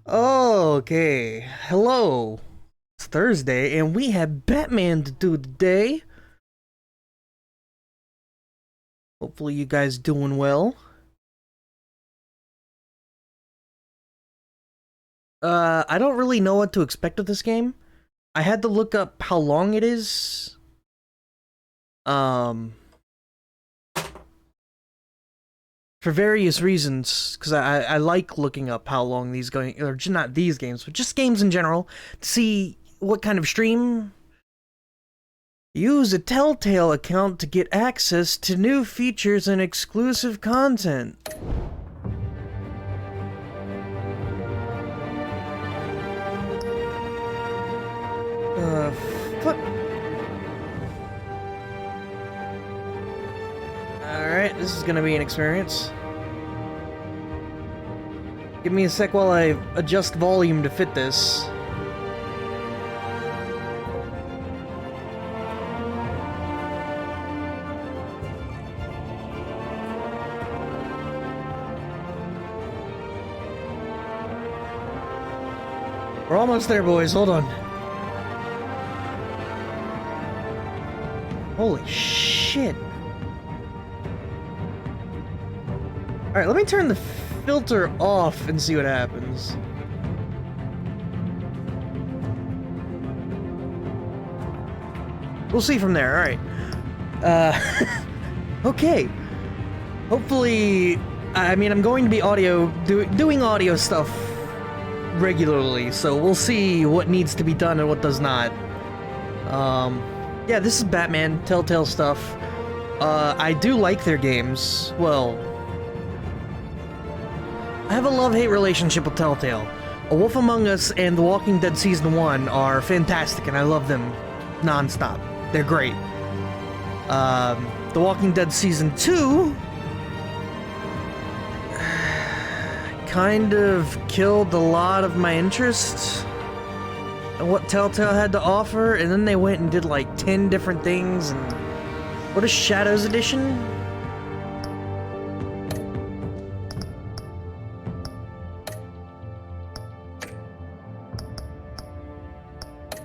Okay, hello. It's Thursday, and we have Batman to do today. Hopefully you guys doing well. I don't really know what to expect of this game. I had to look up how long it is. Um, for various reasons, because I like looking up how long these going, or just not these games, but just games in general, to see what kind of stream. Use a Telltale account to get access to new features and exclusive content. Fuck. Alright, this is gonna be an experience. Give me a sec while I adjust volume to fit this. We're almost there, boys. Hold on. Holy shit. Alright, let me turn the filter off and see what happens. We'll see from there, alright. Okay. Hopefully, I mean, I'm going to be doing audio stuff regularly, so we'll see what needs to be done and what does not. Yeah, this is Batman, Telltale stuff. I do like their games. Well, I have a love-hate relationship with Telltale. A Wolf Among Us and The Walking Dead Season 1 are fantastic, and I love them non-stop. They're great. The Walking Dead Season 2 kind of killed a lot of my interest in what Telltale had to offer, and then they went and did like 10 different things, and what is Shadows Edition?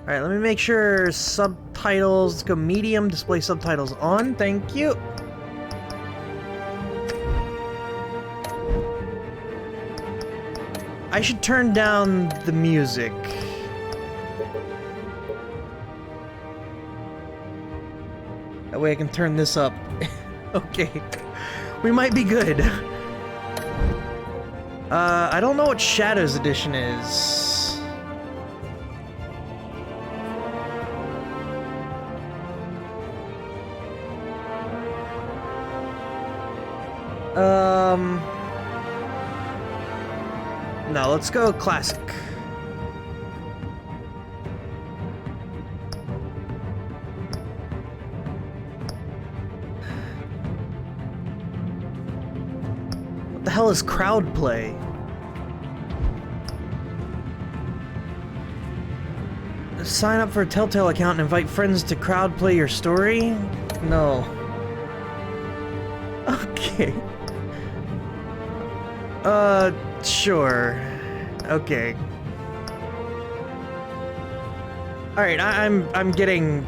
Alright, let me make sure subtitles go medium, display subtitles on, thank you. I should turn down the music. That way I can turn this up. Okay. We might be good. I don't know what Shadows Edition is. No, let's go classic. What the hell is crowd play? Sign up for a Telltale account and invite friends to crowd play your story? No. Okay. Sure. Okay. Alright, I'm getting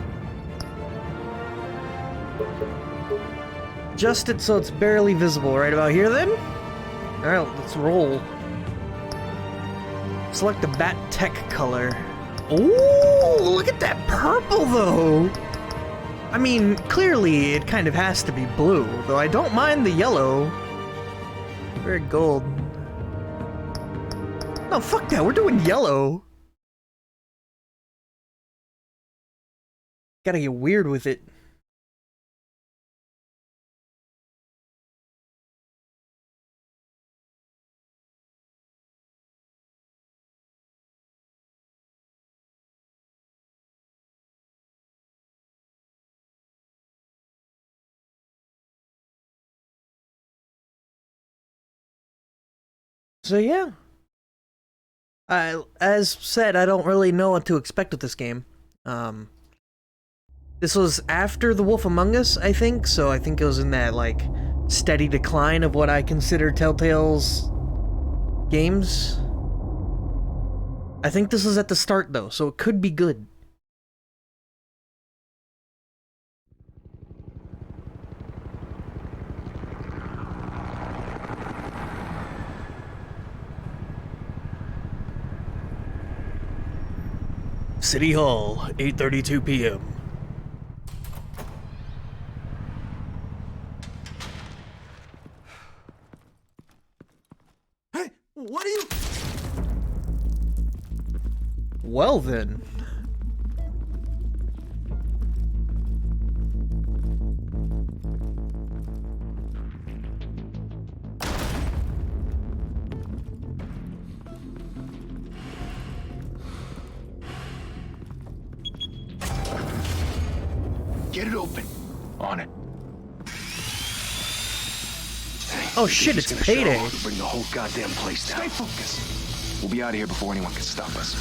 just it so it's barely visible right about here then. Alright, let's roll. Select the Bat Tech color. Ooh, look at that purple though! I mean, clearly it kind of has to be blue, though I don't mind the yellow. Very gold. No, fuck that, we're doing yellow. Gotta get weird with it. So yeah. As said, I don't really know what to expect with this game. This was after The Wolf Among Us, I think, so I think it was in that, like, steady decline of what I consider Telltale's games. I think this is at the start, though, so it could be good. City Hall, 8:32 p.m. Hey, what are you... Well then. Get it open. On it. Oh shit, it's payday. Bring the whole goddamn place down. Stay focused. We'll be out of here before anyone can stop us.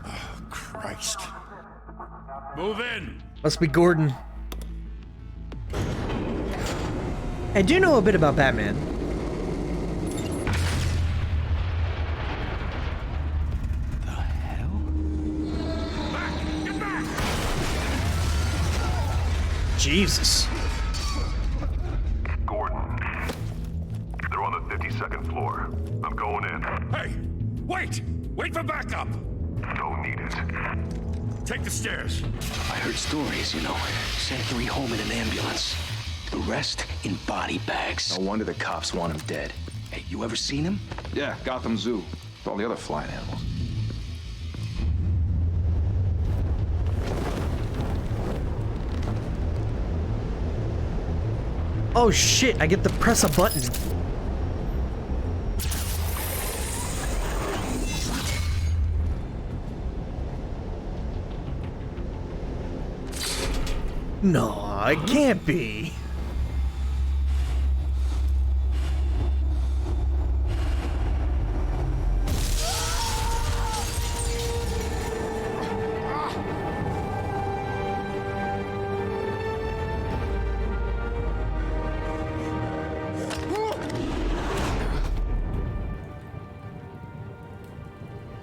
Oh, Christ. Move in. Must be Gordon. I do know a bit about Batman. The hell? Get back! Jesus. Gordon. They're on the 52nd floor. I'm going in. Hey! Wait! Wait for backup! Don't need it. Take the stairs. I heard stories, you know. Sent 3 home in an ambulance. The rest in body bags. No wonder the cops want him dead. Hey, you ever seen him? Yeah, Gotham Zoo. With all the other flying animals. Oh shit, I get to press a button. No, it can't be.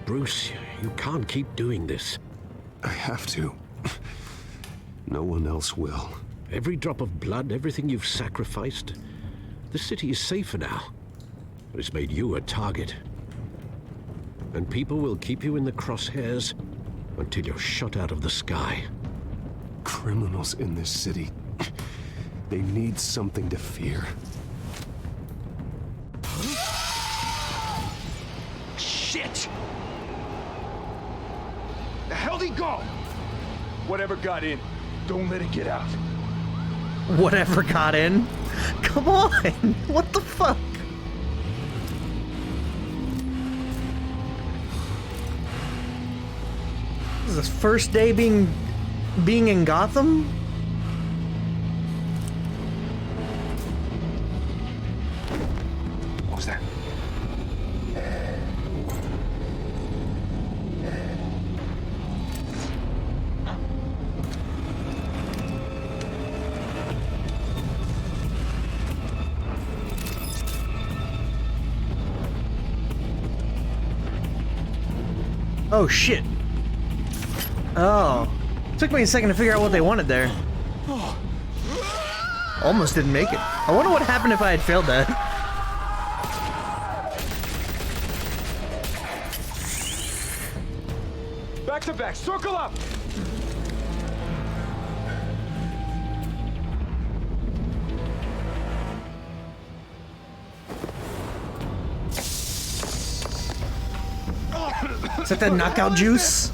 Bruce, you can't keep doing this. I have to. No one else will. Every drop of blood, everything you've sacrificed. The city is safer now. It's made you a target. And people will keep you in the crosshairs until you're shot out of the sky. Criminals in this city. They need something to fear. Shit! The hell'd he go? Whatever got in, don't let it get out. Whatever got in? Come on! What the fuck? This is his first day being in Gotham? What was that? Oh shit. Oh. Took me a second to figure out what they wanted there. Almost didn't make it. I wonder what happened if I had failed that. Back to back, circle up! Is that knockout juice?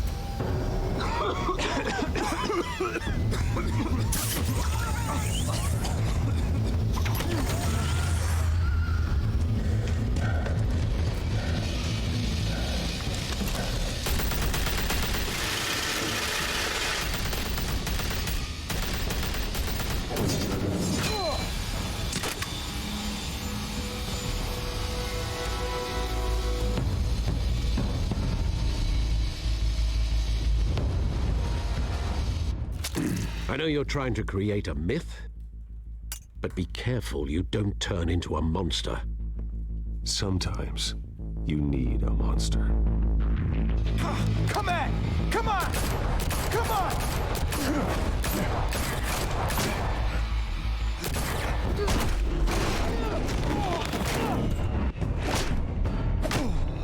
I know you're trying to create a myth, but be careful you don't turn into a monster. Sometimes you need a monster. Come at! Come on! Come on!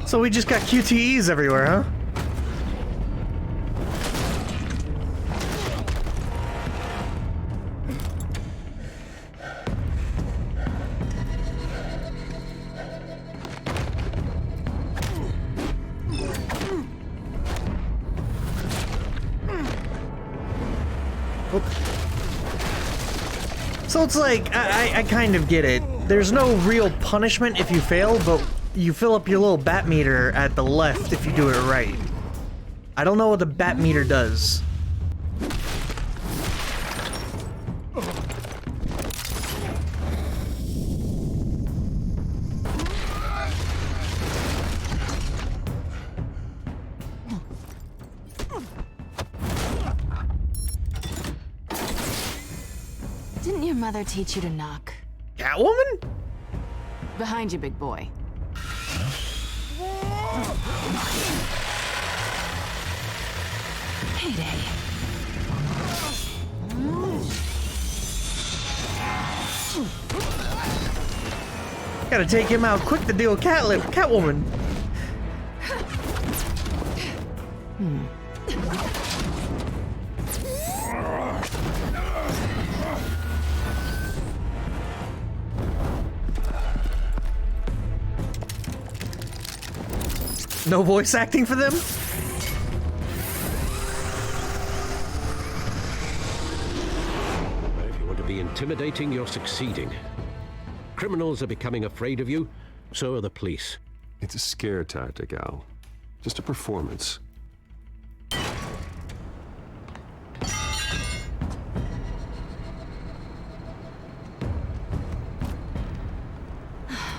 So we just got QTEs everywhere, huh? So it's like, I kind of get it. There's no real punishment if you fail, but you fill up your little bat meter at the left if you do it right. I don't know what the bat meter does. Didn't your mother teach you to knock? Catwoman? Behind you, big boy. Payday. Gotta take him out quick to deal with Catwoman. No voice acting for them? If you want to be intimidating, you're succeeding. Criminals are becoming afraid of you, so are the police. It's a scare tactic, Al. Just a performance.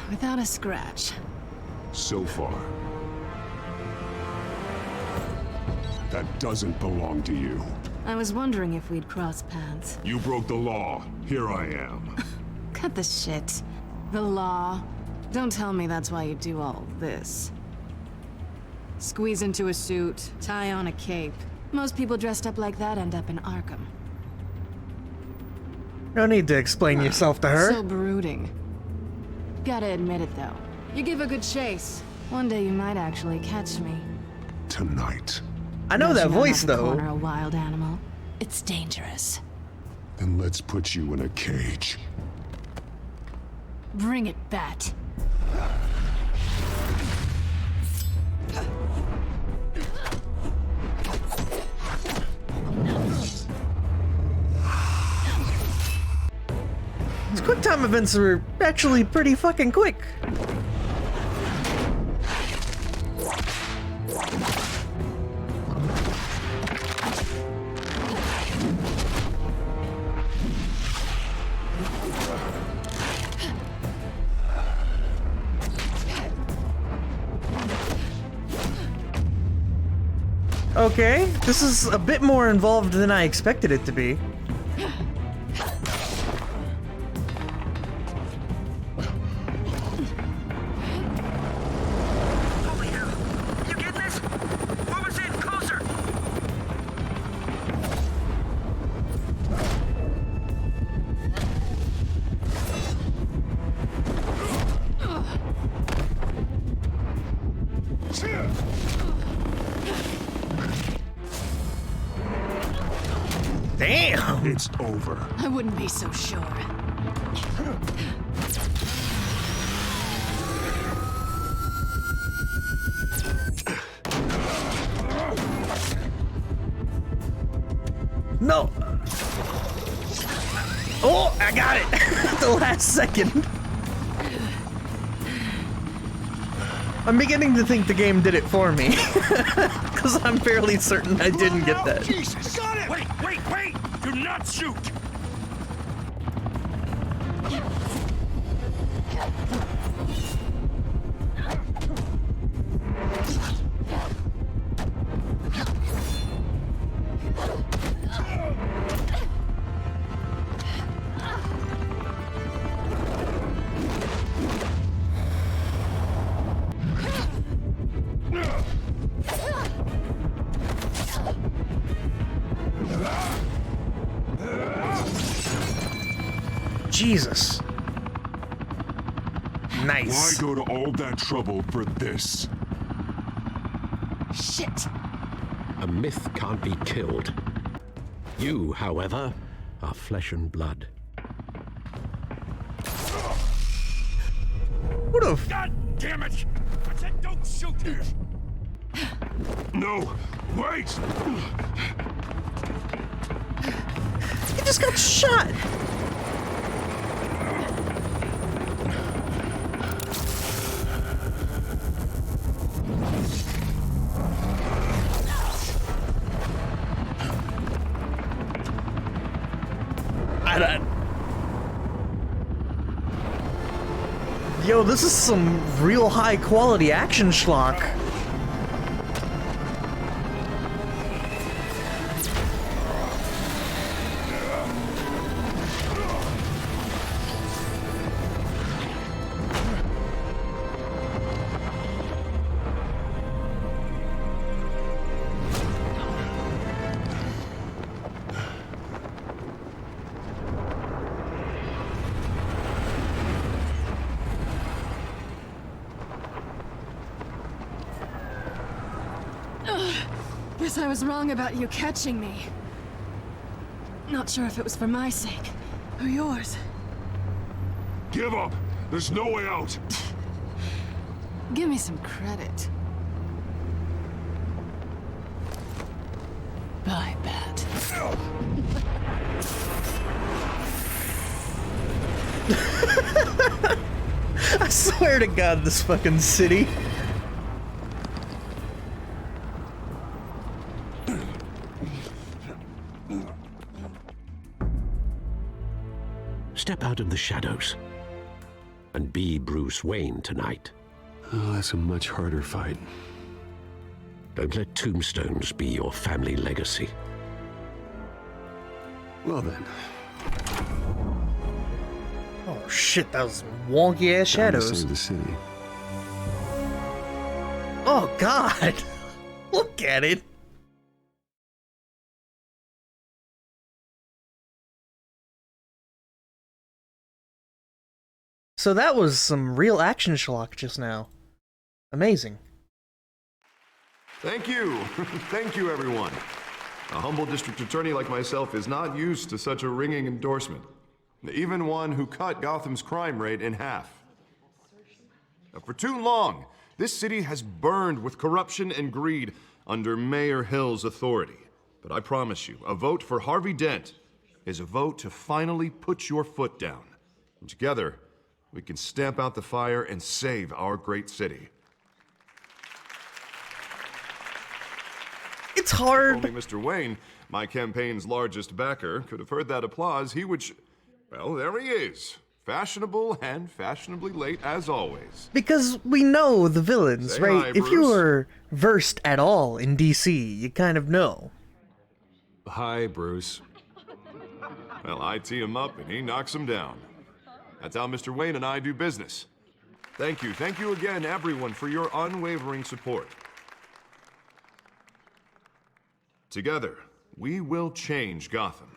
Without a scratch. So far. That doesn't belong to you. I was wondering if we'd cross paths. You broke the law. Here I am. Cut the shit. The law. Don't tell me that's why you do all this. Squeeze into a suit, tie on a cape. Most people dressed up like that end up in Arkham. No need to explain yourself to her. So brooding. Gotta admit it though. You give a good chase. One day you might actually catch me. Tonight. I know that Rushing voice out of the though. corner a wild animal. It's dangerous. Then let's put you in a cage. Bring it, Bat. These quick time events are actually pretty fucking quick. Okay, this is a bit more involved than I expected it to be. Holy hell! You getting this? Move us in closer! Damn! It's over. I wouldn't be so sure. No! Oh, I got it! At the last second. I'm beginning to think the game did it for me. Because I'm fairly certain I didn't get that. Jesus! Got it! Wait! Do not shoot! Jesus. Nice. Why go to all that trouble for this? Shit! A myth can't be killed. You, however, are flesh and blood. What a God damn it! I said don't shoot! No! Wait! He just got shot! Yo, this is some real high quality action schlock. Guess I was wrong about you catching me. Not sure if it was for my sake or yours. Give up! There's no way out! Give me some credit. Bye, Bat. I swear to God, this fucking city. Step out of the shadows and be Bruce Wayne tonight. Oh, that's a much harder fight. Don't let tombstones be your family legacy. Well then, Oh shit, that was wonky ass time to shadows. save the city. Oh God! Look at it! So that was some real action schlock just now. Amazing. Thank you. Thank you, everyone. A humble district attorney like myself is not used to such a ringing endorsement. Even one who cut Gotham's crime rate in half. For too long, this city has burned with corruption and greed under Mayor Hill's authority. But I promise you, a vote for Harvey Dent is a vote to finally put your foot down. And together, we can stamp out the fire and save our great city. It's hard. Only Mr. Wayne, my campaign's largest backer, could have heard that applause. He would well, there he is. Fashionable and fashionably late as always. Because we know the villains, Say right? hi, If you Bruce. were versed at all in DC, you kind of know. Hi, Bruce. Well, I tee him up and he knocks him down. That's how Mr. Wayne and I do business. Thank you again, everyone, for your unwavering support. Together, we will change Gotham.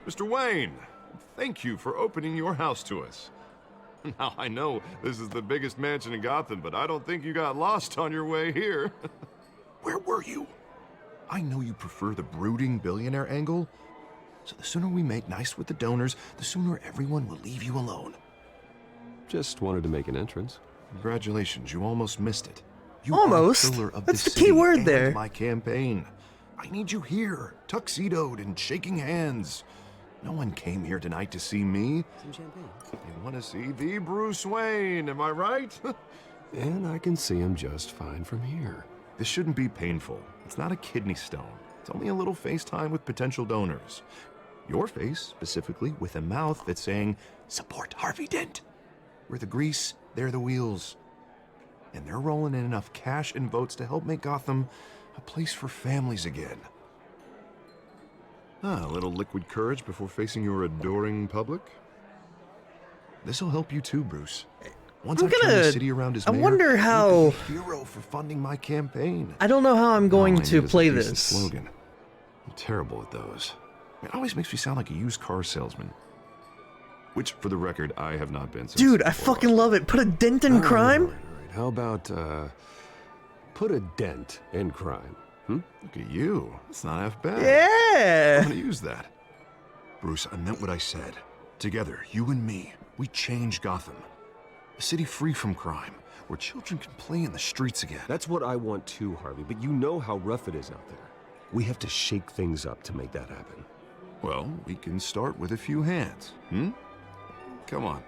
Mr. Wayne, thank you for opening your house to us. Now, I know this is the biggest mansion in Gotham, but I don't think you got lost on your way here. Where were you? I know you prefer the brooding billionaire angle, so the sooner we make nice with the donors, the sooner everyone will leave you alone. Just wanted to make an entrance. Congratulations, you almost missed it. You Almost? are a pillar of That's this the key city word and there. my campaign. I need you here, tuxedoed and shaking hands. No one came here tonight to see me. Some champagne. They want to see the Bruce Wayne, am I right? And I can see him just fine from here. This shouldn't be painful. It's not a kidney stone. It's only a little FaceTime with potential donors. Your face, specifically, with a mouth that's saying, support Harvey Dent. We're the grease, they're the wheels. And they're rolling in enough cash and votes to help make Gotham a place for families again. A little liquid courage before facing your adoring public. This'll help you too, Bruce. Once I'm I've turned gonna- the city around as I mayor, wonder you'll how- be the hero for funding my campaign. I don't know how I'm going All I to need is a play decent this. Slogan. I'm terrible at those. It always makes me sound like a used car salesman. Which, for the record, I have not been since. Dude, I before fucking law love it. Put a dent in crime? All right. How about, put a dent in crime? school. Look at you. That's not half bad. Yeah. I'm gonna use that. Bruce, I meant what I said. Together, you and me, we change Gotham. A city free from crime, where children can play in the streets again. That's what I want too, Harvey, but you know how rough it is out there. We have to shake things up to make that happen. Well, we can start with a few hands, Come on.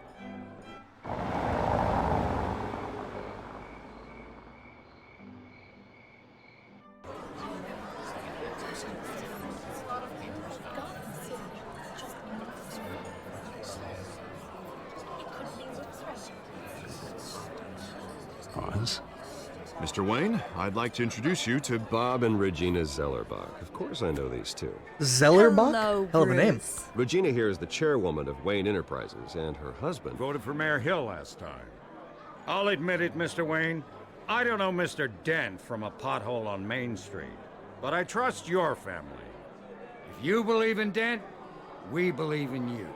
Oz? Mr. Wayne, I'd like to introduce you to Bob and Regina Zellerbach. Of course I know these two. Zellerbach? Hello, Hell of a name. Bruce. Regina here is the chairwoman of Wayne Enterprises, and her husband... Voted for Mayor Hill last time. I'll admit it, Mr. Wayne. I don't know Mr. Dent from a pothole on Main Street, but I trust your family. If you believe in Dent, we believe in you.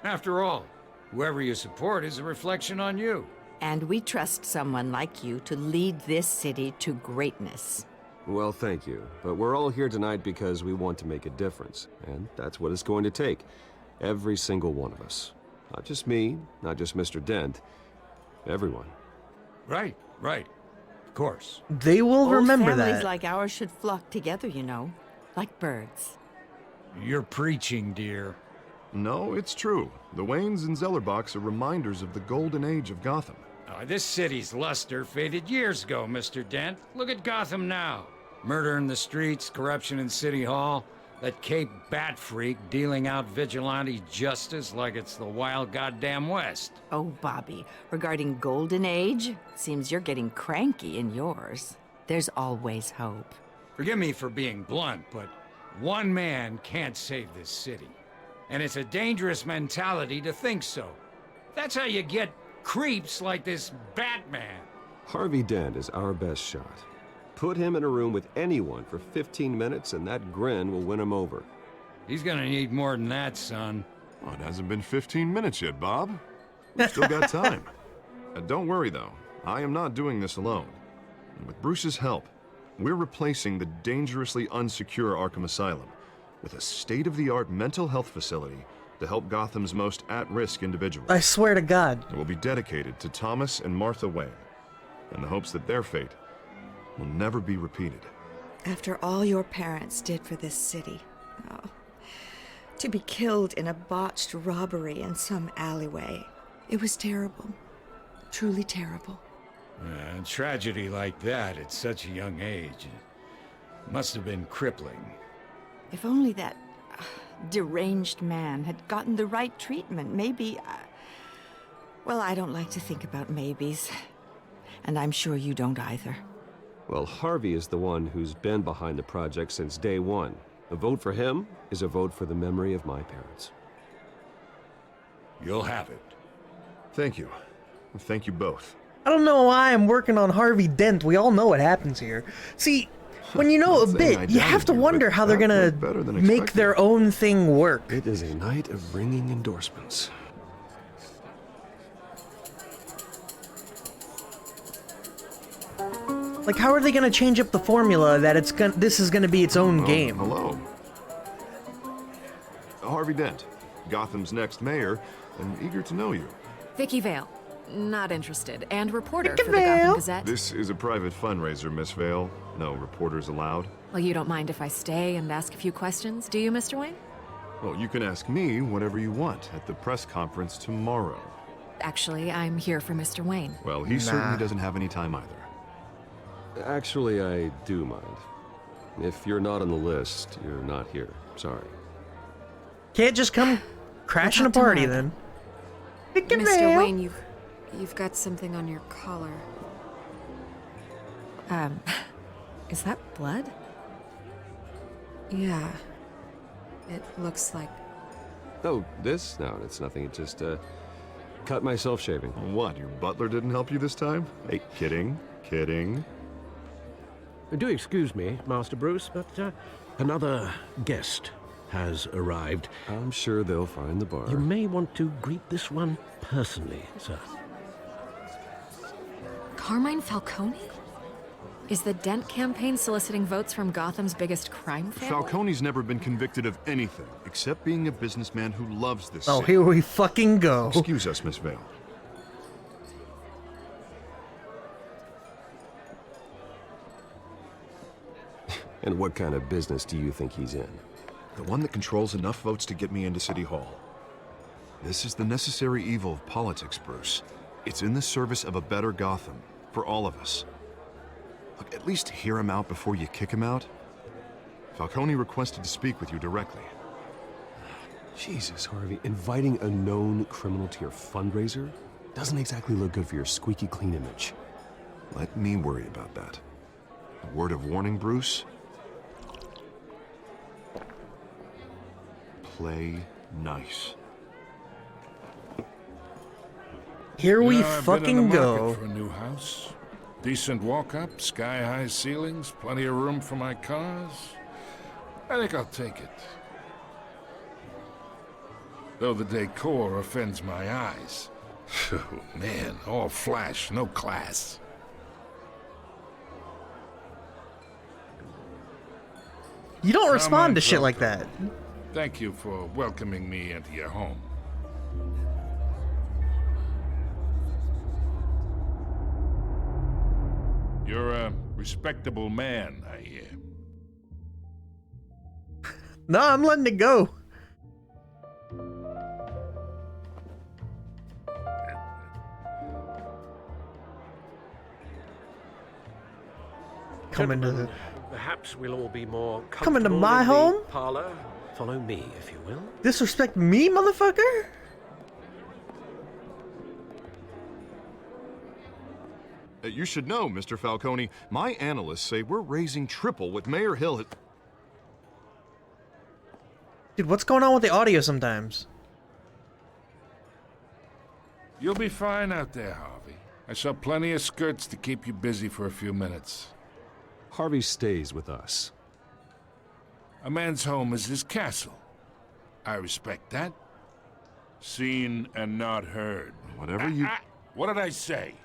After all, whoever you support is a reflection on you. And we trust someone like you to lead this city to greatness. Well, thank you. But we're all here tonight because we want to make a difference. And that's what it's going to take. Every single one of us. Not just me, not just Mr. Dent. Everyone. Right. Of course. They will Old remember families that. like ours should flock together, you know, like birds. You're preaching, dear. No, it's true. The Waynes and Zellerbachs are reminders of the golden age of Gotham. This city's luster faded years ago, Mr. Dent. Look at Gotham now. Murder in the streets, corruption in City Hall, that Cape Bat freak dealing out vigilante justice like it's the wild goddamn West. Oh, Bobby, regarding Golden Age, seems you're getting cranky in yours. There's always hope. Forgive me for being blunt, but one man can't save this city. And it's a dangerous mentality to think so. That's how you get creeps like this Batman. Harvey Dent is our best shot. Put him in a room with anyone for 15 minutes and that grin will win him over. He's gonna need more than that, son. Well, it hasn't been 15 minutes yet, Bob. We've still got time. Don't worry, though. I am not doing this alone. And with Bruce's help, we're replacing the dangerously unsecure Arkham Asylum with a state-of-the-art mental health facility to help Gotham's most at-risk individuals. I swear to God. It will be dedicated to Thomas and Martha Wayne, in the hopes that their fate will never be repeated. After all your parents did for this city, to be killed in a botched robbery in some alleyway, it was terrible. Truly terrible. A tragedy like that at such a young age must have been crippling. If only that deranged man had gotten the right treatment, maybe... well, I don't like to think about maybes. And I'm sure you don't either. Well, Harvey is the one who's been behind the project since day one. A vote for him is a vote for the memory of my parents. You'll have it. Thank you. Thank you both. I don't know why I'm working on Harvey Dent. We all know what happens here. See, when you know a bit, you have to wonder how they're gonna make their own thing work. It is a night of ringing endorsements. Like, how are they gonna change up the formula that this is gonna be its own game? Hello. Harvey Dent, Gotham's next mayor, and eager to know you. Vicky Vale. Not interested. And reporter Vicky for the Gotham Vale. Gazette. This is a private fundraiser, Miss Vale. No reporters allowed. Well, you don't mind if I stay and ask a few questions, do you, Mr. Wayne? Well, you can ask me whatever you want at the press conference tomorrow. Actually, I'm here for Mr. Wayne. Well, he certainly doesn't have any time either. Actually, I do mind. If you're not on the list, you're not here. Sorry. Can't just come crashing a party then. Vicky Mr. Vale. Wayne, you've got something on your collar. Is that blood? Yeah. It looks like... Oh, this? No, it's nothing. It's just, cut myself shaving. What, your butler didn't help you this time? Hey, kidding, kidding. Do excuse me, Master Bruce, but another guest has arrived. I'm sure they'll find the bar. You may want to greet this one personally, sir. Carmine Falcone? Is the Dent campaign soliciting votes from Gotham's biggest crime family? Falcone's never been convicted of anything, except being a businessman who loves this Oh, city. here we fucking go. Excuse us, Miss Vale. And what kind of business do you think he's in? The one that controls enough votes to get me into City Hall. This is the necessary evil of politics, Bruce. It's in the service of a better Gotham, for all of us. Look, at least hear him out before you kick him out. Falcone requested to speak with you directly. Jesus, Harvey, inviting a known criminal to your fundraiser doesn't exactly look good for your squeaky clean image. Let me worry about that. A word of warning, Bruce. Play nice. Here we I've been in fucking the market go. for a new house. Decent walk-up, sky-high ceilings, plenty of room for my cars. I think I'll take it. Though the decor offends my eyes. Oh, man, all flash, no class. You don't Come respond in, to shit like Falcone. that. Thank you for welcoming me into your home. You're a respectable man, I hear. No, I'm letting it go. Come into the... Perhaps we'll all be more Come into comfortable my in the home? parlor. Follow me, if you will. Disrespect me, motherfucker? You should know, Mr. Falcone, my analysts say we're raising triple what Mayor Hill had... Dude, what's going on with the audio sometimes? You'll be fine out there, Harvey. I saw plenty of skirts to keep you busy for a few minutes. Harvey stays with us. A man's home is his castle. I respect that. Seen and not heard. Whatever you... What did I say?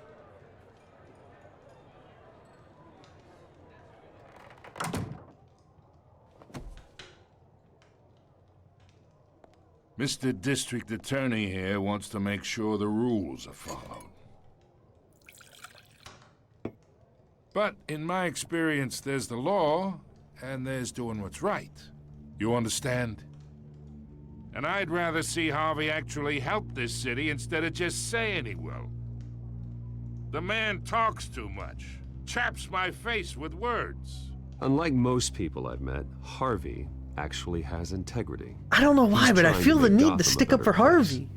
Mr. District Attorney here wants to make sure the rules are followed. But in my experience, there's the law, and there's doing what's right. You understand? And I'd rather see Harvey actually help this city instead of just saying he will. The man talks too much, chaps my face with words. Unlike most people I've met, Harvey actually has integrity. I don't know why, He's but I trying feel the make need Gotham to a stick up better for place. Harvey.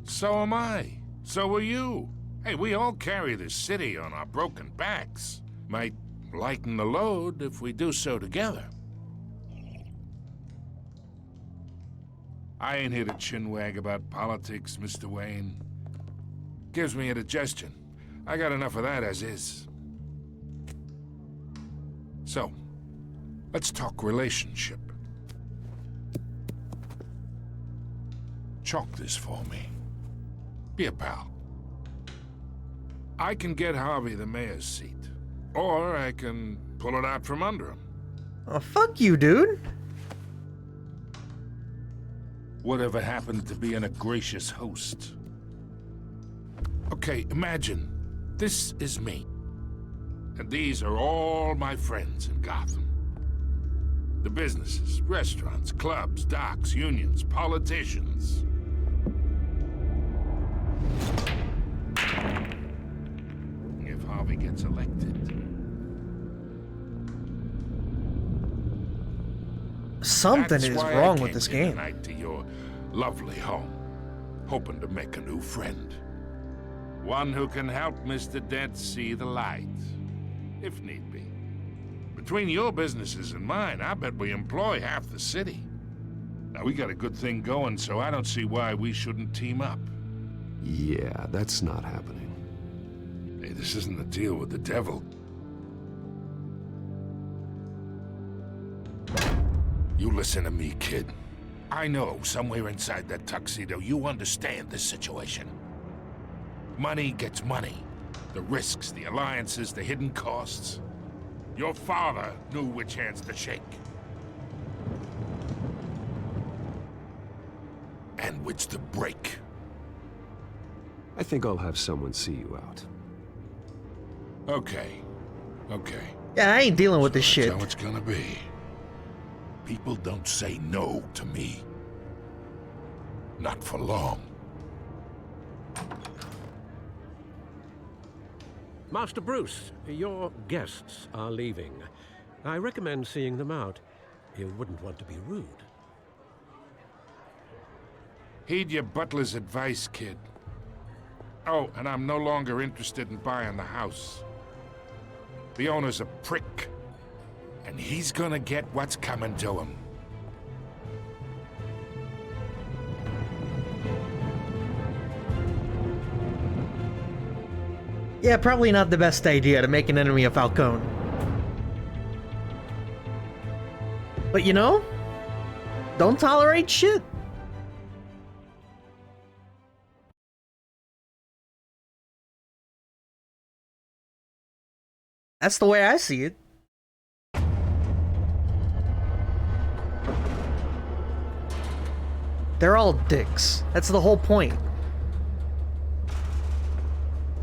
So am I. So are you. Hey, we all carry this city on our broken backs. Might lighten the load if we do so together. I ain't here to chinwag about politics, Mr. Wayne. Gives me indigestion. I got enough of that as is. So, let's talk relationship. Chalk this for me. Be a pal. I can get Harvey the mayor's seat. Or I can pull it out from under him. Oh, fuck you, dude. Whatever happened to being a gracious host? Okay, imagine this is me. And these are all my friends in Gotham. The businesses, restaurants, clubs, docks, unions, politicians. If Harvey gets elected. Something That's is why wrong I with came this here game. tonight to your lovely home, hoping to make a new friend. One who can help Mr. Dent see the light, if need be. Between your businesses and mine, I bet we employ half the city. Now, we got a good thing going, so I don't see why we shouldn't team up. Yeah, that's not happening. Hey, this isn't a deal with the devil. You listen to me, kid. I know somewhere inside that tuxedo you understand this situation. Money gets money. The risks, the alliances, the hidden costs. Your father knew which hands to shake. And which to break. I think I'll have someone see you out. Okay. Okay. Yeah, I ain't dealing with this That's shit. how it's gonna be. People don't say no to me. Not for long. Master Bruce, your guests are leaving. I recommend seeing them out. You wouldn't want to be rude. Heed your butler's advice, kid. Oh, and I'm no longer interested in buying the house. The owner's a prick. And he's gonna get what's coming to him. Yeah, probably not the best idea to make an enemy of Falcone. But you know, don't tolerate shit. That's the way I see it. They're all dicks. That's the whole point.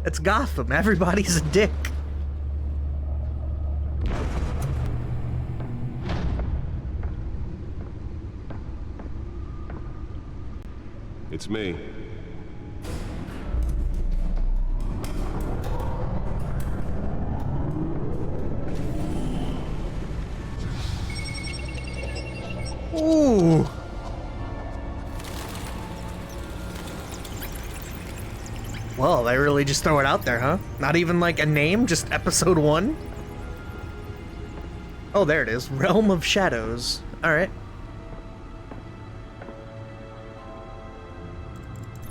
It's Gotham. Everybody's a dick. It's me. Ooh. Well, they really just throw it out there, huh? Not even like a name, just episode 1? Oh, there it is. Realm of Shadows. Alright.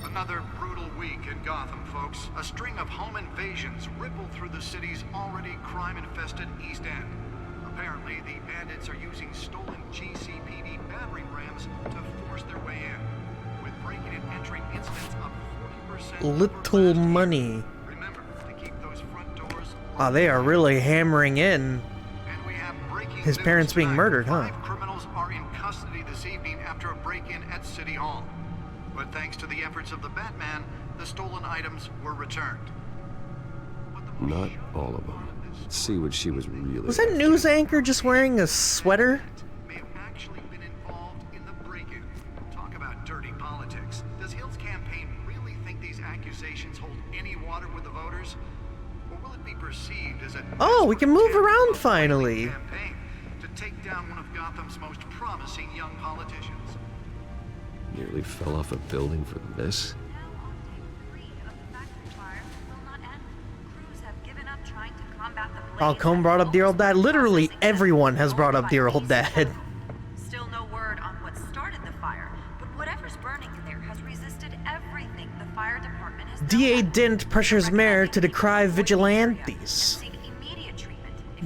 Another brutal week in Gotham, folks. A string of home invasions ripple through the city's already crime-infested East End. Apparently, the bandits are using stolen GCPD battering rams to force their way in. With breaking and entering incidents up 40%. Little money. Remember to keep those front doors. Oh, they are really hammering in. And we have breaking His parents being murdered, huh? 5 criminals are in custody this evening after a break-in at City Hall. But thanks to the efforts of the Batman, the stolen items were returned. Not all of them. Let's see what she was really. Was that news anchor just wearing a sweater? May have actually been involved in the break-in. Talk about dirty politics. Does Hill's campaign really think these accusations hold any water with the voters? Or will it be perceived as a Oh, we can move around finally. campaign to take down one of Gotham's most promising young politicians? Nearly fell off a building for this. Falcone brought up dear old dad. Literally everyone has brought up dear old dad. Still no word on what started the fire, but whatever's burning in there has resisted everything the fire department has done. DA Dent pressures mayor to decry vigilantes.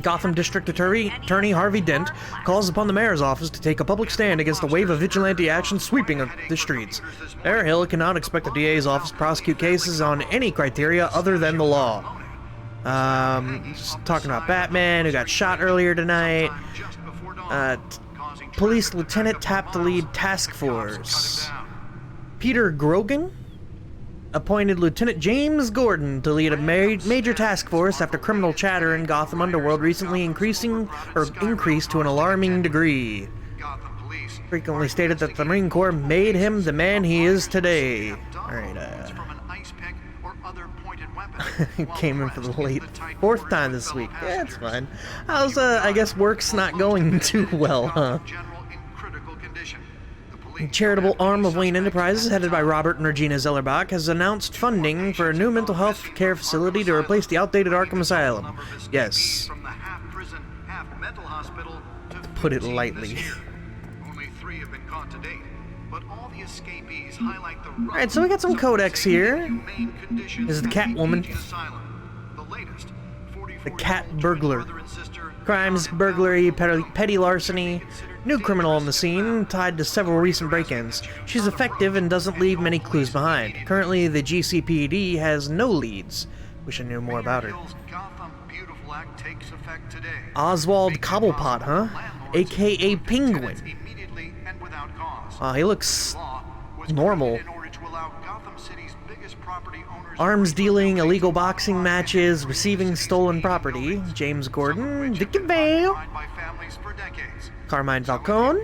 Gotham District Attorney Harvey Dent calls upon the mayor's office to take a public stand against the wave of vigilante action sweeping the streets. Mayor Hill cannot expect the DA's office to prosecute cases on any criteria other than the law. Just talking about Batman, who got shot earlier tonight. Police Lieutenant tapped the lead task force. Peter Grogan appointed Lieutenant James Gordon to lead a major task force after criminal chatter in Gotham underworld recently increased to an alarming degree. Frequently stated that the Marine Corps made him the man he is today. Alright, came in for the late 4th time this week. Yeah, it's fine. How's, I guess work's not going too well, huh? The charitable arm of Wayne Enterprises, headed by Robert and Regina Zellerbach, has announced funding for a new mental health care facility to replace the outdated Arkham Asylum. Yes. To put it lightly. Only 3 have been caught to date, but but all the escapees highlight the Alright, so we got some codex here. This is the Catwoman. The cat burglar. Crimes, burglary, petty larceny. New criminal on the scene, tied to several recent break-ins. She's effective and doesn't leave many clues behind. Currently, the GCPD has no leads. Wish I knew more about her. Oswald Cobblepot, huh? AKA Penguin. He looks normal. Arms dealing, illegal boxing matches, receiving stolen property. James Gordon, Vicky Vale, Carmine Falcone,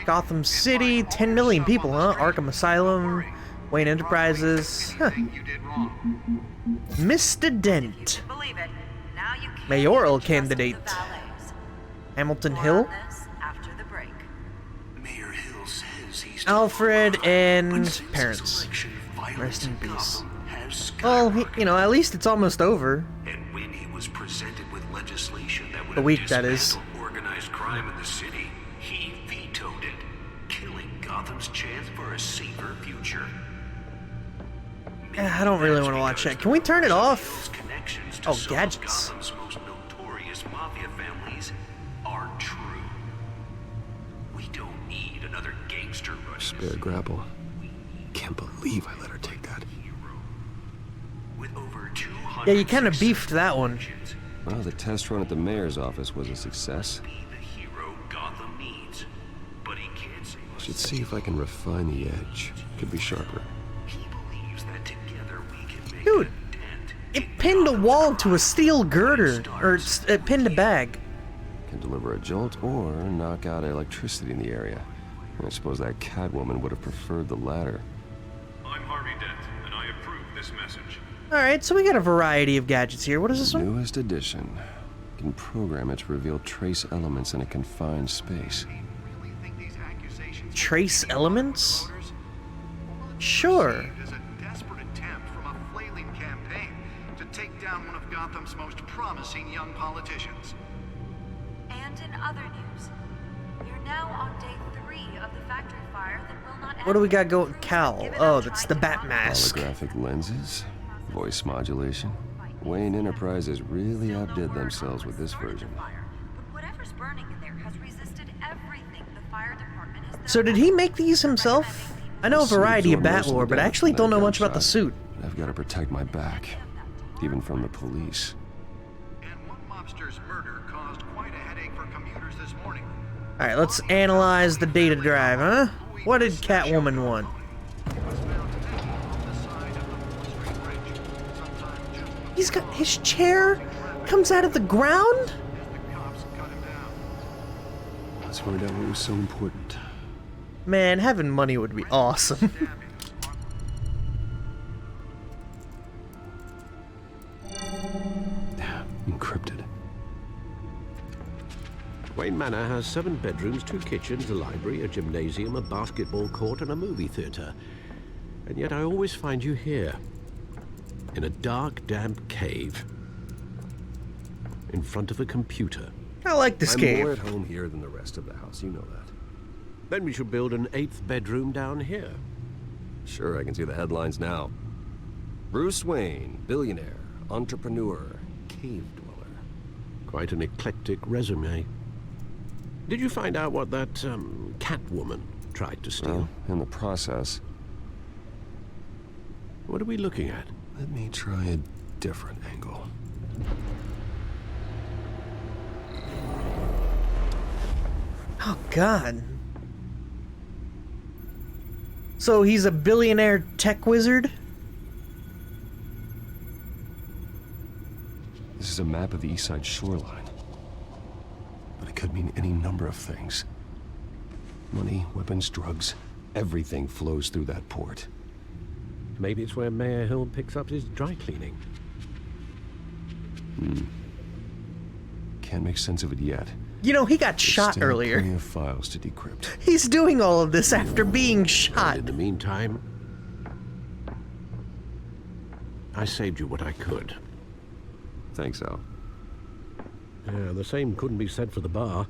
Gotham City, 10 million people, huh? Arkham Asylum, Wayne Enterprises, huh. Mr. Dent, mayoral candidate. Hamilton Hill, Alfred, and parents. Rest in peace. Well, you know, at least it's almost over. And when he was presented with legislation that would the week, that is. Organized crime in the city, he vetoed it, killing Gotham's chance for a safer future. I don't really want to watch that. Can we turn it off? Oh, gadgets. Gotham's most notorious mafia families are true. We don't need another gangster running. Spare grapple. Can't believe I let her take that. Yeah, you kind of beefed that one. Well, the test run at the mayor's office was a success. I should see if I can refine the edge. Could be sharper. Dude, it pinned a wall to a steel girder, or it pinned a bag. Can deliver a jolt or knock out electricity in the area. I suppose that Catwoman would have preferred the latter. I'm Harvey Dent, and I approve this message. Alright, so we got a variety of gadgets here. What is this one? Newest edition. You can program it to reveal trace elements in a confined space. Trace elements? Sure. Is a desperate attempt from a flailing campaign to take down one of Gotham's most promising young politicians. And in other news, you're now on day 3 of the factory fire that will not end. What do we got going? Cowl. Oh, that's the bat mask. Holographic lenses, voice modulation. Wayne Enterprises really outdid themselves with this version. But whatever's burning in there has resisted everything the fire department has. So did he make these himself? I know a variety of bat lore, but I actually don't know much about the suit. I've got to protect my back, even from the police. And one mobster's murder caused quite a headache for commuters this morning. Alright, let's analyze the data drive, huh? What did Catwoman want? He's got his chair comes out of the ground? Let's find out what was so important. Man, having money would be awesome. Encrypted. Wayne Manor has 7 bedrooms, 2 kitchens, a library, a gymnasium, a basketball court, and a movie theater. And yet I always find you here, in a dark, damp cave, in front of a computer. I like this cave. I'm more at home here than the rest of the house, you know that. Then we should build an 8th bedroom down here. Sure, I can see the headlines now. Bruce Wayne, billionaire, entrepreneur, cave dweller. Quite an eclectic resume. Did you find out what that, Catwoman tried to steal? Well, in the process. What are we looking at? Let me try a different angle. Oh, God. So he's a billionaire tech wizard? This is a map of the East Side shoreline. But it could mean any number of things. Money, weapons, drugs, everything flows through that port. Maybe it's where Mayor Hill picks up his dry cleaning. Can't make sense of it yet. You know, he got There's shot still earlier. Plenty of files to decrypt. He's doing all of this after being shot. In the meantime, I saved you what I could. Thanks, Al. Yeah, the same couldn't be said for the bar.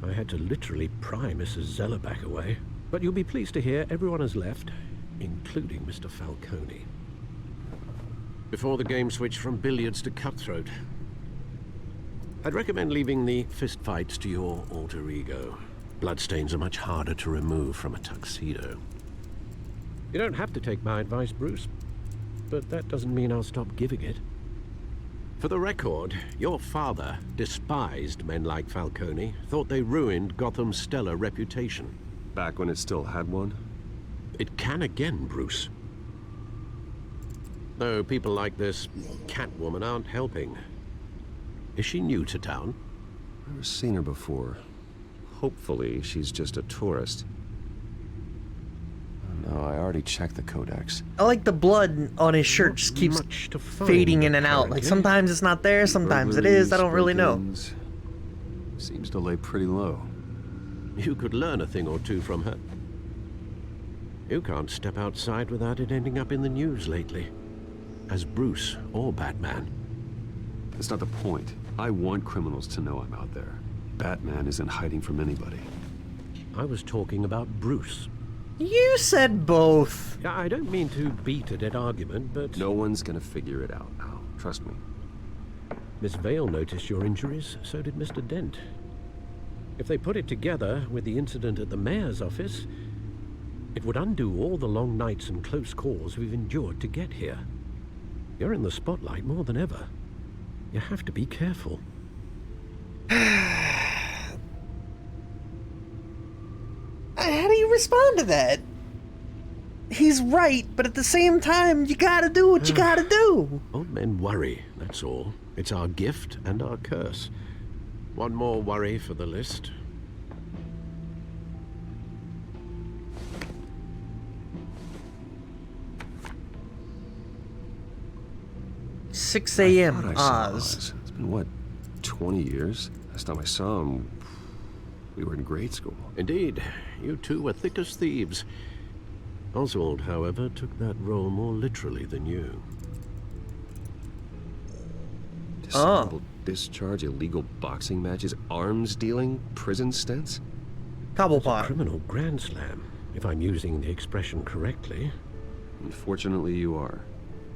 I had to literally pry Mrs. Zellerback away. But you'll be pleased to hear everyone has left, including Mr. Falcone. Before the game switched from billiards to cutthroat. I'd recommend leaving the fistfights to your alter ego. Bloodstains are much harder to remove from a tuxedo. You don't have to take my advice, Bruce, but that doesn't mean I'll stop giving it. For the record, your father despised men like Falcone, thought they ruined Gotham's stellar reputation. Back when it still had one? It can again, Bruce. Though people like this Catwoman aren't helping. Is she new to town? Never seen her before. Hopefully, she's just a tourist. No, I already checked the codex. I like the blood on his shirt just keeps fading in and out. Like sometimes it's not there, sometimes it is. I don't really know. Seems to lay pretty low. You could learn a thing or two from her. You can't step outside without it ending up in the news lately. As Bruce or Batman. That's not the point. I want criminals to know I'm out there. Batman isn't hiding from anybody. I was talking about Bruce. You said both. Yeah, I don't mean to beat a dead argument, but... No one's gonna figure it out now. Trust me. Miss Vale noticed your injuries, so did Mr. Dent. If they put it together with the incident at the mayor's office, it would undo all the long nights and close calls we've endured to get here. You're in the spotlight more than ever. You have to be careful. How do you respond to that? He's right, but at the same time, you gotta do what you gotta do. Old men worry, that's all. It's our gift and our curse. One more worry for the list. "6 a.m. Oz." It's been, what, 20 years? Last time I saw him, we were in grade school. Indeed. You two were thick as thieves. Oswald, however, took that role more literally than you. Dishonorable discharge, illegal boxing matches, arms dealing, prison stints? Cobblepot. Criminal grand slam, if I'm using the expression correctly. Unfortunately, you are.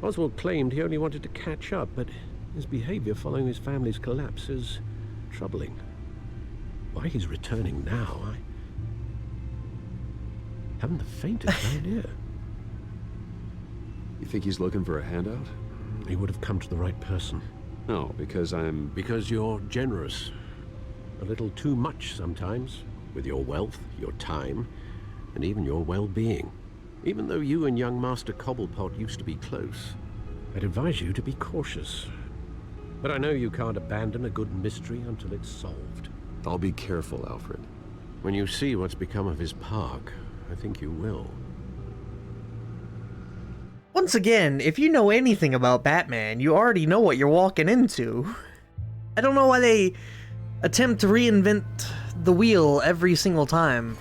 Oswald claimed he only wanted to catch up, but his behavior following his family's collapse is troubling. Why he's returning now, I haven't the faintest idea. You think he's looking for a handout? He would have come to the right person. No, because I'm... Because you're generous. A little too much sometimes, with your wealth, your time, and even your well-being. Even though you and young Master Cobblepot used to be close, I'd advise you to be cautious. But I know you can't abandon a good mystery until it's solved. I'll be careful, Alfred. When you see what's become of his park, I think you will. Once again, if you know anything about Batman, you already know what you're walking into. I don't know why they attempt to reinvent the wheel every single time.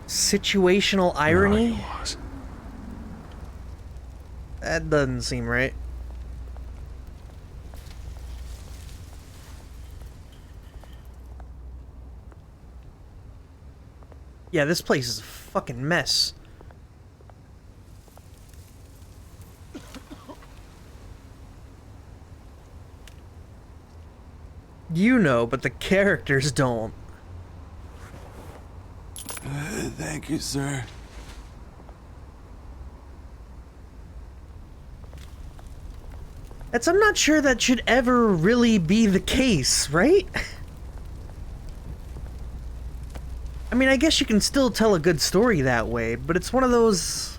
Situational irony? That doesn't seem right. Yeah, this place is a fucking mess. You know, but the characters don't. Thank you, sir. I'm not sure that should ever really be the case, right? I mean, I guess you can still tell a good story that way, but it's one of those...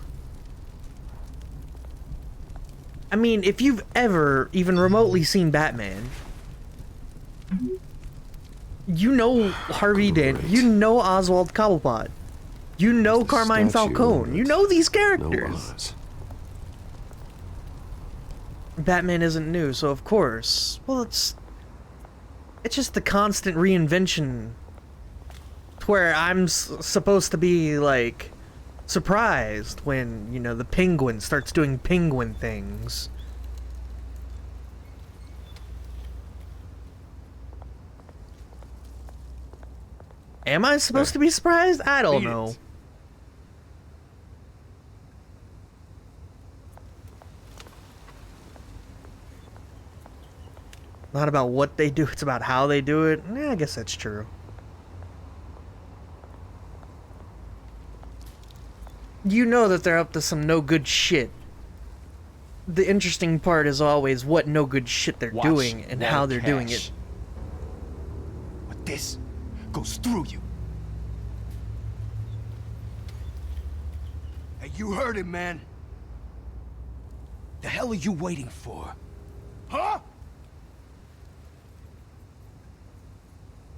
I mean, if you've ever even remotely seen Batman, you know Harvey Dent, you know Oswald Cobblepot, you know Carmine Falcone, you know these characters. Batman isn't new, so of course. Well, it's... It's just the constant reinvention to where I'm supposed to be, like, surprised when, you know, the penguin starts doing penguin things. Am I supposed to be surprised? I don't know. Not about what they do, it's about how they do it. Yeah, I guess that's true. You know that they're up to some no good shit. The interesting part is always what no good shit they're doing and how they're doing it. But this goes through you. Hey, you heard it, man. The hell are you waiting for? Huh?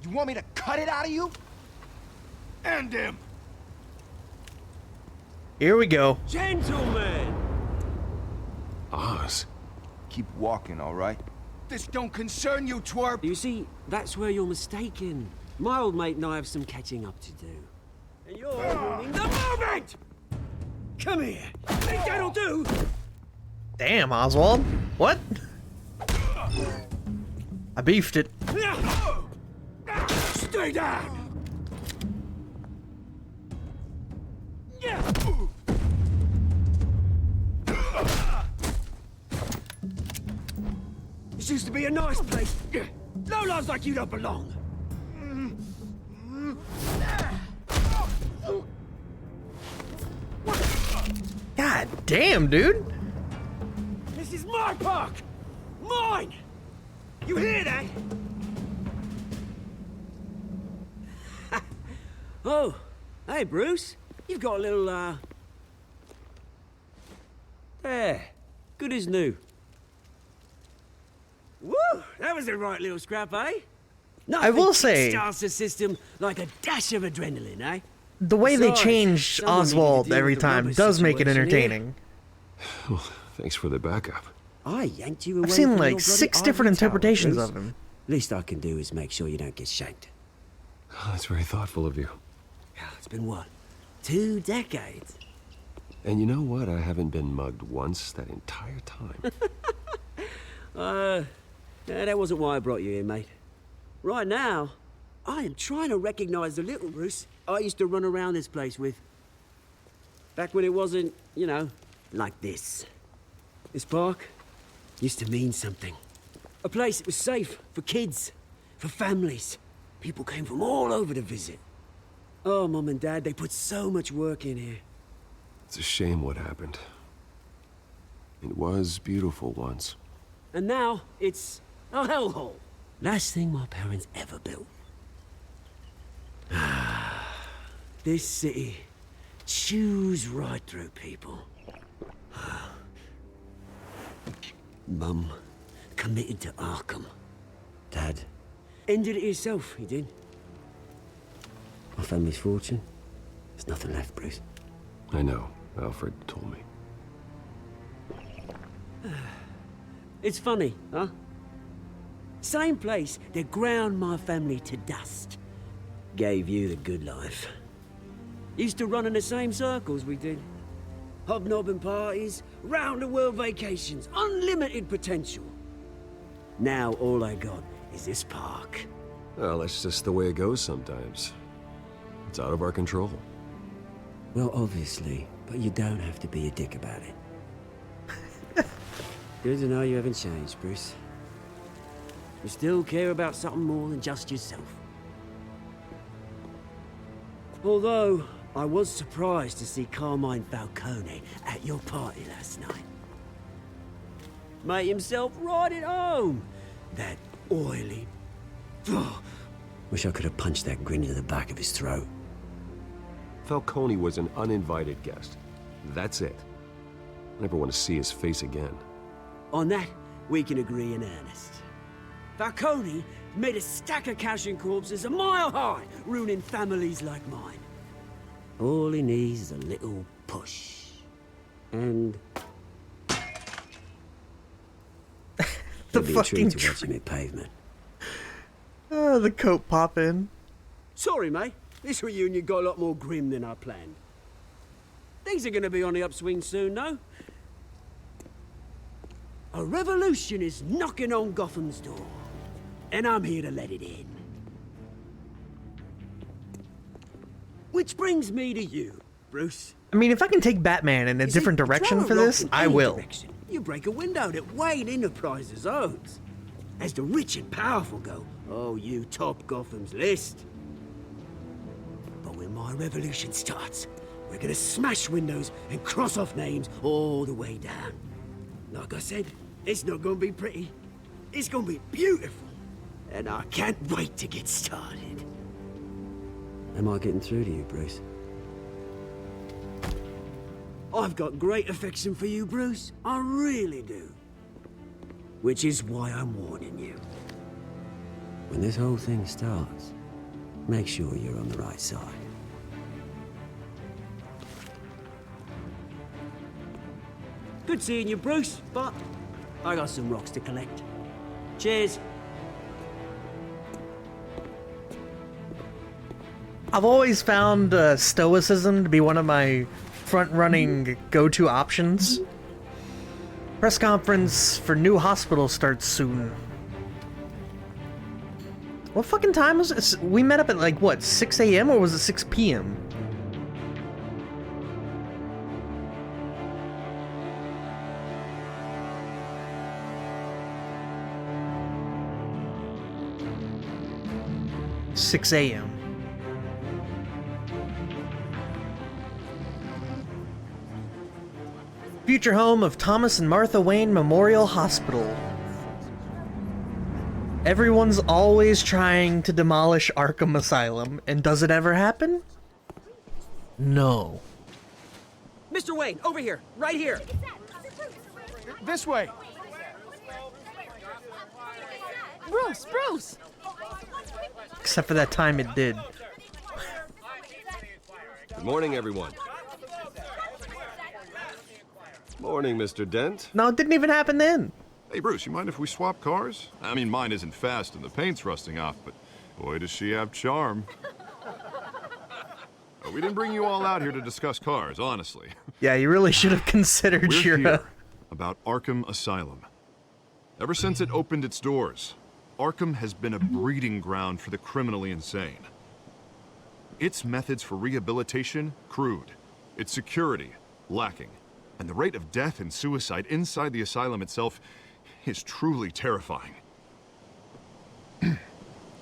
You want me to cut it out of you? End him! Here we go. Gentlemen! Oz. Keep walking, all right? This don't concern you, twerp! You see, that's where you're mistaken. My old mate and I have some catching up to do. And you're ruining the moment! Come here! Think that'll do? Damn, Oswald. What? I beefed it. Stay down! This used to be a nice place. No lives like you don't belong. God damn, dude. This is my park! Mine! You hear that? Oh, hey, Bruce. You've got a little, There. Good as new. Woo! That was a right little scrap, eh? I will say, Starts the system like a dash of adrenaline, eh? the way they Besides, change someone needed to Oswald deal every with the time rubbish does make it situation here. entertaining. Well, thanks for the backup. I yanked you away I've seen from like your 6 bloody different ivory tower, interpretations Bruce. of him. Least I can do is make sure you don't get shanked. Oh, that's very thoughtful of you. It's been what? 2 decades? And you know what? I haven't been mugged once that entire time. Yeah, that wasn't why I brought you here, mate. Right now, I am trying to recognize the little Bruce I used to run around this place with. Back when it wasn't, you know, like this. This park used to mean something. A place that was safe for kids, for families. People came from all over to visit. Oh, Mum and Dad, they put so much work in here. It's a shame what happened. It was beautiful once. And now, it's a hellhole. Last thing my parents ever built. This city chews right through people. Mum committed to Arkham. Dad ended it himself, he did. My family's fortune. There's nothing left, Bruce. I know. Alfred told me. It's funny, huh? Same place that ground my family to dust. Gave you the good life. Used to run in the same circles we did. Hobnobbing parties, round-the-world vacations, unlimited potential. Now all I got is this park. Well, that's just the way it goes sometimes. It's out of our control. Well, obviously, but you don't have to be a dick about it. Good to know you haven't changed, Bruce. You still care about something more than just yourself. Although, I was surprised to see Carmine Falcone at your party last night. Made himself right at home. That oily... Wish I could have punched that grin into the back of his throat. Falcone was an uninvited guest. That's it. I never want to see his face again. On that, we can agree in earnest. Falcone made a stack of cash and corpses a mile high, ruining families like mine. All he needs is a little push. And... The It'll be a fucking treat to watch him hit pavement. The coat pop in. Sorry, mate. This reunion got a lot more grim than I planned. Things are gonna be on the upswing soon, though. A revolution is knocking on Gotham's door, and I'm here to let it in. Which brings me to you, Bruce. I mean, if I can take Batman in a different direction for this, I will. You break a window that Wayne Enterprises owns. As the rich and powerful go, oh, you top Gotham's list. But when my revolution starts, we're gonna smash windows and cross off names all the way down. Like I said, it's not gonna be pretty. It's gonna be beautiful. And I can't wait to get started. Am I getting through to you, Bruce? I've got great affection for you, Bruce. I really do. Which is why I'm warning you. When this whole thing starts, make sure you're on the right side. Good seeing you, Bruce, but I got some rocks to collect. Cheers. I've always found stoicism to be one of my front-running go-to options. Press conference for new hospital starts soon. What fucking time was it? We met up at like, what, 6 a.m. or was it 6 p.m.? "6 a.m. Future home of Thomas and Martha Wayne Memorial Hospital. Everyone's always trying to demolish Arkham Asylum, and does it ever happen? No. Mr. Wayne, over here, right here. This way. Bruce! Except for that time it did. Good morning, everyone. Morning, Mr. Dent. No, it didn't even happen then. Hey, Bruce, you mind if we swap cars? I mean, mine isn't fast and the paint's rusting off, but boy, does she have charm. We didn't bring you all out here to discuss cars, honestly. Yeah, you really should have considered We're your... here about Arkham Asylum. Ever since it opened its doors, Arkham has been a breeding ground for the criminally insane. Its methods for rehabilitation, crude. Its security, lacking. And the rate of death and suicide inside the asylum itself is truly terrifying.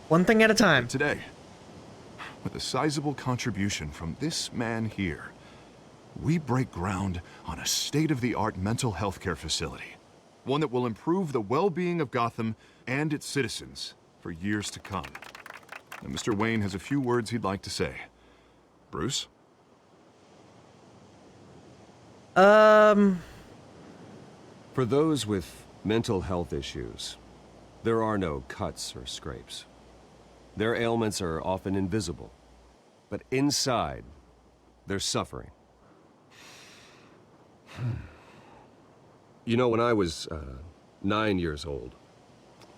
One thing at a time. Today, with a sizable contribution from this man here, we break ground on a state-of-the-art mental health care facility. One that will improve the well-being of Gotham and its citizens for years to come. And Mr. Wayne has a few words he'd like to say. Bruce? For those with mental health issues, there are no cuts or scrapes. Their ailments are often invisible, but inside, they're suffering. You know, when I was 9 years old,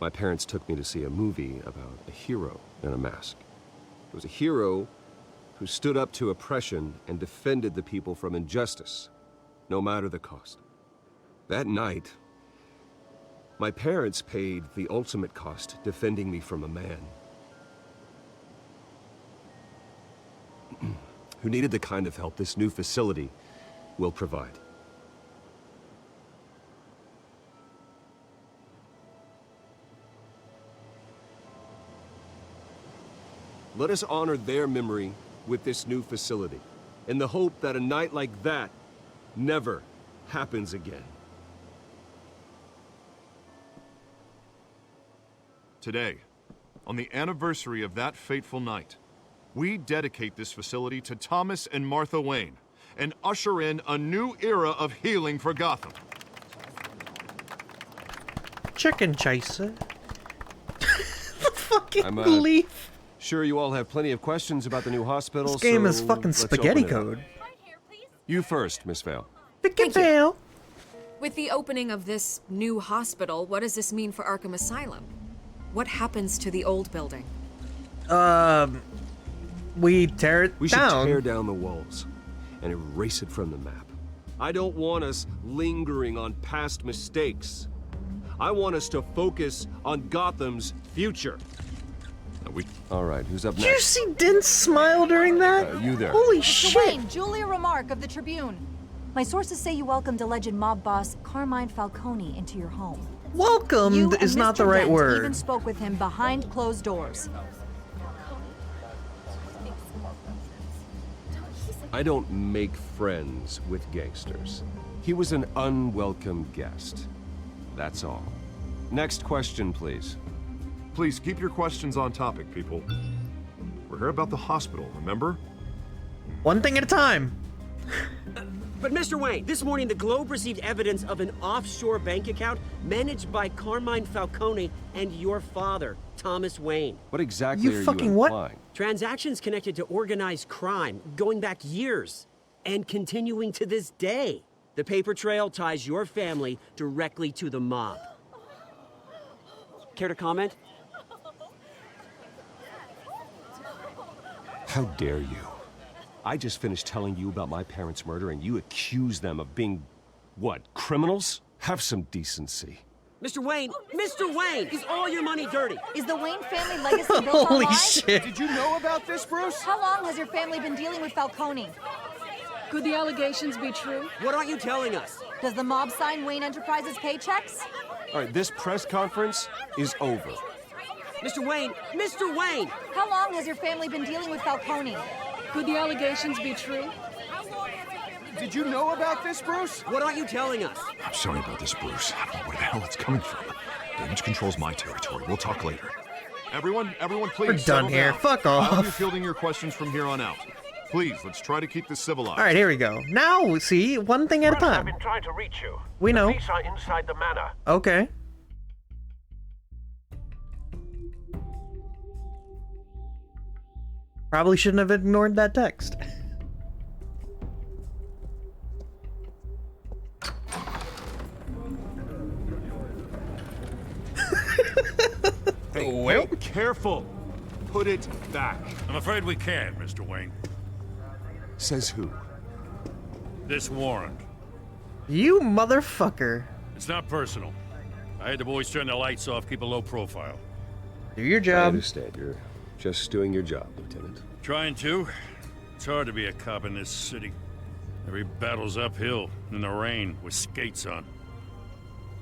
my parents took me to see a movie about a hero in a mask. It was a hero who stood up to oppression and defended the people from injustice, no matter the cost. That night, my parents paid the ultimate cost defending me from a man who needed the kind of help this new facility will provide. Let us honor their memory with this new facility, in the hope that a night like that never happens again. Today, on the anniversary of that fateful night, we dedicate this facility to Thomas and Martha Wayne and usher in a new era of healing for Gotham. Chicken chaser. The fucking I'm, leaf. Sure you all have plenty of questions about the new hospital, This game so is fucking let's spaghetti open it up. code. You first, Miss Vale. Thank you. With the opening of this new hospital, what does this mean for Arkham Asylum? What happens to the old building? We tear it We down. should tear down the walls and erase it from the map. I don't want us lingering on past mistakes. I want us to focus on Gotham's future. All right, who's up Did you next? see Dent's smile during that? You there. Holy Mr. shit! Wayne, Julia Remark of the Tribune. My sources say you welcomed alleged mob boss Carmine Falcone into your home. Welcomed You is and not Mr. the right Dent word. even spoke with him behind closed doors. I don't make friends with gangsters. He was an unwelcome guest. That's all. Next question, please. Please keep your questions on topic, people. We're here about the hospital, remember? One thing at a time. But Mr. Wayne, this morning the Globe received evidence of an offshore bank account managed by Carmine Falcone and your father, Thomas Wayne. What exactly are you implying? Transactions connected to organized crime going back years and continuing to this day. The paper trail ties your family directly to the mob. Care to comment? How dare you? I just finished telling you about my parents' murder and you accuse them of being, what, criminals? Have some decency. Mr. Wayne, is all your money dirty? Is the Wayne family legacy built on Holy lies? shit. Did you know about this, Bruce? How long has your family been dealing with Falcone? Could the allegations be true? What aren't you telling us? Does the mob sign Wayne Enterprises paychecks? All right, this press conference is over. Mr. Wayne! How long has your family been dealing with Falcone? Could the allegations be true? Did you know about this, Bruce? What aren't you telling us? I'm sorry about this, Bruce. I don't know where the hell it's coming from. Damage control's my territory. We'll talk later. Everyone, please. We're done settle here. down. Fuck I'll off. be fielding your questions from here on out. Please, let's try to keep this civilized. All right, here we go. Now, see, one thing at a Press, I've time. been trying to reach you. We know. The police are inside the manor. Okay. Probably shouldn't have ignored that text. Hey, careful. Put it back. I'm afraid we can't, Mr. Wayne. Says who? This warrant. You motherfucker. It's not personal. I had the boys turn the lights off, keep a low profile. Do your I job. understand. You're just doing your job, Lieutenant. Trying to. It's hard to be a cop in this city. Every battle's uphill, in the rain, with skates on.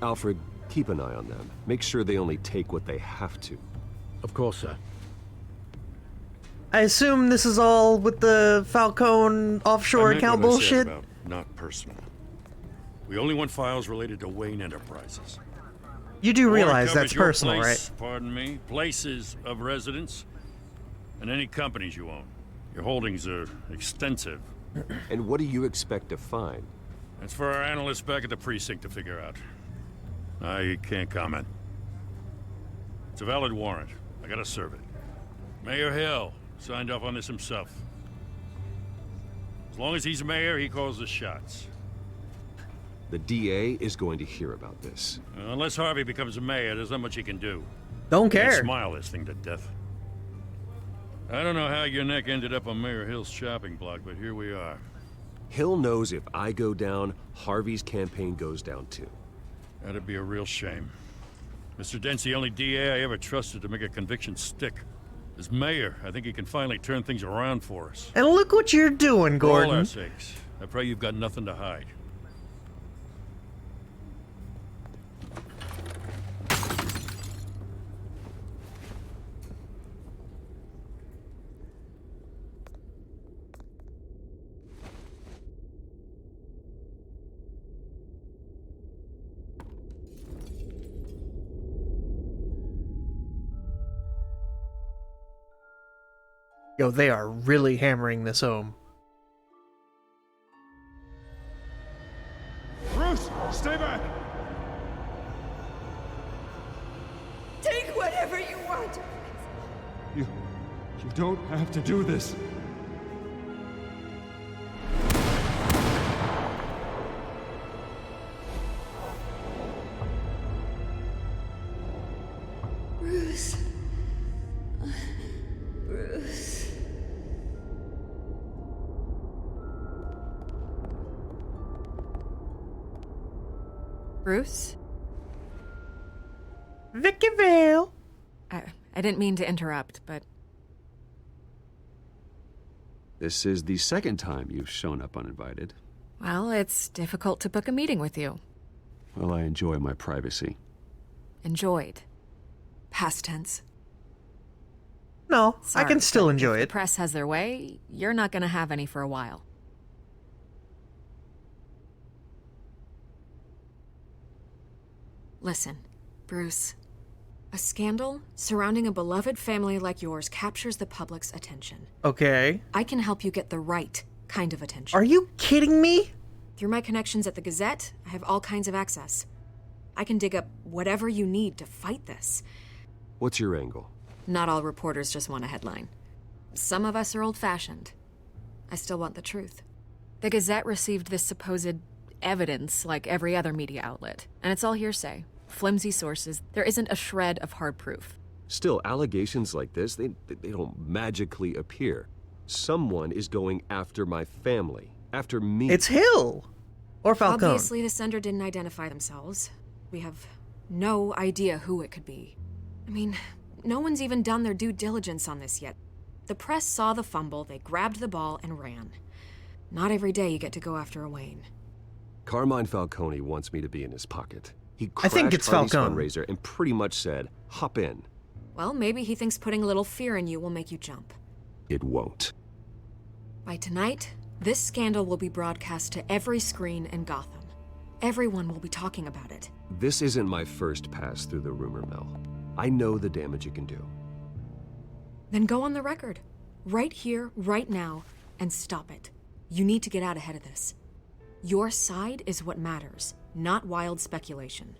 Alfred, keep an eye on them. Make sure they only take what they have to. Of course, sir. I assume this is all with the Falcone offshore I meant account what I said bullshit. about not personal. We only want files related to Wayne Enterprises. You do Warrant realize covers that's your personal, place, right? Pardon me. Places of residence, and any companies you own. Your holdings are extensive. And what do you expect to find? That's for our analysts back at the precinct to figure out. I can't comment. It's a valid warrant. I gotta serve it. Mayor Hill signed off on this himself. As long as he's mayor, he calls the shots. The DA is going to hear about this. Unless Harvey becomes a mayor, there's not much he can do. Don't Can't care. smile this thing to death. I don't know how your neck ended up on Mayor Hill's shopping block, but here we are. Hill knows if I go down, Harvey's campaign goes down too. That'd be a real shame. Mr. Dent's the only DA I ever trusted to make a conviction stick. As mayor, I think he can finally turn things around for us. And look what you're doing, For all our Gordon. sakes, I pray you've got nothing to hide. Yo, they are really hammering this home. Bruce, stay back! Take whatever you want. You don't have to do this. Bruce. Bruce? Vicky Vale. I didn't mean to interrupt, but This is the second time you've shown up uninvited. well, it's difficult to book a meeting with you. Well, I enjoy my privacy. Enjoyed. Past tense. No, I Sorry, can still but enjoy if it. the press has their way, you're not gonna have any for a while. Listen, Bruce. A scandal surrounding a beloved family like yours captures the public's attention. Okay. I can help you get the right kind of attention. Are you kidding me? Through my connections at the Gazette, I have all kinds of access. I can dig up whatever you need to fight this. What's your angle? Not all reporters just want a headline. Some of us are old-fashioned. I still want the truth. The Gazette received this supposed evidence like every other media outlet, and it's all hearsay. Flimsy sources. There isn't a shred of hard proof. Still, allegations like this, they don't magically appear. Someone is going after my family, after me. It's Hill! Or Falcone. Obviously, the sender didn't identify themselves. We have no idea who it could be. I mean, no one's even done their due diligence on this yet. The press saw the fumble, they grabbed the ball and ran. Not every day you get to go after a Wayne. Carmine Falcone wants me to be in his pocket. He I think crashed it's Harvey's Falcone. fundraiser and pretty much said, hop in. Well, maybe he thinks putting a little fear in you will make you jump. It won't. By tonight, this scandal will be broadcast to every screen in Gotham. Everyone will be talking about it. This isn't my first pass through the rumor mill. I know the damage it can do. Then go on the record. Right here, right now, and stop it. You need to get out ahead of this. Your side is what matters, not wild speculation.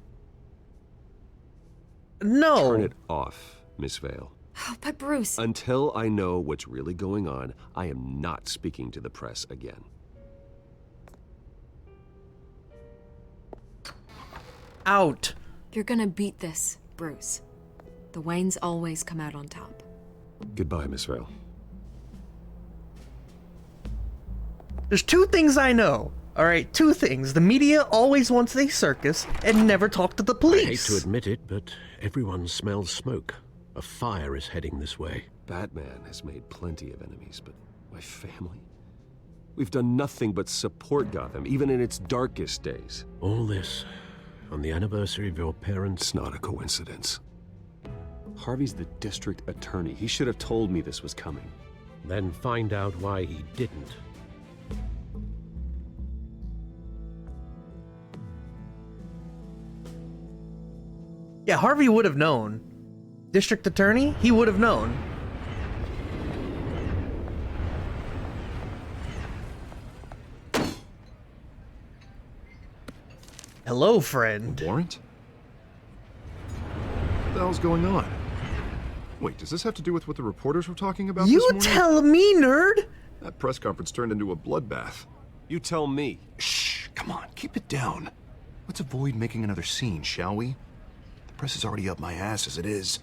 No. Turn it off, Miss Vale. Oh, but Bruce... Until I know what's really going on, I am not speaking to the press again. Out. You're gonna beat this, Bruce. The Waynes always come out on top. Goodbye, Miss Vale. There's two things I know. Alright, two things. The media always wants a circus and never talk to the police. I hate to admit it, but everyone smells smoke. A fire is heading this way. Batman has made plenty of enemies, but my family? We've done nothing but support Gotham, even in its darkest days. All this on the anniversary of your parents'... It's not a coincidence. Harvey's the district attorney. He should have told me this was coming. Then find out why he didn't. Yeah, Harvey would have known. District attorney, he would have known. Hello, friend. Warrant? What the hell's going on? Wait, does this have to do with what the reporters were talking about You this morning? tell me, nerd! That press conference turned into a bloodbath. You tell me. Shh, come on, keep it down. Let's avoid making another scene, shall we? The press is already up my ass as it is.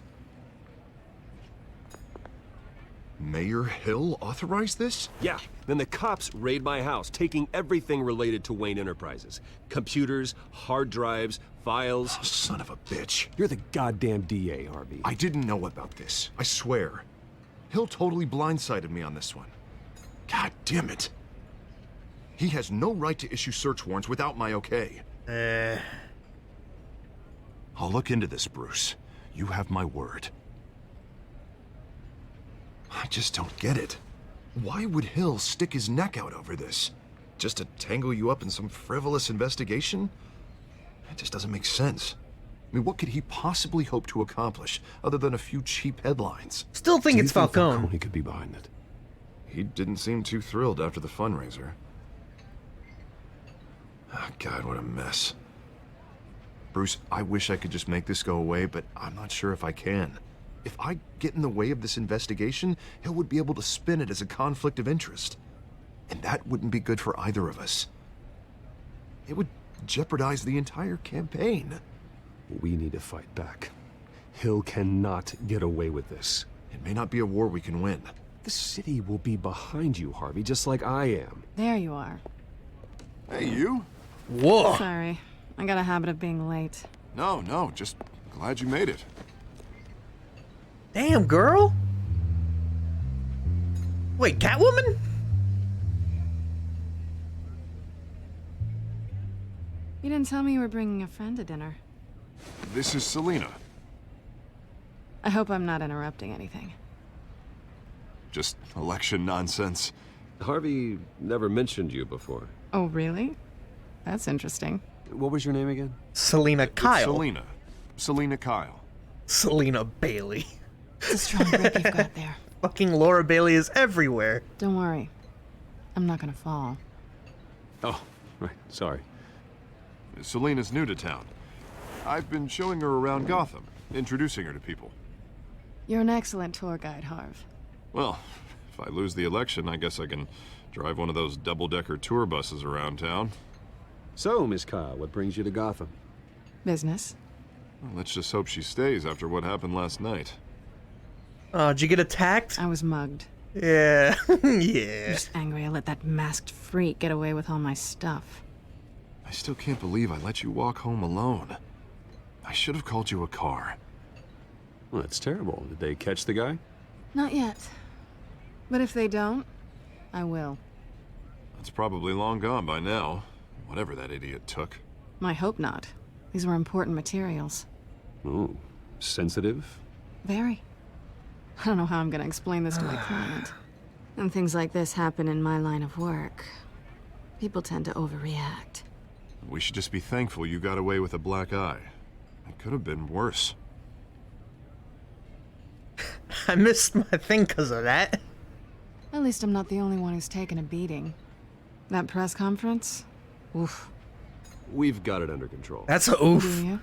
Mayor Hill authorized this? Yeah, then the cops raid my house, taking everything related to Wayne Enterprises. Computers, hard drives, files. Oh, son of a bitch. You're the goddamn DA, Harvey. I didn't know about this, I swear. Hill totally blindsided me on this one. God damn it. He has no right to issue search warrants without my okay. I'll look into this, Bruce. You have my word. I just don't get it. Why would Hill stick his neck out over this? Just to tangle you up in some frivolous investigation? It just doesn't make sense. I mean, what could he possibly hope to accomplish other than a few cheap headlines? Still think it's Falcone. He could be behind it. He didn't seem too thrilled after the fundraiser. Oh, God, what a mess. Bruce, I wish I could just make this go away, but I'm not sure if I can. If I get in the way of this investigation, Hill would be able to spin it as a conflict of interest. And that wouldn't be good for either of us. It would jeopardize the entire campaign. We need to fight back. Hill cannot get away with this. It may not be a war we can win. The city will be behind you, Harvey, just like I am. There you are. Hey, you. Whoa. Sorry. I got a habit of being late. No, just glad you made it. Damn, girl. Wait, Catwoman? You didn't tell me you were bringing a friend to dinner. This is Selina. I hope I'm not interrupting anything. Just election nonsense. Harvey never mentioned you before. Oh, really? That's interesting. What was your name again? Selina Kyle. Selina Kyle. Selina Bailey. It's a strong grip you've got there. Fucking Laura Bailey is everywhere. Don't worry. I'm not gonna fall. Oh, right. Sorry. Selina's new to town. I've been showing her around Gotham, introducing her to people. You're an excellent tour guide, Harv. Well, if I lose the election, I guess I can drive one of those double-decker tour buses around town. So, Miss Kyle, what brings you to Gotham? Business. Well, let's just hope she stays after what happened last night. Did you get attacked? I was mugged. Yeah. Yeah. I'm just angry I let that masked freak get away with all my stuff. I still can't believe I let you walk home alone. I should have called you a car. Well, that's terrible. Did they catch the guy? Not yet. But if they don't, I will. It's probably long gone by now, whatever that idiot took. I hope not. These were important materials. Ooh, sensitive? Very. I don't know how I'm gonna explain this to my client. When things like this happen in my line of work, people tend to overreact. We should just be thankful you got away with a black eye. It could have been worse. I missed my thing because of that. At least I'm not the only one who's taken a beating. That press conference? Oof. We've got it under control. That's a oof. Do you?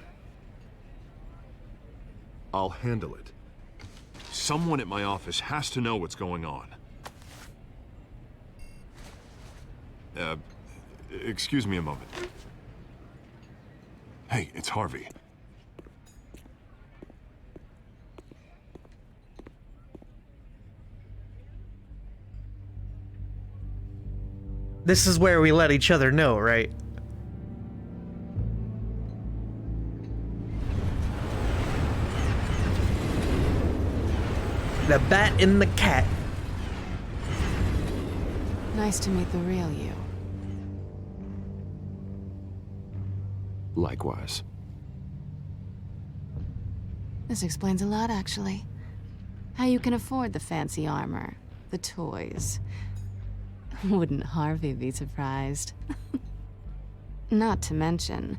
I'll handle it. Someone at my office has to know what's going on. Excuse me a moment. Hey, it's Harvey. This is where we let each other know, right? The bat and the cat. Nice to meet the real you. Likewise. This explains a lot, actually. How you can afford the fancy armor, the toys. Wouldn't Harvey be surprised? Not to mention,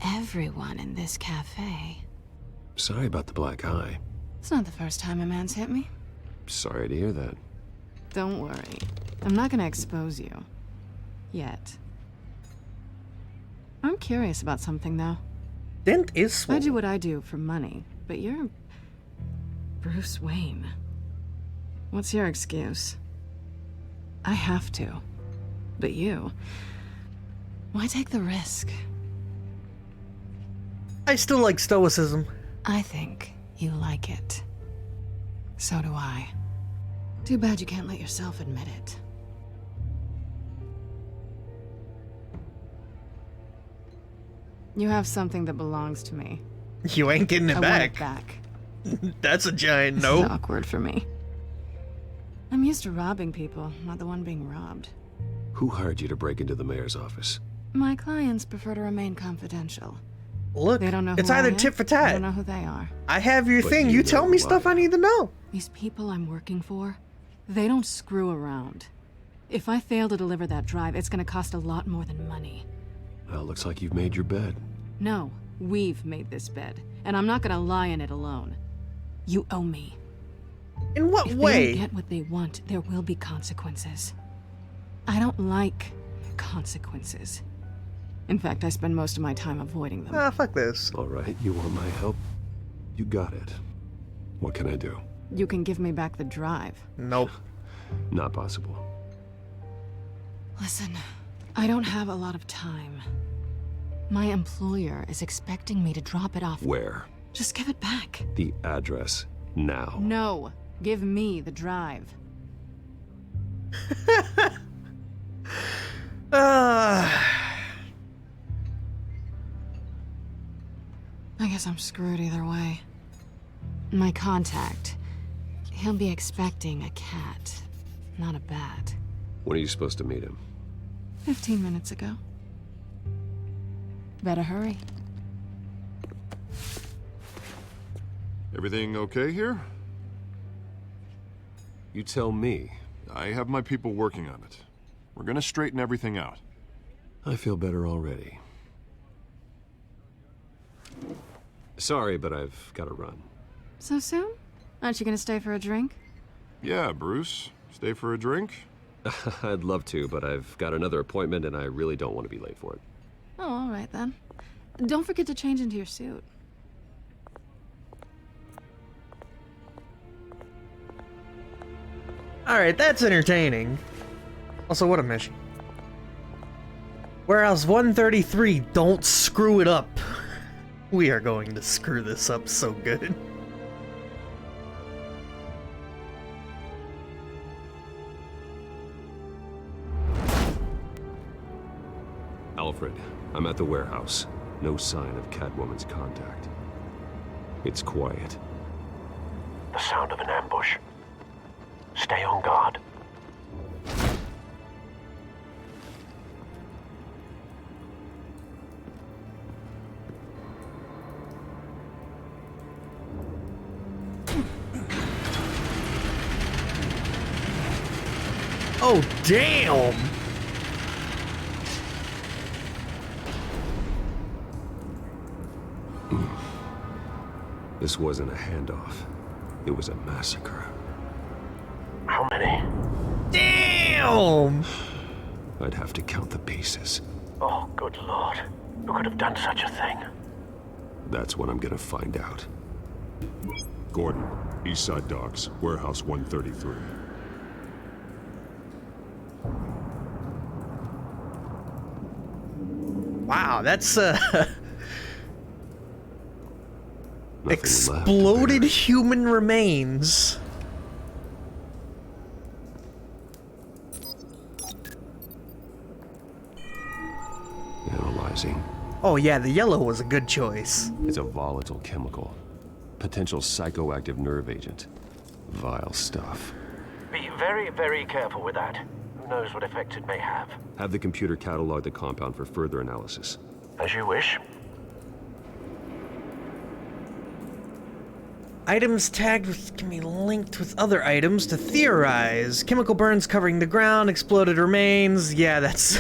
everyone in this cafe. Sorry about the black eye. It's not the first time a man's hit me. Sorry to hear that. Don't worry. I'm not gonna expose you. Yet. I'm curious about something, though. Dent is swole. I do what I do for money, but you're Bruce Wayne. What's your excuse? I have to. But you... why take the risk? I still like stoicism. I think you like it. So do I. Too bad you can't let yourself admit it. You have something that belongs to me. You ain't getting it I back. want it back. That's a giant This no. is awkward for me. I'm used to robbing people, not the one being robbed. Who hired you to break into the mayor's office? My clients prefer to remain confidential. Look, They don't know it's who I either am. tit for I tat. don't know who they are. I have your But thing. you You tell know me why. stuff I need to know. These people I'm working for, they don't screw around. If I fail to deliver that drive, it's gonna cost a lot more than money. Well, looks like you've made your bed. No, we've made this bed, and I'm not gonna lie in it alone. You owe me. In what If way? they don't get what they want, there will be consequences. I don't like consequences. In fact, I spend most of my time avoiding them. Ah, fuck this. All right, you want my help? You got it. What can I do? You can give me back the drive. Nope. Not possible. Listen, I don't have a lot of time. My employer is expecting me to drop it off. Where? Just give it back. The address. Now. No, give me the drive. I guess I'm screwed either way. My contact. He'll be expecting a cat, not a bat. When are you supposed to meet him? 15 minutes ago. Better hurry. Everything okay here? You tell me. I have my people working on it. We're gonna straighten everything out. I feel better already. Sorry, but I've got to run. So soon? Aren't you gonna stay for a drink? Yeah, Bruce. Stay for a drink? I'd love to, but I've got another appointment and I really don't want to be late for it. Oh, all right then. Don't forget to change into your suit. Alright, that's entertaining. Also, what a mission. Warehouse 133, don't screw it up. We are going to screw this up so good. Alfred, I'm at the warehouse. No sign of Catwoman's contact. It's quiet. The sound of an ambush. Stay on guard. Oh, damn! This wasn't a handoff. It was a massacre. How many? Damn! I'd have to count the pieces. Oh, good lord. Who could have done such a thing? That's what I'm gonna find out. Gordon, Eastside Docks, Warehouse 133. Wow, that's Nothing exploded human remains. Analyzing. Oh yeah, the yellow was a good choice. It's a volatile chemical. Potential psychoactive nerve agent. Vile stuff. Be very, very careful with that. Who knows what effect it may have? Have the computer catalog the compound for further analysis. As you wish. Items tagged with can be linked with other items to theorize. Chemical burns covering the ground, exploded remains. Yeah, that's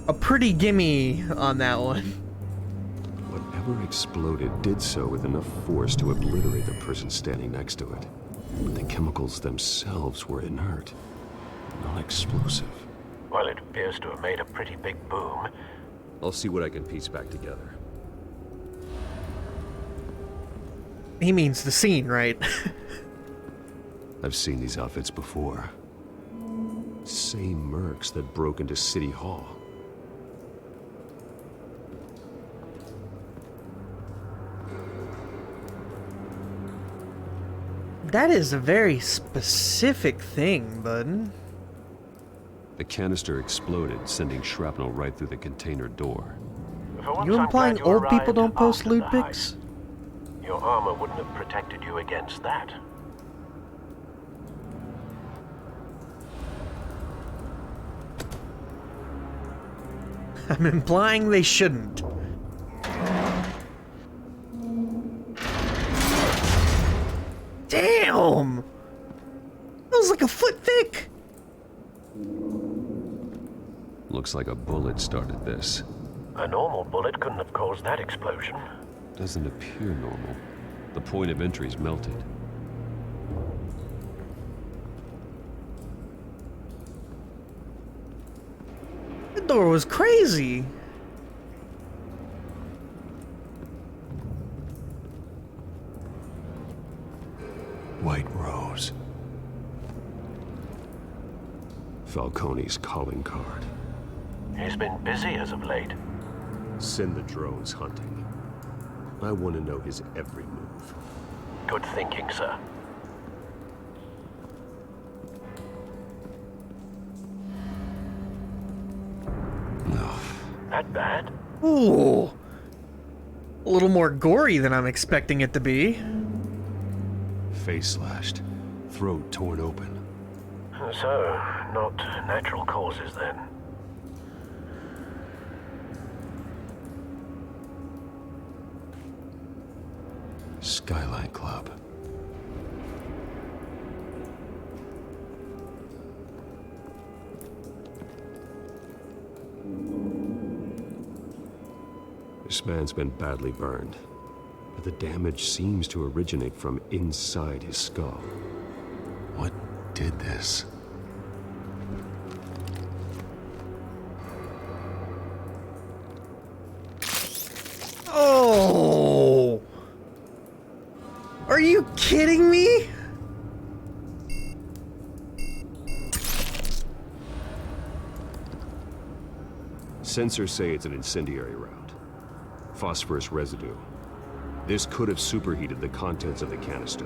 a pretty gimme on that one. Whatever exploded did so with enough force to obliterate the person standing next to it. But the chemicals themselves were inert, non-explosive. Well, it appears to have made a pretty big boom. I'll see what I can piece back together. He means the scene, right? I've seen these outfits before. Same mercs that broke into City Hall. That is a very specific thing, bud. The canister exploded, sending shrapnel right through the container door. You implying old people don't post lewd pics? Your armor wouldn't have protected you against that. I'm implying they shouldn't. Damn! That was like a foot thick! Looks like a bullet started this. A normal bullet couldn't have caused that explosion. Doesn't appear normal. The point of entry's melted. The door was crazy. White Rose. Falcone's calling card. He's been busy as of late. Send the drones hunting. I want to know his every move. Good thinking, sir. No. That bad? Ooh. A little more gory than I'm expecting it to be. Face slashed, throat torn open. So, not natural causes then? Skyline Club. This man's been badly burned, but the damage seems to originate from inside his skull. What did this? Oh! Are you kidding me? Sensors say it's an incendiary round. Phosphorus residue. This could have superheated the contents of the canister,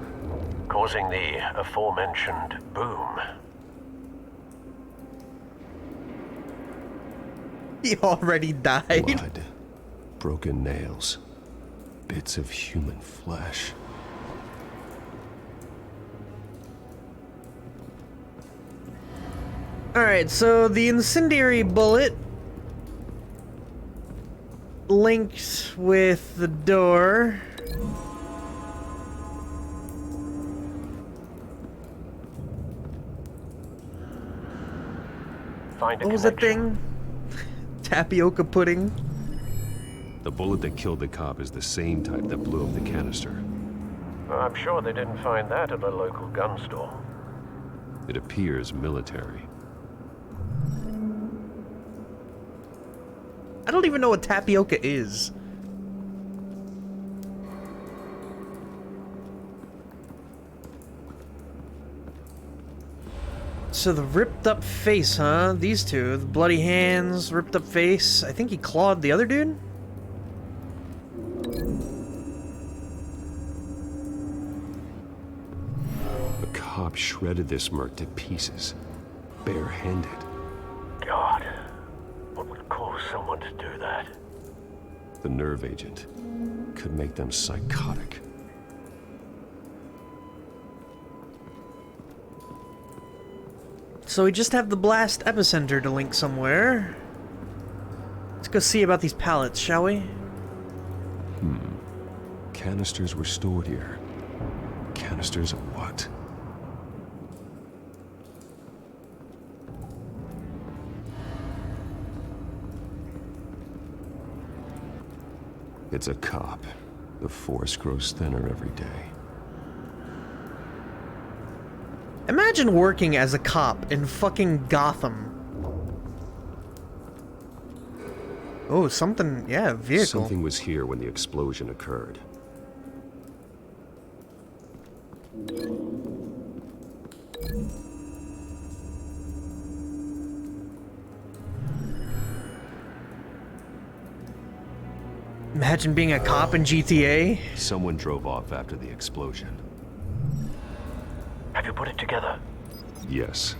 Causing the aforementioned boom. He already died. Blood, broken nails, bits of human flesh. Alright, so the incendiary bullet linked with the door. Find a What was that thing? Tapioca pudding? The bullet that killed the cop is the same type that blew up the canister. I'm sure they didn't find that at a local gun store. It appears military. I don't even know what tapioca is. So the ripped up face, huh? These two. The bloody hands, ripped up face. I think he clawed the other dude? The cop shredded this merc to pieces, barehanded. God, what would cause someone to do that? The nerve agent could make them psychotic. So we just have the blast epicenter to link somewhere. Let's go see about these pallets, shall we? Canisters were stored here. Canisters of what? It's a cop. The force grows thinner every day. Imagine working as a cop in fucking Gotham. Oh, something, yeah, vehicle. Something was here when the explosion occurred. Imagine being a cop in GTA. Someone drove off after the explosion. Have you put it together? Yes.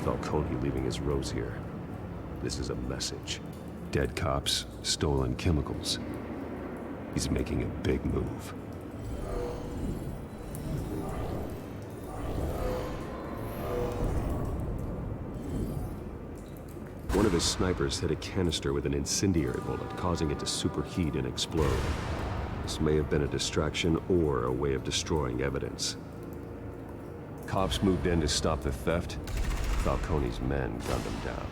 Falcone leaving his rose here. This is a message. Dead cops, stolen chemicals. He's making a big move. One of his snipers hit a canister with an incendiary bullet, causing it to superheat and explode. This may have been a distraction or a way of destroying evidence. Cops moved in to stop the theft. Falcone's men gunned him down.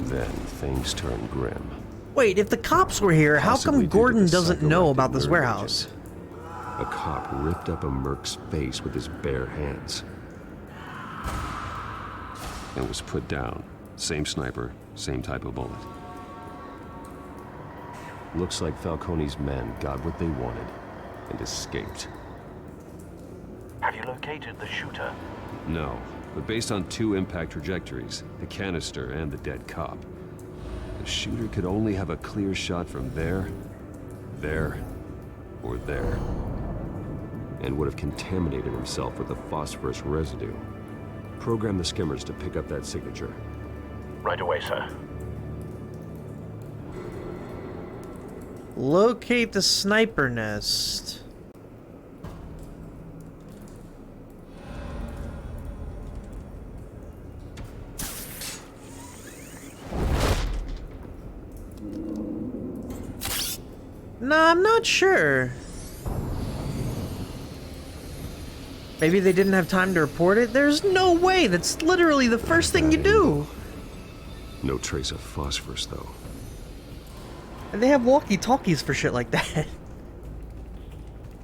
Then things turned grim. Wait, if the cops were here, how Possibly come due to Gordon the doesn't know about this psychoactive nerve warehouse? agent. A cop ripped up a merc's face with his bare hands. And was put down. Same sniper, same type of bullet. Looks like Falcone's men got what they wanted and escaped. Have you located the shooter? No, but based on two impact trajectories, the canister and the dead cop, the shooter could only have a clear shot from there, or there, and would have contaminated himself with the phosphorus residue. Program the skimmers to pick up that signature. Right away, sir. Locate the sniper nest. No, I'm not sure. Maybe they didn't have time to report it? There's no way! That's literally the first thing you do! No trace of phosphorus, though. And they have walkie-talkies for shit like that.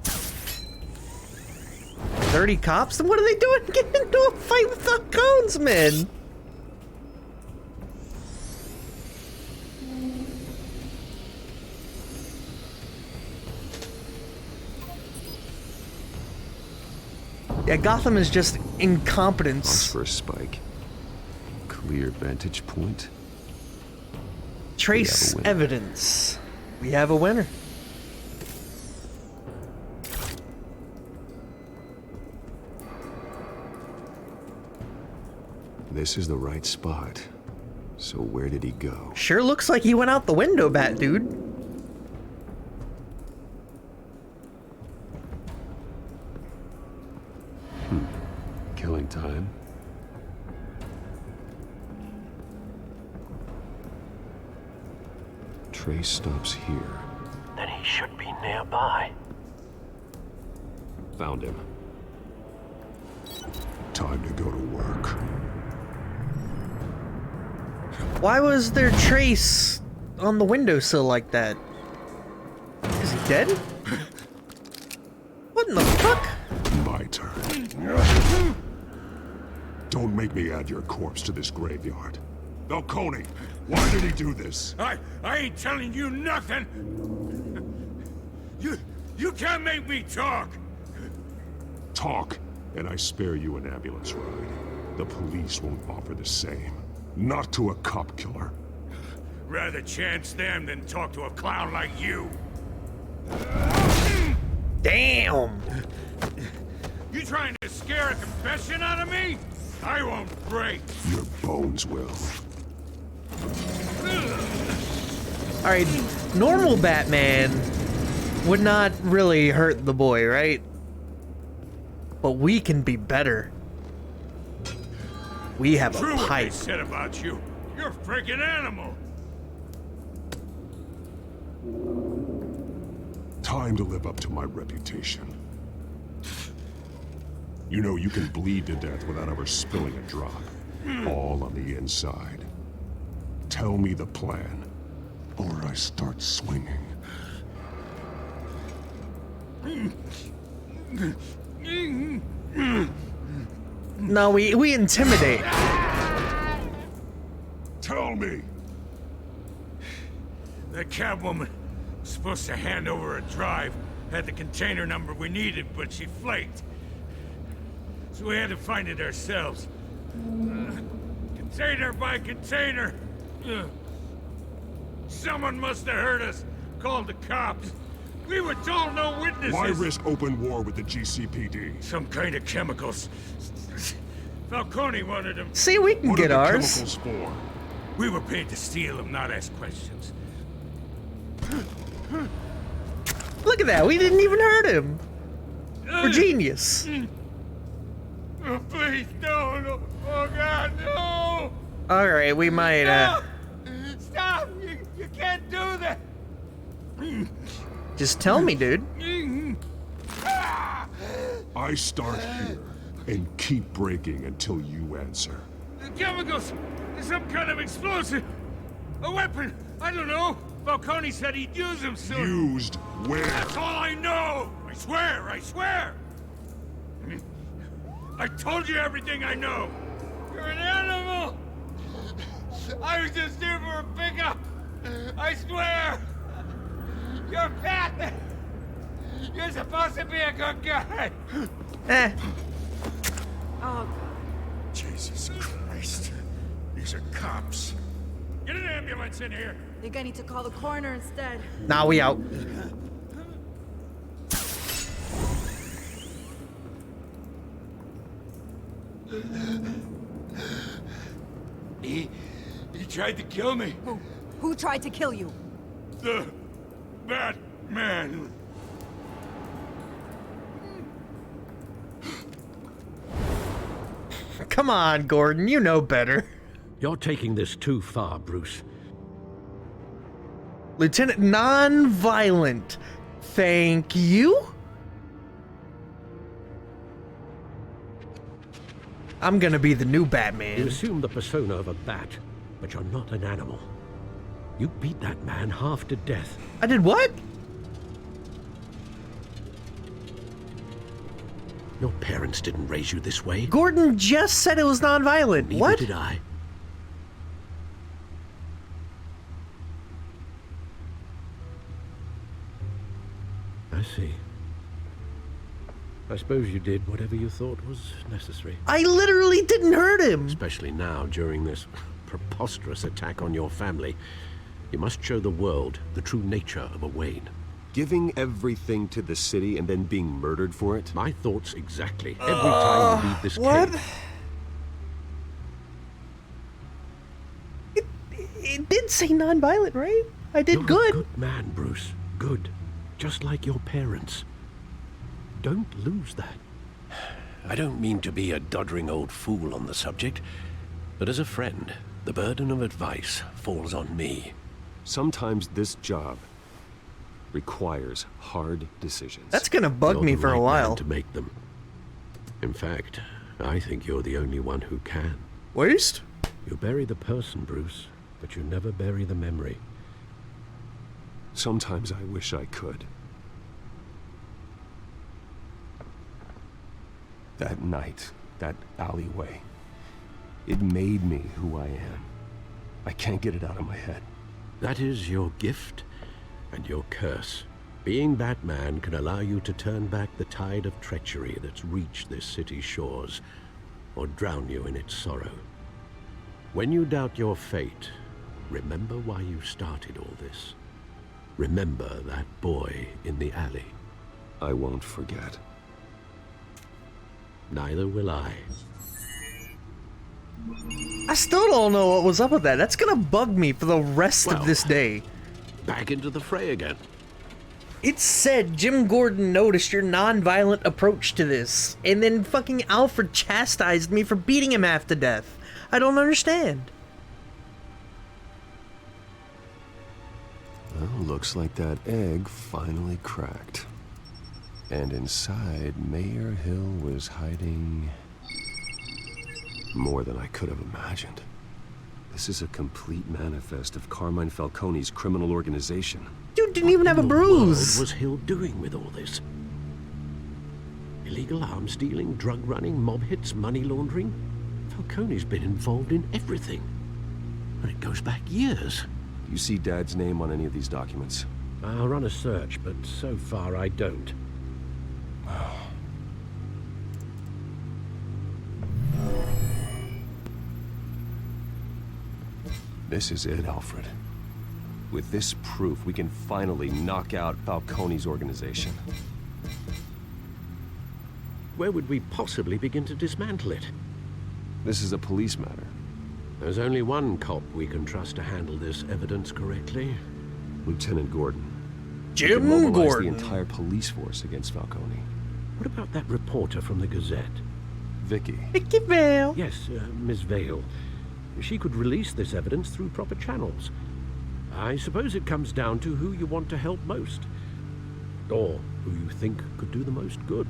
30 cops? Then what are they doing getting into a fight with the Conesmen? Yeah, Gotham is just incompetence. Phosphorus spike. Clear vantage point. Trace evidence. We have a winner. This is the right spot. So where did he go? Sure looks like he went out the window, Bat Dude. Killing time. Trace stops here. Then he should be nearby. Found him. Time to go to work. Why was there trace on the windowsill like that? Is he dead? What in the fuck? My turn. Don't make me add your corpse to this graveyard. Falcone, why did he do this? I ain't telling you nothing. You can't make me talk. Talk, and I spare you an ambulance ride. The police won't offer the same. Not to a cop killer. Rather chance them than talk to a clown like you. Damn! You trying to scare a confession out of me? I won't break. Your bones will. Alright, normal Batman would not really hurt the boy, right? But we can be better. We have True a what they pipe. said about you. You're a freaking animal. Time to live up to my reputation. You know you can bleed to death without ever spilling a drop. All on the inside. Tell me the plan, or I start swinging. No, we intimidate. Tell me. That Catwoman was supposed to hand over a drive, had the container number we needed, but she flaked. So we had to find it ourselves. Container by container. Someone must have heard us, called the cops. We were told no witnesses. Why risk open war with the GCPD? Some kind of chemicals. Falcone wanted them. See, we can What get are the ours. chemicals for? We were paid to steal them, not ask questions. Look at that, we didn't even hurt him. We're genius. Oh, please, no. Oh, God, no. Alright, we might, Stop! You can't do that! Just tell me, dude. I start here and keep breaking until you answer. The chemicals! Some kind of explosive! A weapon! I don't know! Falcone said he'd use them soon! Used where? That's all I know! I swear! I told you everything I know! You're an animal! I was just here for a pickup! I swear! You're fat! You're supposed to be a good guy! Oh, Jesus Christ. These are cops. Get an ambulance in here! I think I need to call the coroner instead. Now we out. He tried to kill me. Who tried to kill you? The Batman. Come on, Gordon, you know better. You're taking this too far, Bruce. Lieutenant Non-Violent. Thank you? I'm gonna be the new Batman. You assume the persona of a bat, but you're not an animal. You beat that man half to death. I did what? Your parents didn't raise you this way. Gordon just said it was non-violent. Neither What? did I. I see. I suppose you did whatever you thought was necessary. I literally didn't hurt him. Especially now, during this preposterous attack on your family. You must show the world the true nature of a Wayne. Giving everything to the city and then being murdered for it? My thoughts exactly. Every time you leave this what? cave. It did say non-violent, right? I did You're good. A good man, Bruce. Good. Just like your parents. Don't lose that. I don't mean to be a doddering old fool on the subject, but as a friend, the burden of advice falls on me. Sometimes this job requires hard decisions. That's gonna bug me for a while. To make them. In fact, I think you're the only one who can. Waste? You bury the person, Bruce, but you never bury the memory. Sometimes I wish I could. That night, that alleyway, it made me who I am. I can't get it out of my head. That is your gift and your curse. Being Batman can allow you to turn back the tide of treachery that's reached this city's shores, or drown you in its sorrow. When you doubt your fate, remember why you started all this. Remember that boy in the alley. I won't forget. Neither will I. I still don't know what was up with that. That's gonna bug me for the rest of this day. Back into the fray again. It said Jim Gordon noticed your non-violent approach to this, and then fucking Alfred chastised me for beating him half to death. I don't understand. Well, looks like that egg finally cracked. And inside, Mayor Hill was hiding more than I could have imagined. This is a complete manifest of Carmine Falcone's criminal organization. Dude didn't even have a bruise. What was Hill doing with all this? Illegal arms dealing, drug running, mob hits, money laundering? Falcone's been involved in everything. And it goes back years. Do you see Dad's name on any of these documents? I'll run a search, but so far I don't. This is it, Alfred. With this proof, we can finally knock out Falcone's organization. Where would we possibly begin to dismantle it? This is a police matter. There's only one cop we can trust to handle this evidence correctly. Lieutenant Gordon. Jim mobilize Gordon. the entire police force against Falcone. What about that reporter from the Gazette? Vicky. Vicky Vale. Yes, Miss Vale. She could release this evidence through proper channels. I suppose it comes down to who you want to help most. Or who you think could do the most good.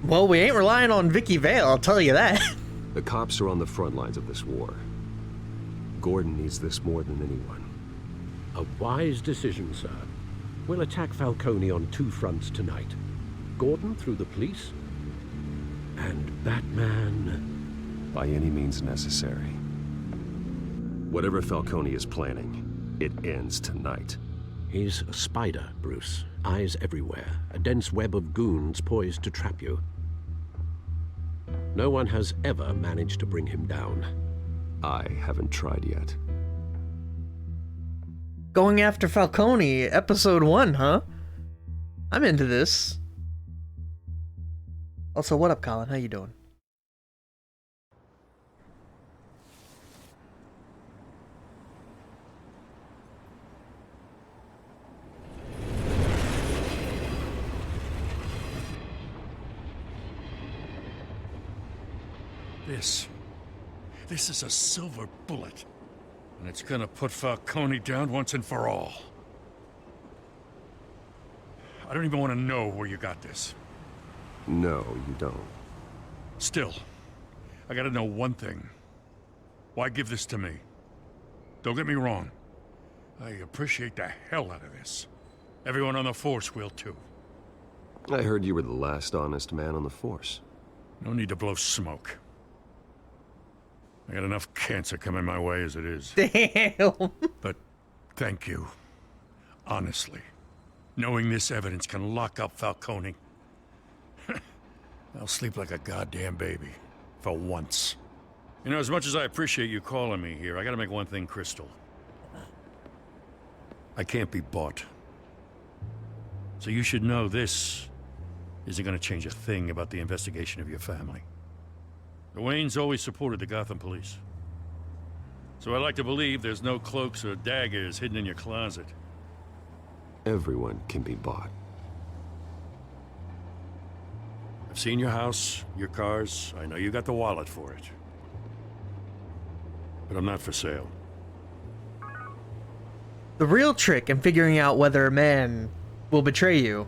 Well, we ain't relying on Vicky Vale, I'll tell you that. The cops are on the front lines of this war. Gordon needs this more than anyone. A wise decision, sir. We'll attack Falcone on two fronts tonight. Gordon through the police, and Batman... by any means necessary. Whatever Falcone is planning, it ends tonight. He's a spider, Bruce. Eyes everywhere. A dense web of goons poised to trap you. No one has ever managed to bring him down. I haven't tried yet. Going after Falcone, episode 1, huh? I'm into this. Also, what up, Colin? How you doing? This is a silver bullet. And it's gonna put Falcone down once and for all. I don't even want to know where you got this. No, you don't. Still, I gotta know one thing. Why give this to me? Don't get me wrong. I appreciate the hell out of this. Everyone on the Force will too. I heard you were the last honest man on the Force. No need to blow smoke. I got enough cancer coming my way as it is. Damn. But thank you. Honestly. Knowing this evidence can lock up Falcone. I'll sleep like a goddamn baby. For once. You know, as much as I appreciate you calling me here, I gotta make one thing crystal. I can't be bought. So you should know this isn't gonna change a thing about the investigation of your family. The Waynes always supported the Gotham police. So I like to believe there's no cloaks or daggers hidden in your closet. Everyone can be bought. I've seen your house, your cars. I know you got the wallet for it. But I'm not for sale. The real trick in figuring out whether a man will betray you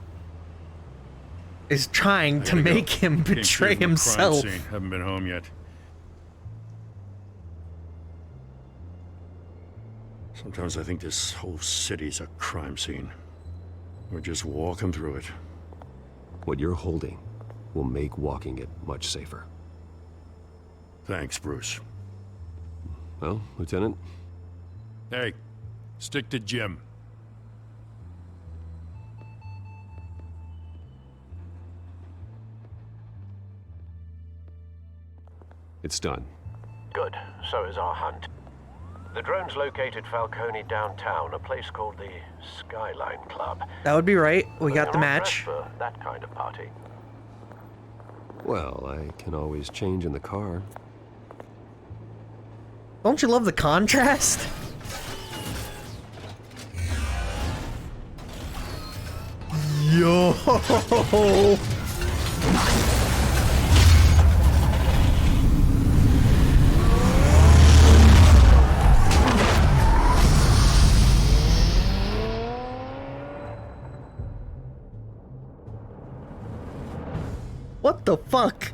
is trying to make him betray himself. Haven't been home yet. Sometimes I think this whole city's a crime scene. We're just walking through it. What you're holding will make walking it much safer. Thanks, Bruce. Well, Lieutenant? Hey, stick to Jim. It's done. Good. So is our hunt. The drone's located Falcone downtown, a place called the Skyline Club. That would be right. We got You're the not match. dressed for that kind of party. Well, I can always change in the car. Don't you love the contrast? Yo! What the fuck?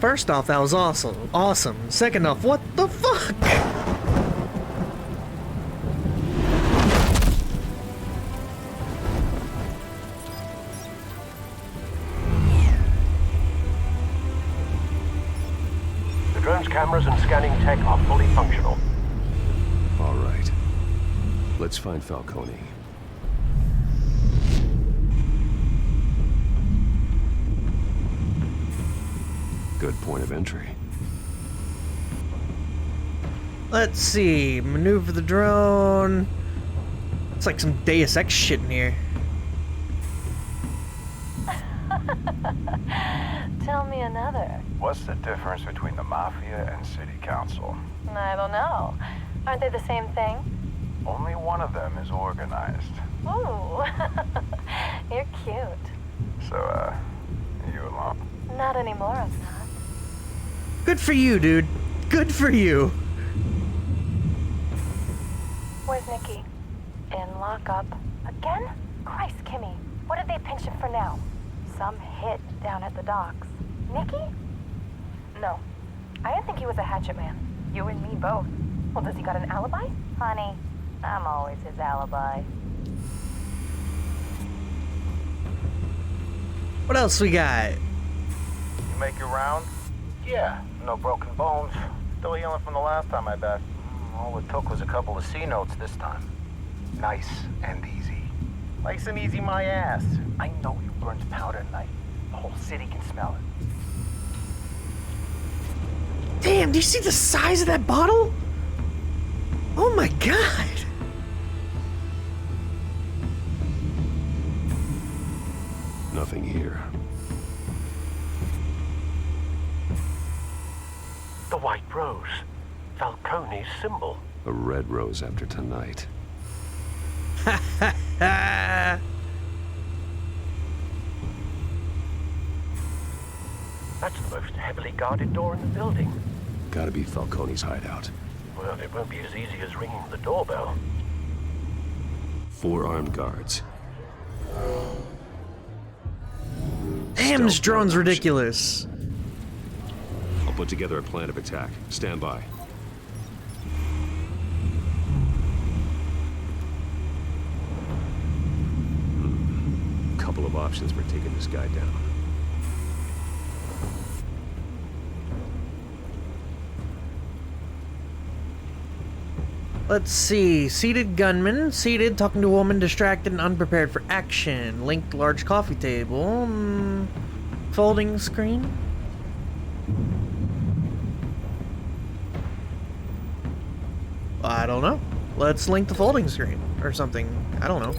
First off, that was awesome. Second off, what the fuck? The drone's cameras and scanning tech are fully functional. All right. Let's find Falcone. Good point of entry. Let's see. Maneuver the drone. It's like some Deus Ex shit in here. Tell me another. What's the difference between the Mafia and City Council? I don't know. Aren't they the same thing? Only one of them is organized. Ooh. You're cute. So, you alone? Not anymore, I'm not. Good for you, dude. Good for you. Where's Nikki? In lockup. Again? Christ, Kimmy. What did they pinch him for now? Some hit down at the docks. Nikki? No. I didn't think he was a hatchet man. You and me both. Well, does he got an alibi? Honey, I'm always his alibi. What else we got? You make your round? Yeah, no broken bones. Still healing from the last time, I bet. All it took was a couple of C notes this time. Nice and easy. Nice and easy, my ass. I know you burns powder at night. The whole city can smell it. Damn, do you see the size of that bottle? Oh my god! Nothing here. The white rose. Falcone's symbol. A red rose after tonight. That's the most heavily guarded door in the building. Gotta be Falcone's hideout. Well, it won't be as easy as ringing the doorbell. 4 armed guards. Damn, this drone's ridiculous. I'll put together a plan of attack. Stand by. Couple of options for taking this guy down. Let's see. Seated gunman. Seated, talking to a woman, distracted and unprepared for action. Linked large coffee table. Folding screen. I don't know. Let's link the folding screen or something. I don't know.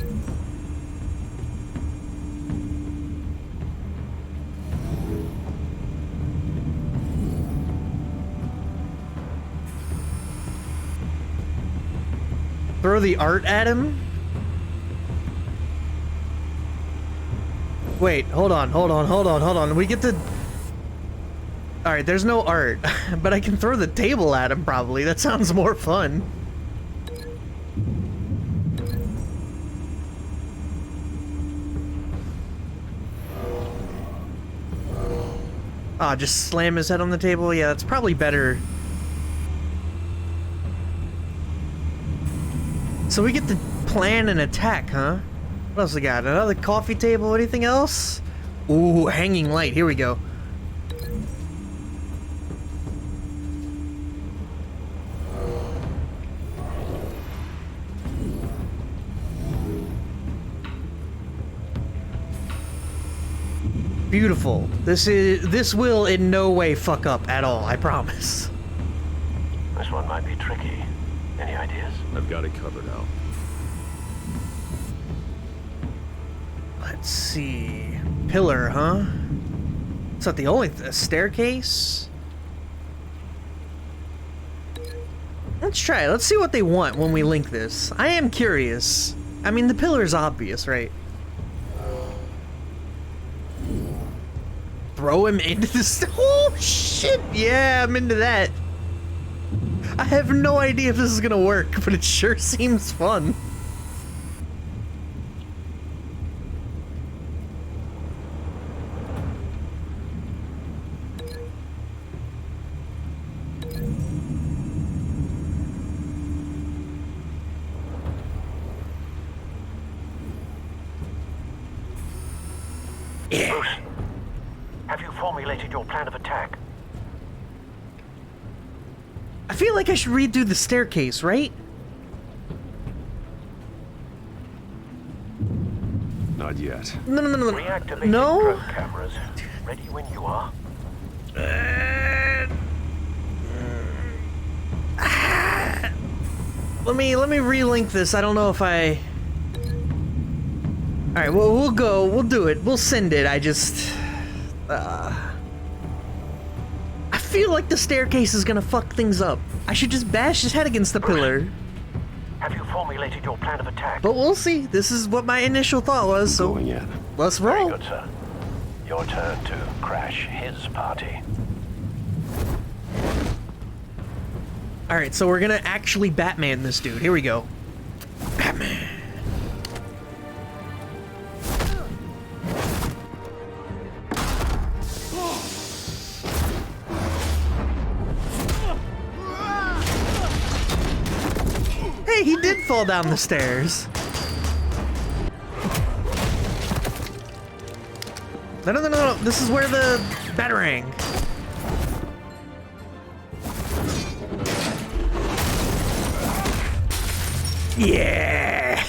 Throw the art at him? Wait, hold on. We get to... Alright, there's no art, but I can throw the table at him probably. That sounds more fun. Ah, just slam his head on the table? Yeah, that's probably better. So we get to plan an attack, huh? What else we got? Another coffee table? Anything else? Ooh, hanging light. Here we go. Beautiful. This will in no way fuck up at all, I promise. This one might be tricky. Any ideas? I've got it covered, Al. Let's see. Pillar, huh? It's not the only a staircase. Let's try it. Let's see what they want when we link this. I am curious. I mean, the pillar's obvious, right? Throw him into the... Oh, shit! Yeah, I'm into that. I have no idea if this is gonna work, but it sure seems fun. Yeah. Bruce, have you formulated your plan of attack? I feel like I should read through the staircase, right? Not yet. No. Reactivate No? drone cameras. Ready when you are. Let me relink this. I don't know if I... Alright, well, we'll go. We'll do it. We'll send it. I just... I feel like the staircase is gonna fuck things up. I should just bash his head against the pillar. Have you formulated your plan of attack? But we'll see. This is what my initial thought was, so... Going in. Let's roll. Very good, sir. Your turn to crash his party. Alright, so we're gonna actually Batman this dude. Here we go. Batman. Hey, he did fall down the stairs. No. This is where the Batarang. Yeah.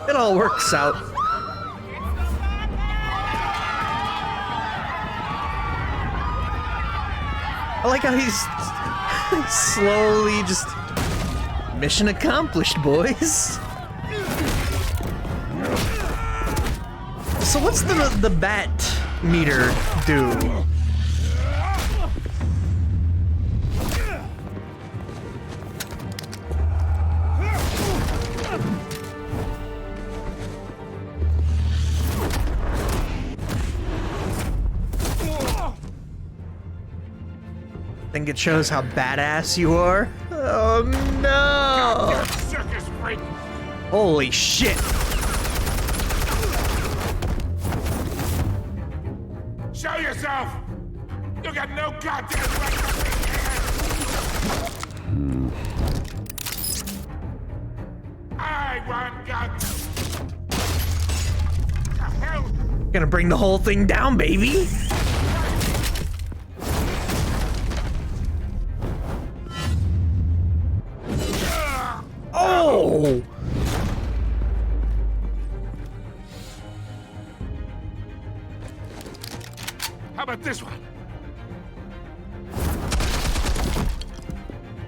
It all works out. I like how he's... Slowly just... Mission accomplished, boys. So what's the bat meter do? I think it shows how badass you are. Oh no! Circus freak! Holy shit! Show yourself! You got no goddamn right to be here! I want guns! The hell? Gonna bring the whole thing down, baby! Oh! How about this one?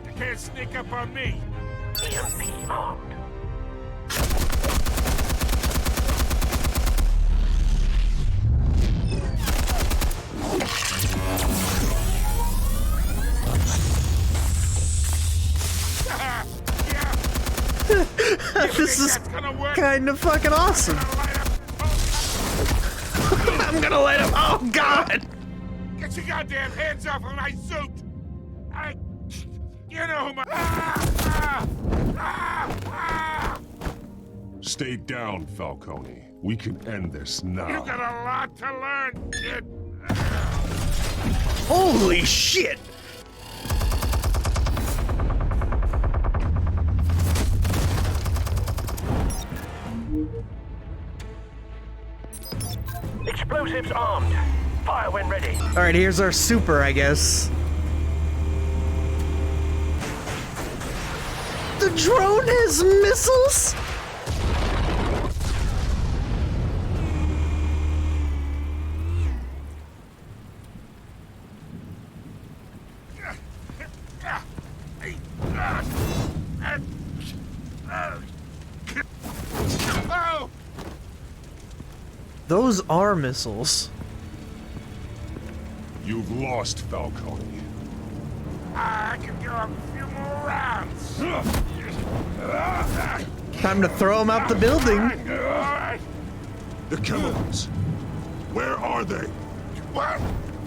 You can't sneak up on me. EMP armed. This is kind of fucking awesome. I'm gonna light up. Oh god! Get your goddamn hands off of my suit! You know who my... Stay down, Falcone. We can end this now. You got a lot to learn, kid. Holy shit! Explosives armed. Fire when ready. Alright, here's our super, I guess. The drone has missiles? Those are missiles. You've lost, Falcone. I can go a few more rounds. Time to throw him out the building. The chemicals. Where are they? What?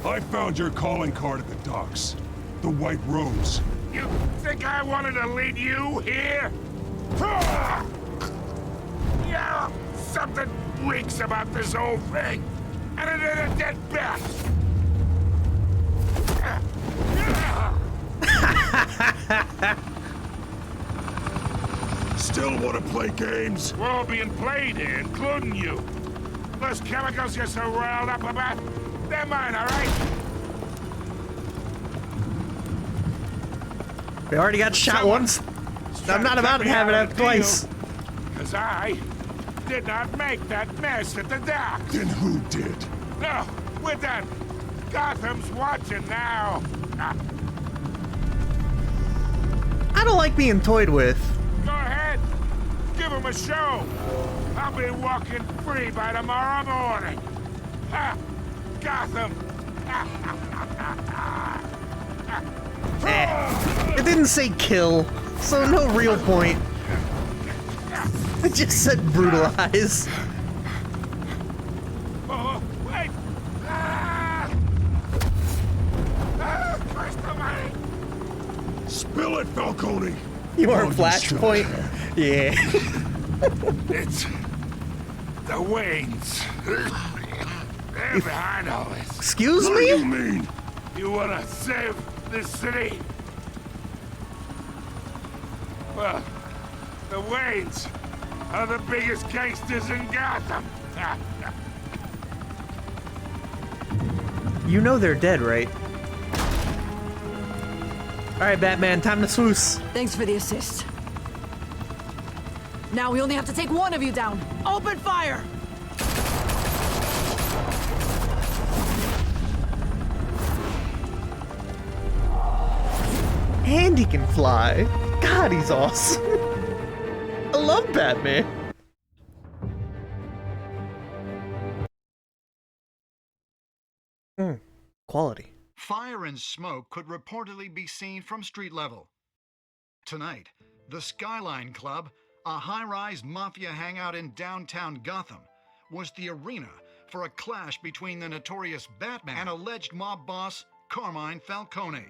I found your calling card at the docks. The White Rose. You think I wanted to lead you here? Yeah, something reeks about this whole thing. And it ain't a dead bat. Still want to play games? We're all being played here, including you. Those chemicals you're so riled up about, they're mine, all right? We already got shot once. I'm not about to have it happen twice. Because I did not make that mess at the dock. Then who did? No, we're done. Gotham's watching now. I don't like being toyed with. Go ahead. Give him a show. I'll be walking free by tomorrow morning. Ha! Gotham. It didn't say kill, so no real point. It just said brutalize. Oh, wait. Spill it, Falcone. You are Flashpoint. Yeah. It's the Waynes. They're behind all this. Excuse What me? do you mean? You wanna save this city? Well, the Waynes are the biggest gangsters in Gotham. You know they're dead, right? Alright, Batman, time to swoosh. Thanks for the assist. Now we only have to take one of you down. Open fire! And he can fly. God, he's awesome. I love Batman. Quality. Fire and smoke could reportedly be seen from street level. Tonight, the Skyline Club, a high-rise mafia hangout in downtown Gotham, was the arena for a clash between the notorious Batman and alleged mob boss Carmine Falcone,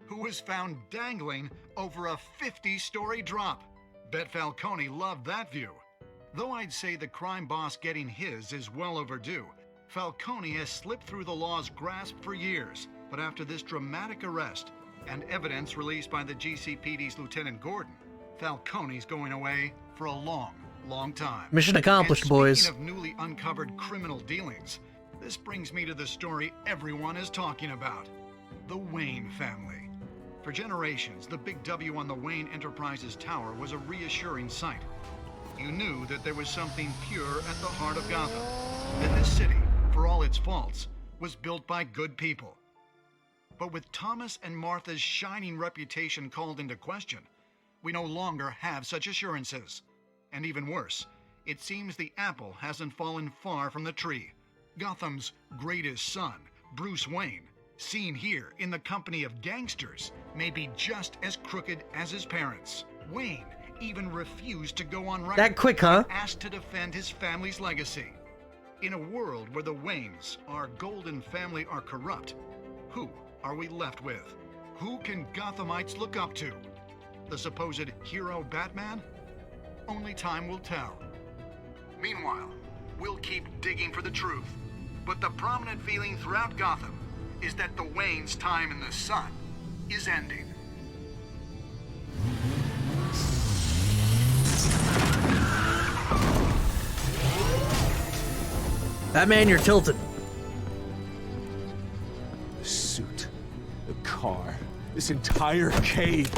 who was found dangling over a 50-story drop. Bet Falcone loved that view. Though I'd say the crime boss getting his is well overdue, Falcone has slipped through the law's grasp for years. But after this dramatic arrest and evidence released by the GCPD's Lieutenant Gordon, Falcone's going away for a long, long time. Mission accomplished, and boys. Speaking of newly uncovered criminal dealings, this brings me to the story everyone is talking about: the Wayne family. For generations, the big W on the Wayne Enterprises Tower was a reassuring sight. You knew that there was something pure at the heart of Gotham, that this city, for all its faults, was built by good people. But with Thomas and Martha's shining reputation called into question, we no longer have such assurances. And even worse, it seems the apple hasn't fallen far from the tree. Gotham's greatest son, Bruce Wayne, seen here in the company of gangsters, may be just as crooked as his parents. Wayne even refused to go on record. That quick, huh? Asked to defend his family's legacy. In a world where the Waynes, our golden family, are corrupt, who are we left with? Who can Gothamites look up to? The supposed hero Batman? Only time will tell. Meanwhile, we'll keep digging for the truth. But the prominent feeling throughout Gotham is that the Waynes' time in the sun is ending. Batman, you're tilted. The suit, the car, this entire cave.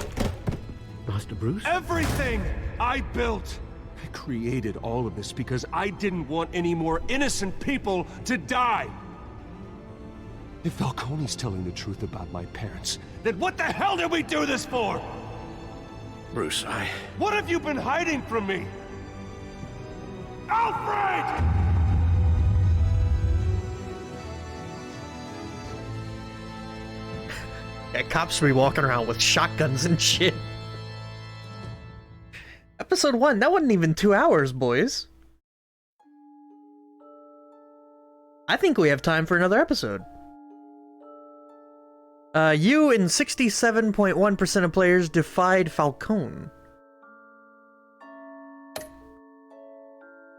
Master Bruce? Everything I built! I created all of this because I didn't want any more innocent people to die! If Falcone's telling the truth about my parents, then what the hell did we do this for? Bruce, What have you been hiding from me? Alfred! Yeah, cops be walking around with shotguns and shit. Episode 1, that wasn't even 2 hours, boys. I think we have time for another episode. You and 67.1% of players defied Falcone.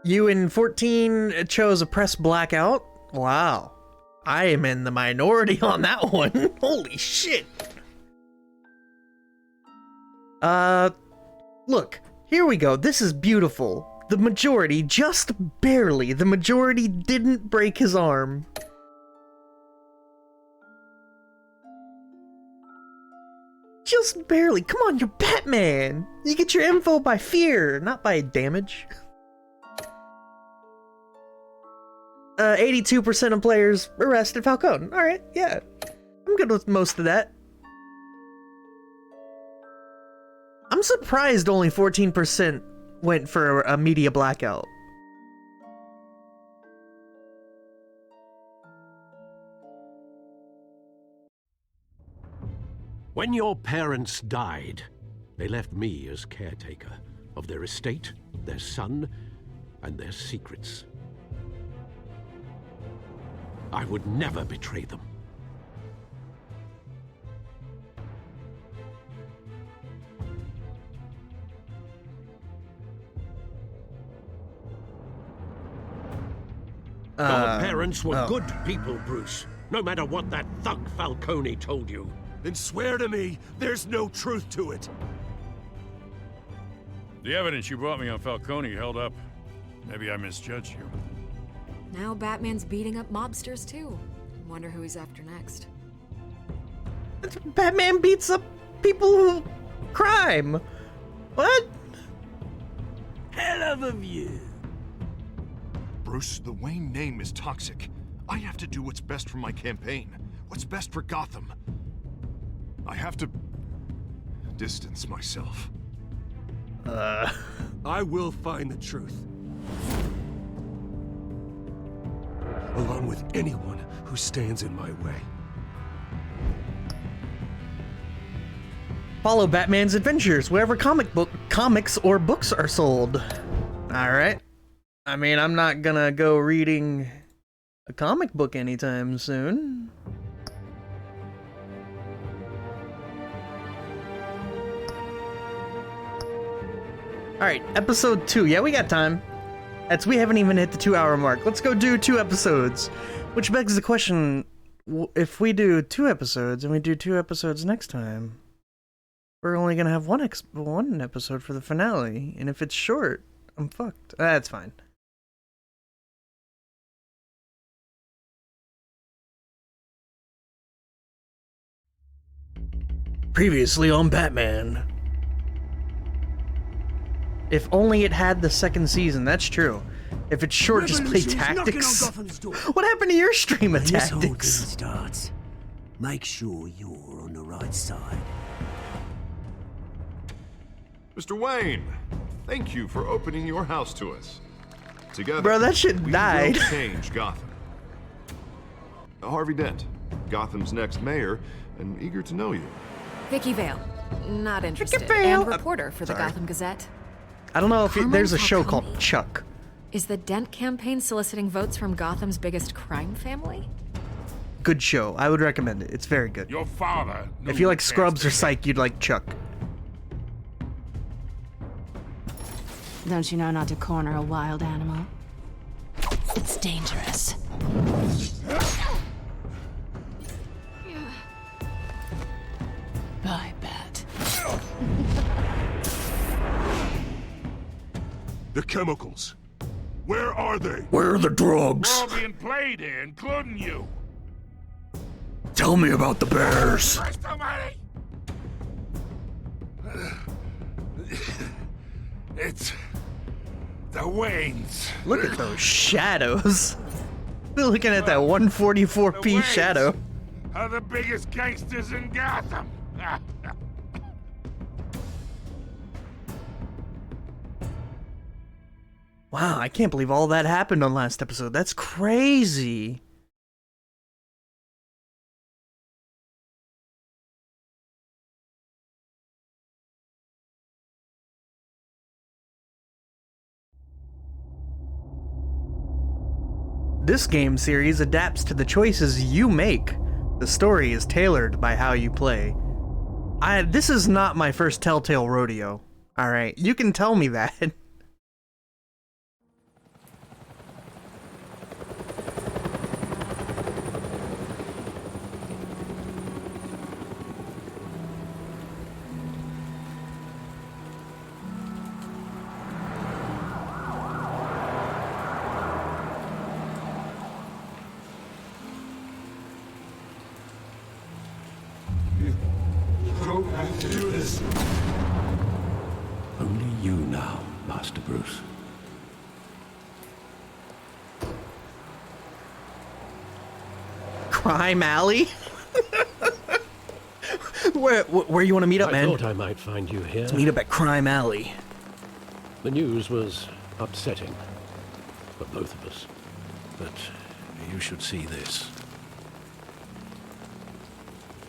You and 14 chose a press blackout. Wow. I am in the minority on that one. Holy shit. Look, here we go. This is beautiful. The majority, just barely, the majority didn't break his arm. Just barely. Come on, you're Batman. You get your info by fear, not by damage. 82% of players arrested Falcone. Alright, yeah. I'm good with most of that. I'm surprised only 14% went for a media blackout. When your parents died, they left me as caretaker of their estate, their son, and their secrets. I would never betray them. Our parents were good people, Bruce. No matter what that thug Falcone told you. Then swear to me there's no truth to it. The evidence you brought me on Falcone held up. Maybe I misjudged you. Now Batman's beating up mobsters too. Wonder who he's after next. Batman beats up people who crime. What? Hell of a view. Bruce, the Wayne name is toxic. I have to do what's best for my campaign. What's best for Gotham. I have to distance myself. I will find the truth. Along with anyone who stands in my way. Follow Batman's adventures wherever comics or books are sold. Alright. I mean, I'm not gonna go reading a comic book anytime soon. Alright, episode 2. Yeah, we got time. We haven't even hit the 2-hour mark. Let's go do 2 episodes. Which begs the question, if we do 2 episodes and we do 2 episodes next time, we're only gonna have one episode for the finale. And if it's short, I'm fucked. That's fine. Previously on Batman. If only it had the 2nd season, that's true. If it's short, just play tactics. What happened to your stream of tactics? When this whole thing starts, make sure you're on the right side. Mr. Wayne, thank you for opening your house to us. Together, bro, that shit died. We will change Gotham. Harvey Dent, Gotham's next mayor, and eager to know you. Vicky Vale, not interested. Vale. And reporter for the Sorry. Gotham Gazette. I don't know if there's a show Falcone. called Chuck. Is the Dent campaign soliciting votes from Gotham's biggest crime family? Good show. I would recommend it. It's very good. Your father. If you like Scrubs or Psych, you'd like Chuck. Don't you know not to corner a wild animal? It's dangerous. I bet. The chemicals. Where are they? Where are the drugs? We're all being played here, including you. Tell me about the bears. Christ almighty! It's the Waynes. Look at those shadows. We're looking at that 144p shadow. Are the biggest gangsters in Gotham. Wow, I can't believe all that happened on last episode. That's crazy. This game series adapts to the choices you make. The story is tailored by how you play. This is not my first Telltale rodeo. Alright, you can tell me that. Don't have to do this. Only you now, Master Bruce. Crime Alley? where you want to meet up, man? I thought I might find you here. Let's meet up at Crime Alley. The news was upsetting for both of us. But you should see this.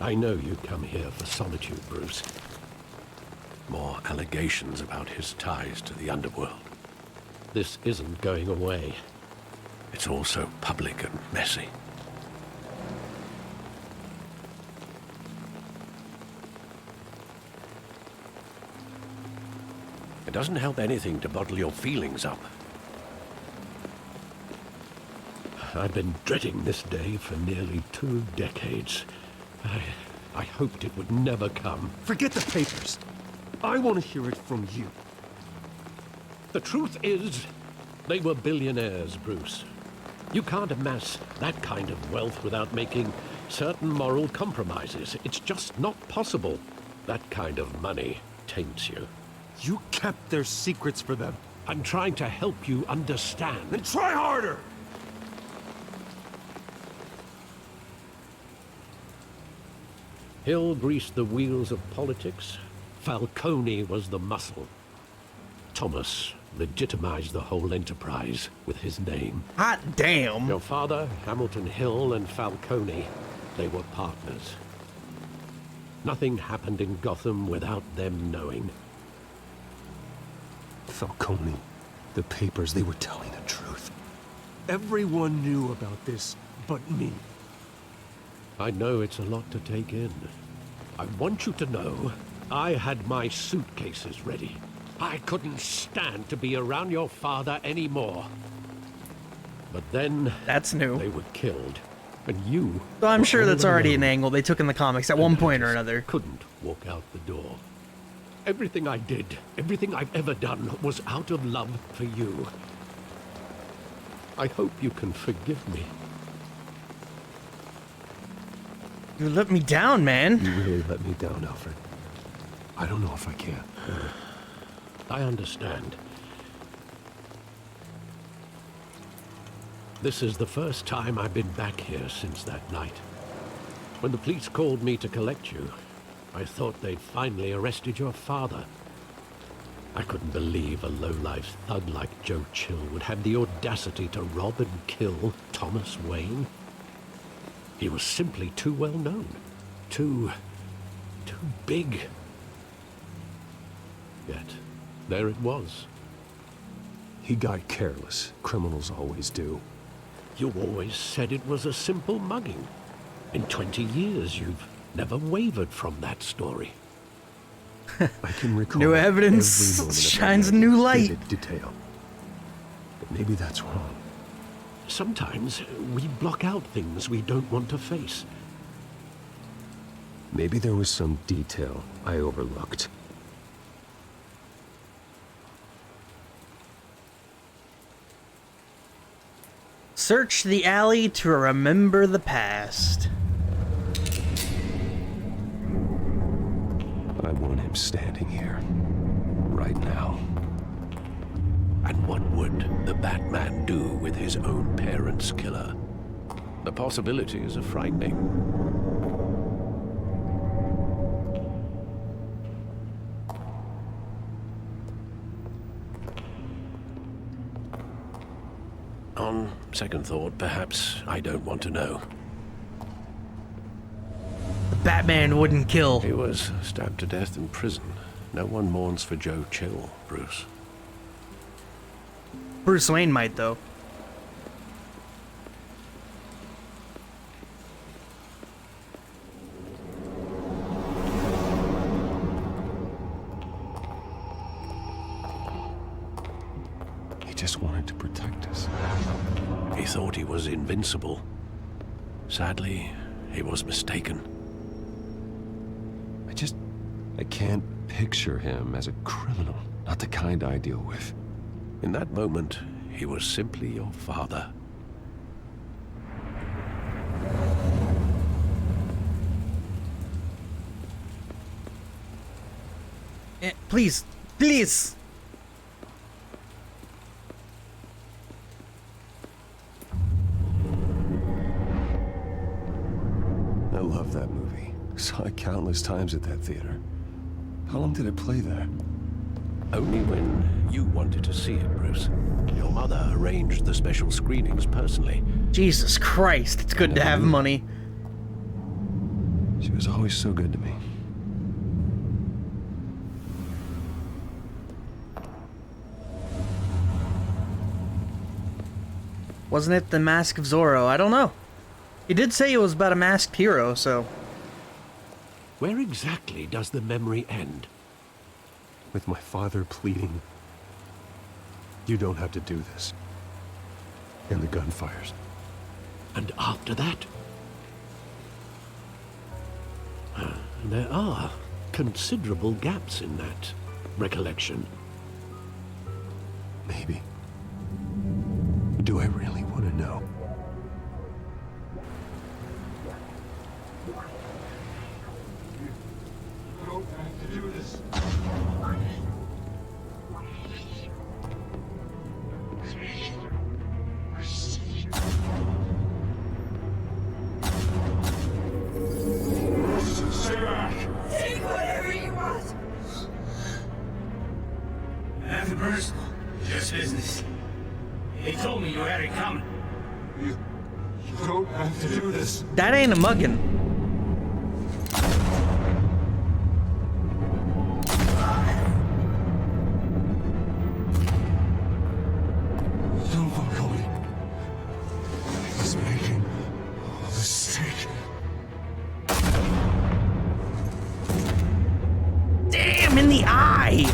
I know you come here for solitude, Bruce. More allegations about his ties to the underworld. This isn't going away. It's all so public and messy. It doesn't help anything to bottle your feelings up. I've been dreading this day for nearly 2 decades. I hoped it would never come. Forget the papers. I want to hear it from you. The truth is, they were billionaires, Bruce. You can't amass that kind of wealth without making certain moral compromises. It's just not possible. That kind of money taints you. You kept their secrets for them. I'm trying to help you understand. Then try harder! He'll grease the wheels of politics. Falcone was the muscle. Thomas legitimized the whole enterprise with his name. Hot damn! Your father, Hamilton Hill, and Falcone, they were partners. Nothing happened in Gotham without them knowing. Falcone, the papers, they were telling the truth. Everyone knew about this but me. I know it's a lot to take in. I want you to know I had my suitcases ready. I couldn't stand to be around your father anymore. But then... That's new. They were killed. And you... So I'm sure that's already an angle they took in the comics at one point or another. Couldn't walk out the door. Everything I did, everything I've ever done, was out of love for you. I hope you can forgive me. You let me down, man. You really let me down, Alfred. I don't know if I can. I understand. This is the first time I've been back here since that night. When the police called me to collect you, I thought they'd finally arrested your father. I couldn't believe a low-life thug like Joe Chill would have the audacity to rob and kill Thomas Wayne. He was simply too well known. Too big. Yet, there it was. He got careless. Criminals always do. You always said it was a simple mugging. In 20 years, you've never wavered from that story. I can recall new evidence shines a new light. Detail. But maybe that's wrong. Sometimes we block out things we don't want to face. Maybe there was some detail I overlooked. Search the alley to remember the past. I want him standing here. Right now. And what would the Batman do with his own parents' killer? The possibilities are frightening. On second thought, perhaps I don't want to know. The Batman wouldn't kill. He was stabbed to death in prison. No one mourns for Joe Chill, Bruce. Bruce Wayne might, though. He just wanted to protect us. He thought he was invincible. Sadly, he was mistaken. I can't picture him as a criminal. Not the kind I deal with. In that moment, he was simply your father. Please, please. I love that movie. Saw it countless times at that theater. How long did it play there? Only when you wanted to see it, Bruce. Your mother arranged the special screenings personally. Jesus Christ, it's good to have money. She was always so good to me. Wasn't it The Mask of Zorro? I don't know. He did say it was about a masked hero, so... Where exactly does the memory end? With my father pleading, "You don't have to do this." And the gunfires. And after that? There are considerable gaps in that recollection. Maybe. Do I really want to know? Take whatever you want. nothing personal. Just business. He told me you had it coming. You don't have to do this. That ain't a muggin'. Don't Falcone. He's making a mistake. Damn, in the eye!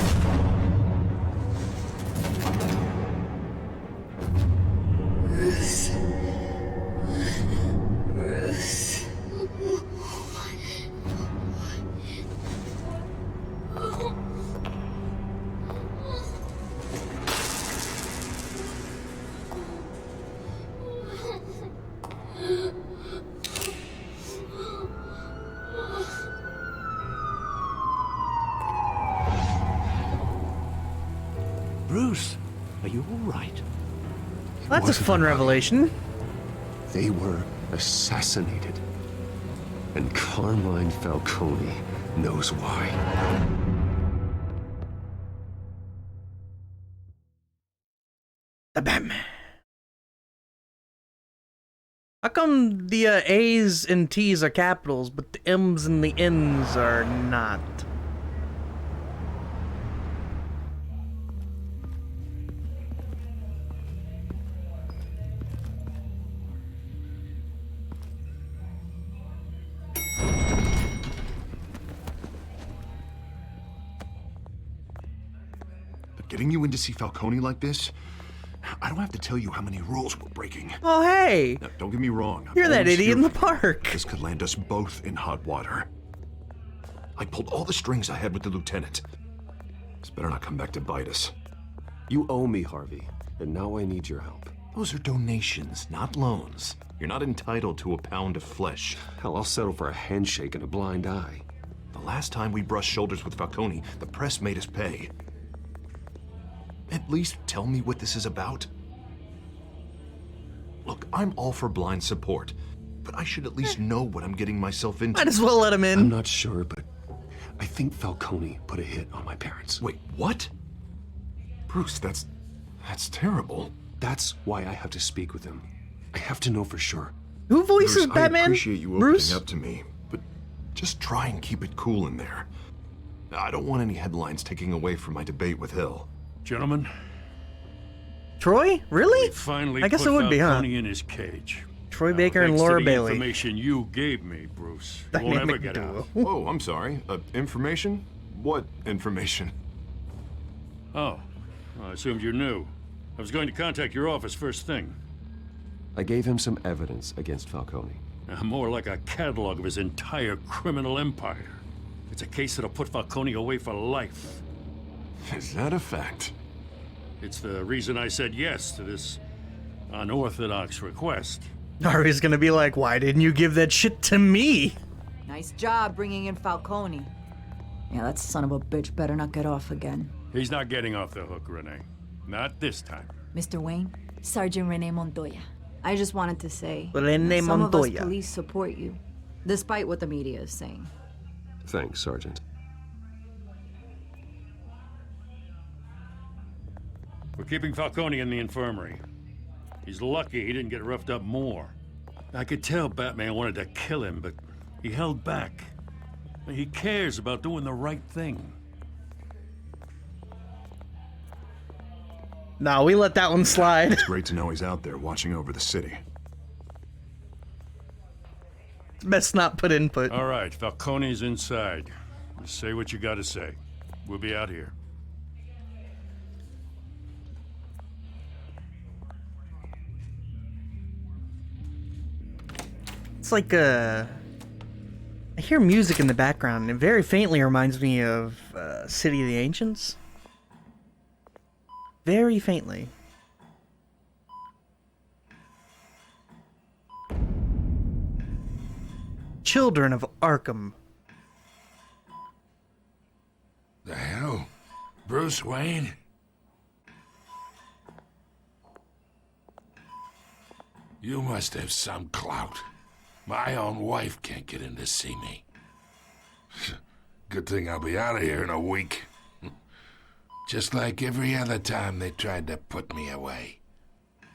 Bruce, are you all right? That's a fun revelation. They were assassinated. And Carmine Falcone knows why. The Batman. How come the A's and T's are capitals, but the M's and the N's are not? But getting you in to see Falcone like this, I don't have to tell you how many rules we're breaking. Oh, hey! Now, don't get me wrong. You're that always idiot in here the for you. park. This could land us both in hot water. I pulled all the strings I had with the lieutenant. This better not come back to bite us. You owe me, Harvey, and now I need your help. Those are donations, not loans. You're not entitled to a pound of flesh. Hell, I'll settle for a handshake and a blind eye. The last time we brushed shoulders with Falcone, the press made us pay. At least tell me what this is about. Look, I'm all for blind support, but I should at least know what I'm getting myself into. Might as well let him in. I'm not sure, but I think Falcone put a hit on my parents. Wait, what? Bruce, that's terrible. That's why I have to speak with him. I have to know for sure. Who voices Bruce, Batman? I appreciate you opening Bruce? up to me, but just try and keep it cool in there. I don't want any headlines taking away from my debate with Hill. Gentlemen, Troy? Really? finally I guess put it would be, huh? Falcone in his cage. Troy Now, Baker and thanks to Laura the Bailey. information you gave me, Bruce. You won't ever Dynamic get duo. out. Oh, I'm sorry. Information? What information? Oh, well, I assumed you knew. I was going to contact your office first thing. I gave him some evidence against Falcone. More like a catalog of his entire criminal empire. It's a case that'll put Falcone away for life. Is that a fact? It's the reason I said yes to this unorthodox request. Harvey's gonna be like, why didn't you give that shit to me? Nice job bringing in Falcone. Yeah, that son of a bitch better not get off again. He's not getting off the hook, Renee. Not this time. Mr. Wayne, Sergeant Rene Montoya. I just wanted to say, Rene some of us Montoya. police support you, despite what the media is saying. Thanks, Sergeant. We're keeping Falcone in the infirmary. He's lucky he didn't get roughed up more. I could tell Batman wanted to kill him, but he held back. He cares about doing the right thing. Nah, we let that one slide. It's great to know he's out there watching over the city. Best not put input. All right, Falcone's inside. Just say what you gotta say. We'll be out here. It's like I hear music in the background, and it very faintly reminds me of City of the Ancients. Very faintly. Children of Arkham. The hell? Bruce Wayne? You must have some clout. My own wife can't get in to see me. Good thing I'll be out of here in a week. just like every other time they tried to put me away.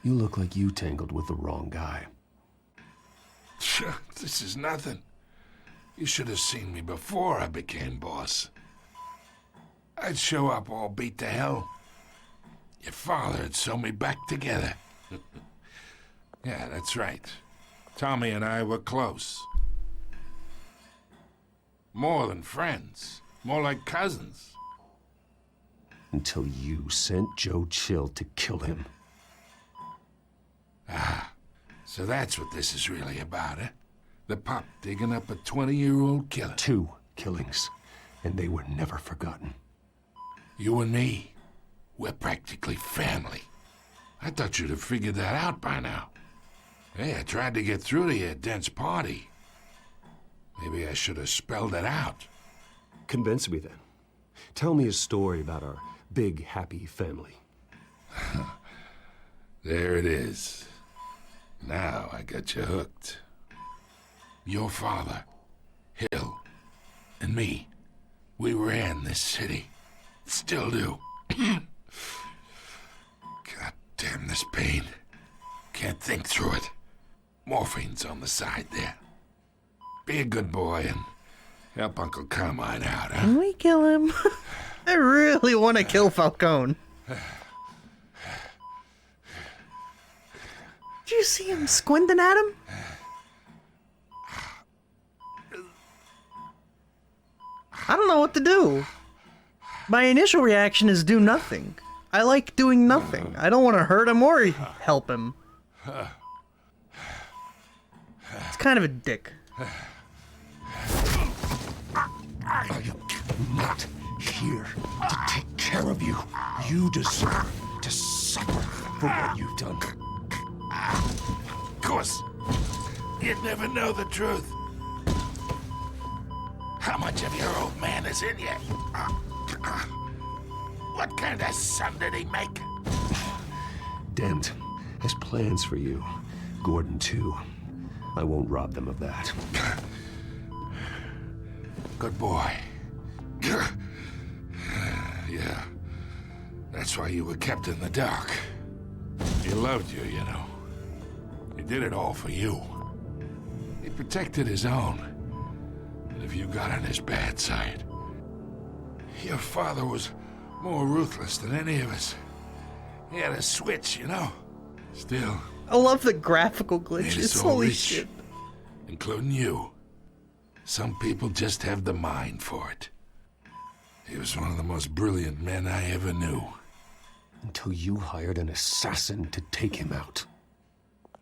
You look like you tangled with the wrong guy. This is nothing. You should have seen me before I became boss. I'd show up all beat to hell. Your father had sewn me back together. Yeah, that's right. Tommy and I were close. More than friends. More like cousins. Until you sent Joe Chill to kill him. Ah, so that's what this is really about, eh? The pup digging up a 20-year-old killer. 2 killings, and they were never forgotten. You and me, we're practically family. I thought you'd have figured that out by now. Hey, I tried to get through to your dense party. Maybe I should have spelled it out. Convince me then. Tell me a story about our big, happy family. There it is. Now I got you hooked. Your father, Hill, and me, we ran this city. Still do. God damn this pain. Can't think through it. Morphine's on the side there. Be a good boy and help Uncle Carmine out, huh? Can we kill him? I really want to kill Falcone. Did you see him squinting at him? I don't know what to do. My initial reaction is do nothing. I like doing nothing. I don't want to hurt him or help him. It's kind of a dick. I am not here to take care of you. You deserve to suffer for what you've done. Of course, you'd never know the truth. How much of your old man is in you? What kind of son did he make? Dent has plans for you. Gordon, too. I won't rob them of that. Good boy. Yeah. That's why you were kept in the dark. He loved you, you know. He did it all for you. He protected his own. But if you got on his bad side, your father was more ruthless than any of us. He had a switch, you know. Still, I love the graphical made us glitches. all Holy rich, shit. including you. Some people just have the mind for it. He was one of the most brilliant men I ever knew. Until you hired an assassin to take him out.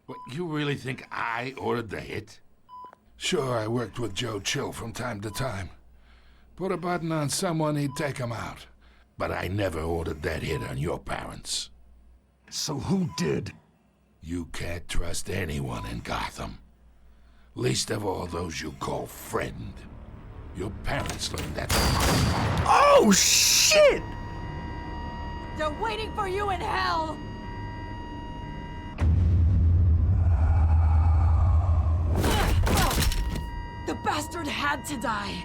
What, you really think I ordered the hit? Sure, I worked with Joe Chill from time to time. Put a button on someone, he'd take him out. But I never ordered that hit on your parents. So who did? You can't trust anyone in Gotham. Least of all those you call friend. Your parents learned that. Oh, shit! They're waiting for you in hell! The bastard had to die.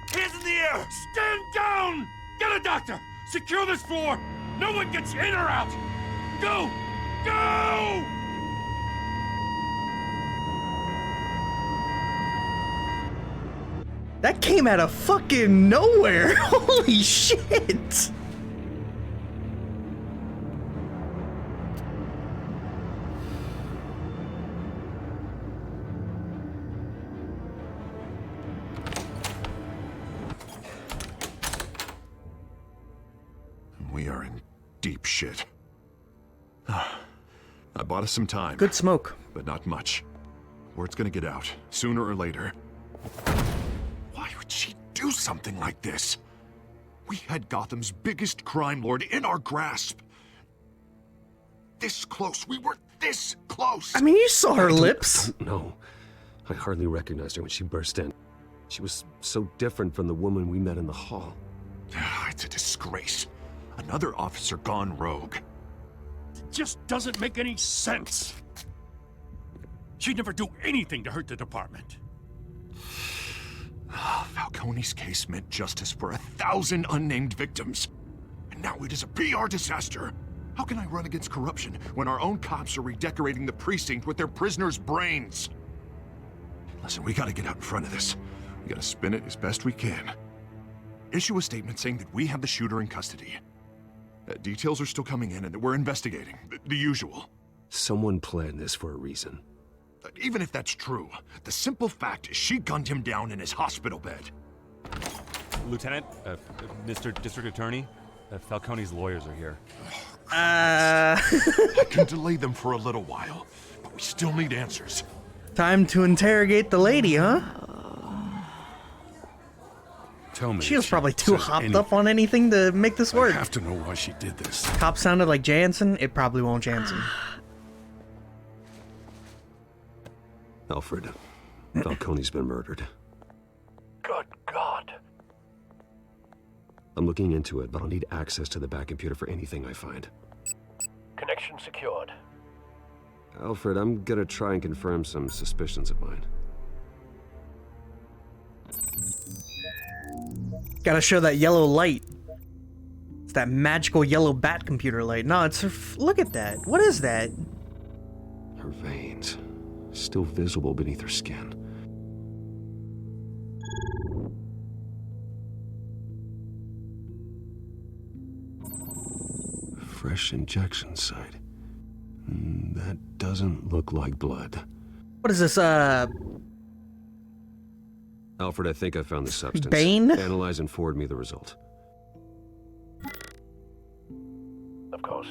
Hands in the air! Stand down! Get a doctor! Secure this floor! No one gets in or out! Go! Go! That came out of fucking nowhere. Holy shit. We are in deep shit. I bought us some time. Good smoke. But not much. Word's gonna get out, sooner or later. Why would she do something like this? We had Gotham's biggest crime lord in our grasp. This close. We were this close. I mean, you saw her lips. No. I hardly recognized her when she burst in. She was so different from the woman we met in the hall. It's a disgrace. Another officer gone rogue. It just doesn't make any sense. She'd never do anything to hurt the department. Oh, Falcone's case meant justice for 1,000 unnamed victims. And now it is a PR disaster. How can I run against corruption when our own cops are redecorating the precinct with their prisoners' brains? Listen, we gotta get out in front of this. We gotta spin it as best we can. Issue a statement saying that we have the shooter in custody. Details are still coming in and that we're investigating. The usual. Someone planned this for a reason. Even if that's true, the simple fact is she gunned him down in his hospital bed. Lieutenant, Mr. District Attorney, Falcone's lawyers are here. I can delay them for a little while, but we still need answers. Time to interrogate the lady, huh? Tell me. She was probably too hopped up on anything to make this work. I have to know why she did this. Cop sounded like Jansen. It probably won't Jansen. Alfred, Falcone's been murdered. Good God. I'm looking into it, but I'll need access to the back computer for anything I find. Connection secured. Alfred, I'm gonna try and confirm some suspicions of mine. Gotta show that yellow light. It's that magical yellow bat computer light. No, it's her. Look at that. What is that? Her veins, still visible beneath her skin. Fresh injection site. That doesn't look like blood. What is this, Alfred, I think I found the substance. Bane? Analyze and forward me the result. Of course.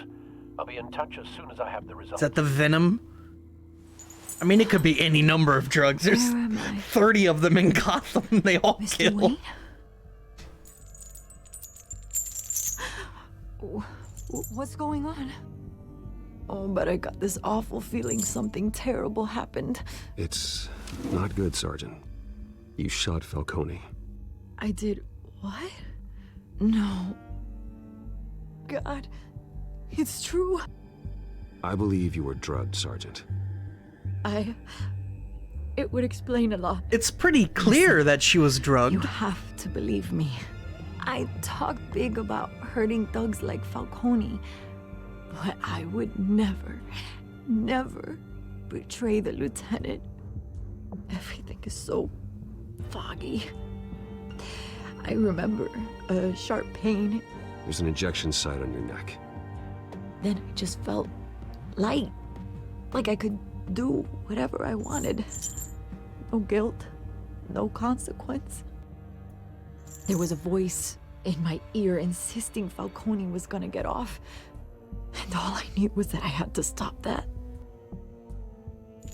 I'll be in touch as soon as I have the result. Is that the venom? I mean, it could be any number of drugs. There's 30 of them in Gotham. They all kill. Wayne? What's going on? Oh, but I got this awful feeling something terrible happened. It's not good, Sergeant. You shot Falcone. I did what? No. God, it's true. I believe you were drugged, Sergeant. It would explain a lot. It's pretty clear that she was drugged. You have to believe me. I talk big about hurting thugs like Falcone, but I would never, never betray the lieutenant. Everything is so foggy. I remember a sharp pain. There's an injection site on your neck. Then I just felt light, like I could do whatever I wanted. No guilt, no consequence. There was a voice in my ear insisting Falcone was gonna get off. And all I knew was that I had to stop that.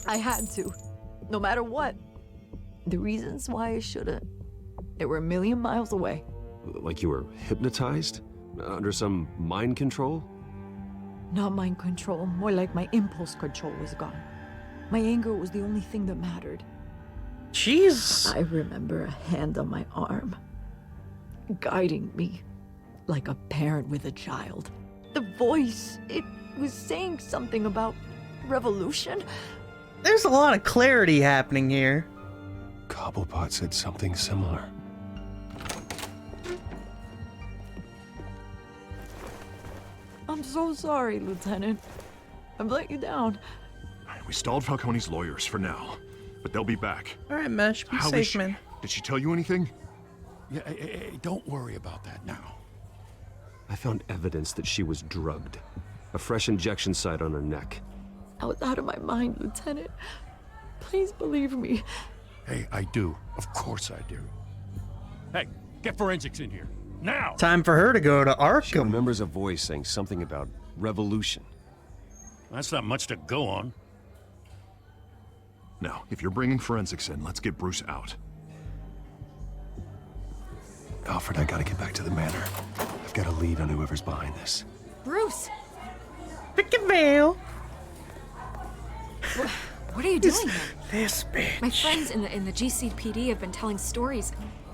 I had to, no matter what. The reasons why I shouldn't, they were a million miles away. Like you were hypnotized? Under some mind control? Not mind control, more like my impulse control was gone. My anger was the only thing that mattered. Jeez. I remember a hand on my arm, guiding me like a parent with a child. The voice, it was saying something about revolution. There's a lot of clarity happening here. Cobblepot said something similar. I'm so sorry, Lieutenant. I've let you down. We stalled Falcone's lawyers for now, but they'll be back. All right, Mesh, be How is safe, she? man. Did she tell you anything? Yeah, hey, don't worry about that now. I found evidence that she was drugged. A fresh injection site on her neck. I was out of my mind, Lieutenant. Please believe me. Hey, I do. Of course I do. Hey, get forensics in here. Now! Time for her to go to Arkham. She remembers a voice saying something about revolution. That's not much to go on. Now, if you're bringing forensics in, let's get Bruce out. Alfred, I gotta get back to the manor. I've got a lead on whoever's behind this. Bruce! Pick-a-bell! What are you doing? This bitch. My friends in the GCPD have been telling stories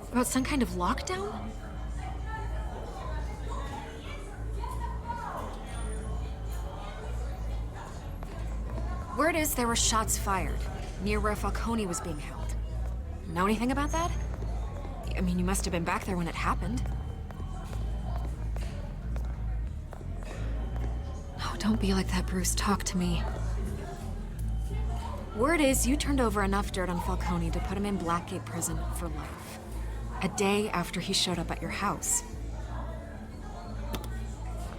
about some kind of lockdown. Word is there were shots fired near where Falcone was being held. Know anything about that? mean, you must have been back there when it happened. Oh, don't be like that, Bruce. Talk to me. Word is you turned over enough dirt on Falcone to put him in Blackgate Prison for life. A day after he showed up at your house.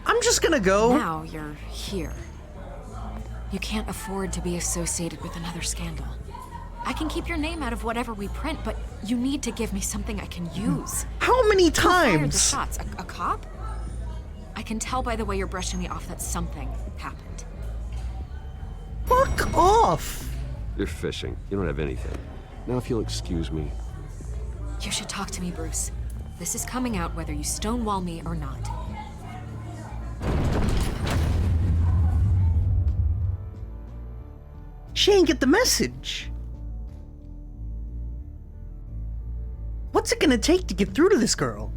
I'm just gonna go. Now you're here. You can't afford to be associated with another scandal. I can keep your name out of whatever we print, but you need to give me something I can use. How many Who fired the times? shots? A cop? I can tell by the way you're brushing me off that something happened. Fuck off! You're fishing. You don't have anything. Now, if you'll excuse me. You should talk to me, Bruce. This is coming out whether you stonewall me or not. She ain't get the message. What's it gonna take to get through to this girl?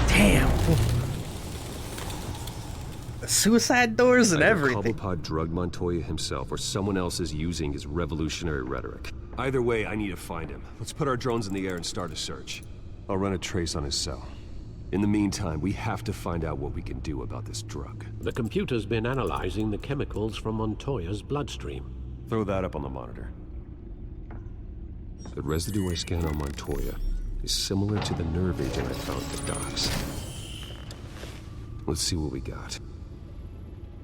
Damn. The suicide doors and Either everything. Cobblepot drugged Montoya himself, or someone else is using his revolutionary rhetoric. Either way, I need to find him. Let's put our drones in the air and start a search. I'll run a trace on his cell. In the meantime, we have to find out what we can do about this drug. The computer's been analyzing the chemicals from Montoya's bloodstream. Throw that up on the monitor. The residue I scan on Montoya is similar to the nerve agent I found at the docks. Let's see what we got.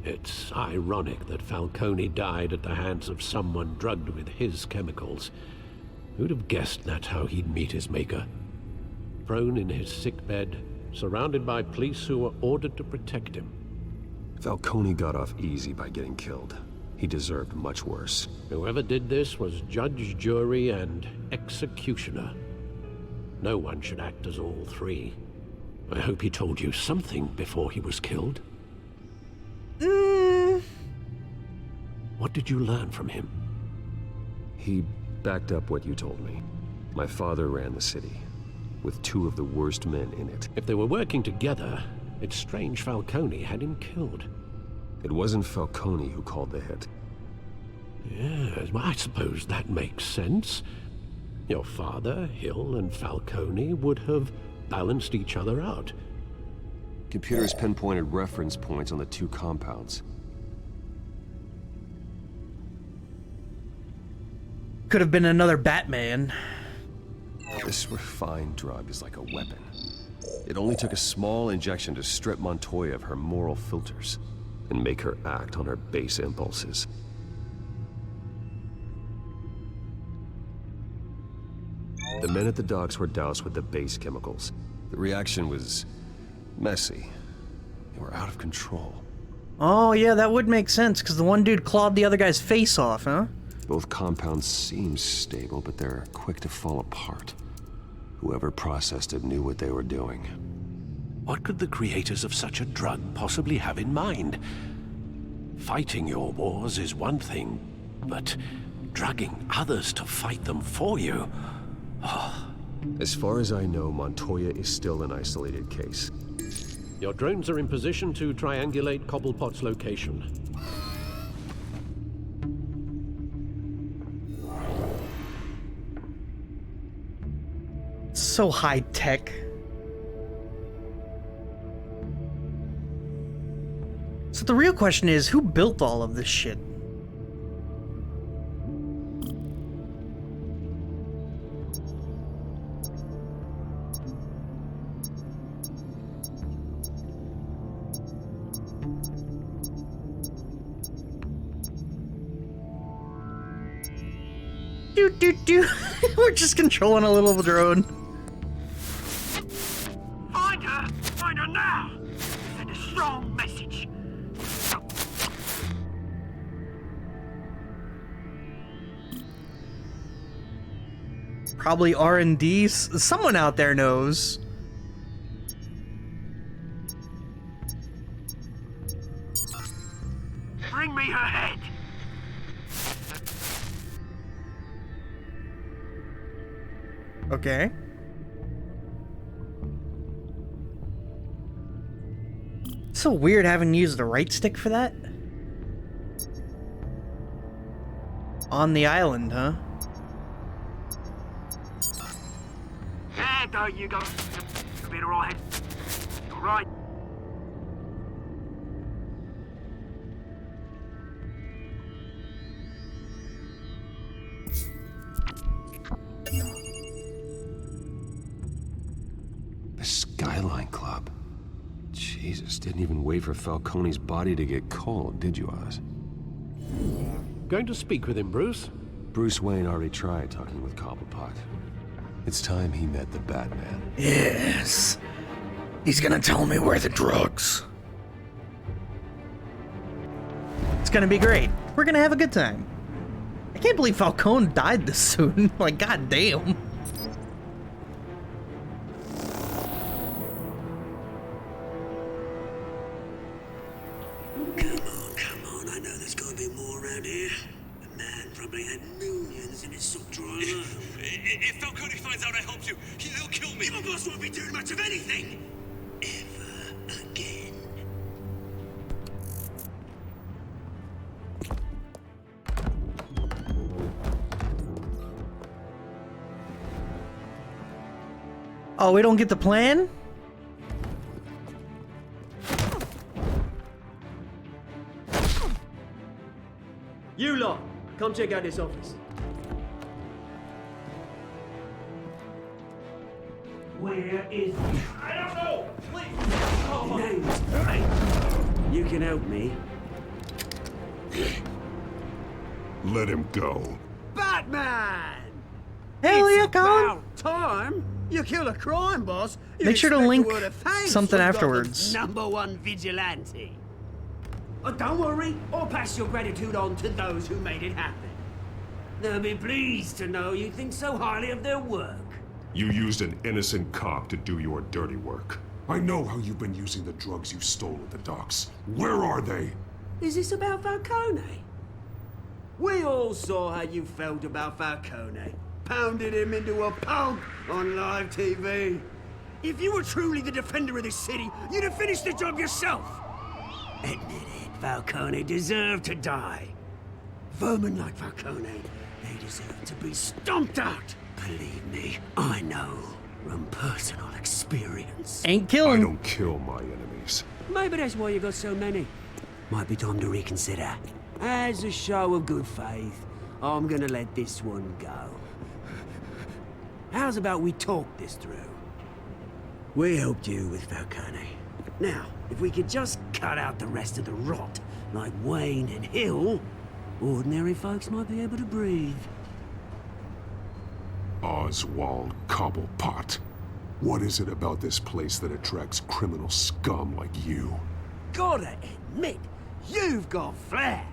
It's ironic that Falcone died at the hands of someone drugged with his chemicals. Who'd have guessed that's how he'd meet his maker? Prone in his sickbed, surrounded by police who were ordered to protect him. Falcone got off easy by getting killed. He deserved much worse. Whoever did this was judge, jury, and executioner. No one should act as all three. I hope he told you something before he was killed. What did you learn from him? He backed up what you told me. My father ran the city, with two of the worst men in it. If they were working together, it's strange Falcone had him killed. It wasn't Falcone who called the hit. Yes, well, I suppose that makes sense. Your father, Hill, and Falcone would have balanced each other out. Computers pinpointed reference points on the two compounds. Could have been another Batman. This refined drug is like a weapon. It only took a small injection to strip Montoya of her moral filters and make her act on her base impulses. The men at the docks were doused with the base chemicals. The reaction was messy. They were out of control. Oh yeah, that would make sense, because the one dude clawed the other guy's face off, huh? Both compounds seem stable, but they're quick to fall apart. Whoever processed it knew what they were doing. What could the creators of such a drug possibly have in mind? Fighting your wars is one thing, but drugging others to fight them for you? Oh. As far as I know, Montoya is still an isolated case. Your drones are in position to triangulate Cobblepot's location. So high tech. So the real question is, who built all of this shit? We're just controlling a little drone. Find her! Find her now! Send a strong message. Probably R&D. Someone out there knows. Bring me her head! Okay. so weird having used the right stick for that. On the island, huh? There you go. Be right. Right. The Skyline Club. Jesus, didn't even wait for Falcone's body to get cold, did you, Oz? Going to speak with him, Bruce? Bruce Wayne already tried talking with Cobblepot. It's time he met the Batman. Yes. He's gonna tell me where the drugs. It's gonna be great. We're gonna have a good time. I can't believe Falcone died this soon. Like, goddamn. Come on, I know there's gotta be more around here. The man probably had millions in his sock drawer alone. If Falcone finds out I helped you, he'll kill me. Your boss won't be doing much of anything. Ever again. Oh, we don't get the plan? You lot, come check out this office. Where is he? I don't know! Please! You can help me. Let him go. Batman! Hell yeah, it's Colin! about time you kill a crime boss. You Make sure to expect a link word of thanks something from afterwards. Gotham's #1 vigilante. Oh, don't worry, I'll pass your gratitude on to those who made it happen. They'll be pleased to know you think so highly of their work. You used an innocent cop to do your dirty work. I know how you've been using the drugs you stole at the docks. Where are they? Is this about Falcone? We all saw how you felt about Falcone. Pounded him into a pulp on live TV. If you were truly the defender of this city, you'd have finished the job yourself. Admit it, Falcone deserved to die. Vermin like Falcone, they deserve to be stomped out. Believe me, I know from personal experience. Ain't killing. I don't kill my enemies. Maybe that's why you got so many. Might be time to reconsider. As a show of good faith, I'm gonna let this one go. How's about we talk this through? We helped you with Falcone. Now, if we could just cut out the rest of the rot, like Wayne and Hill, ordinary folks might be able to breathe. Oswald Cobblepot. What is it about this place that attracts criminal scum like you? Gotta admit, you've got flair.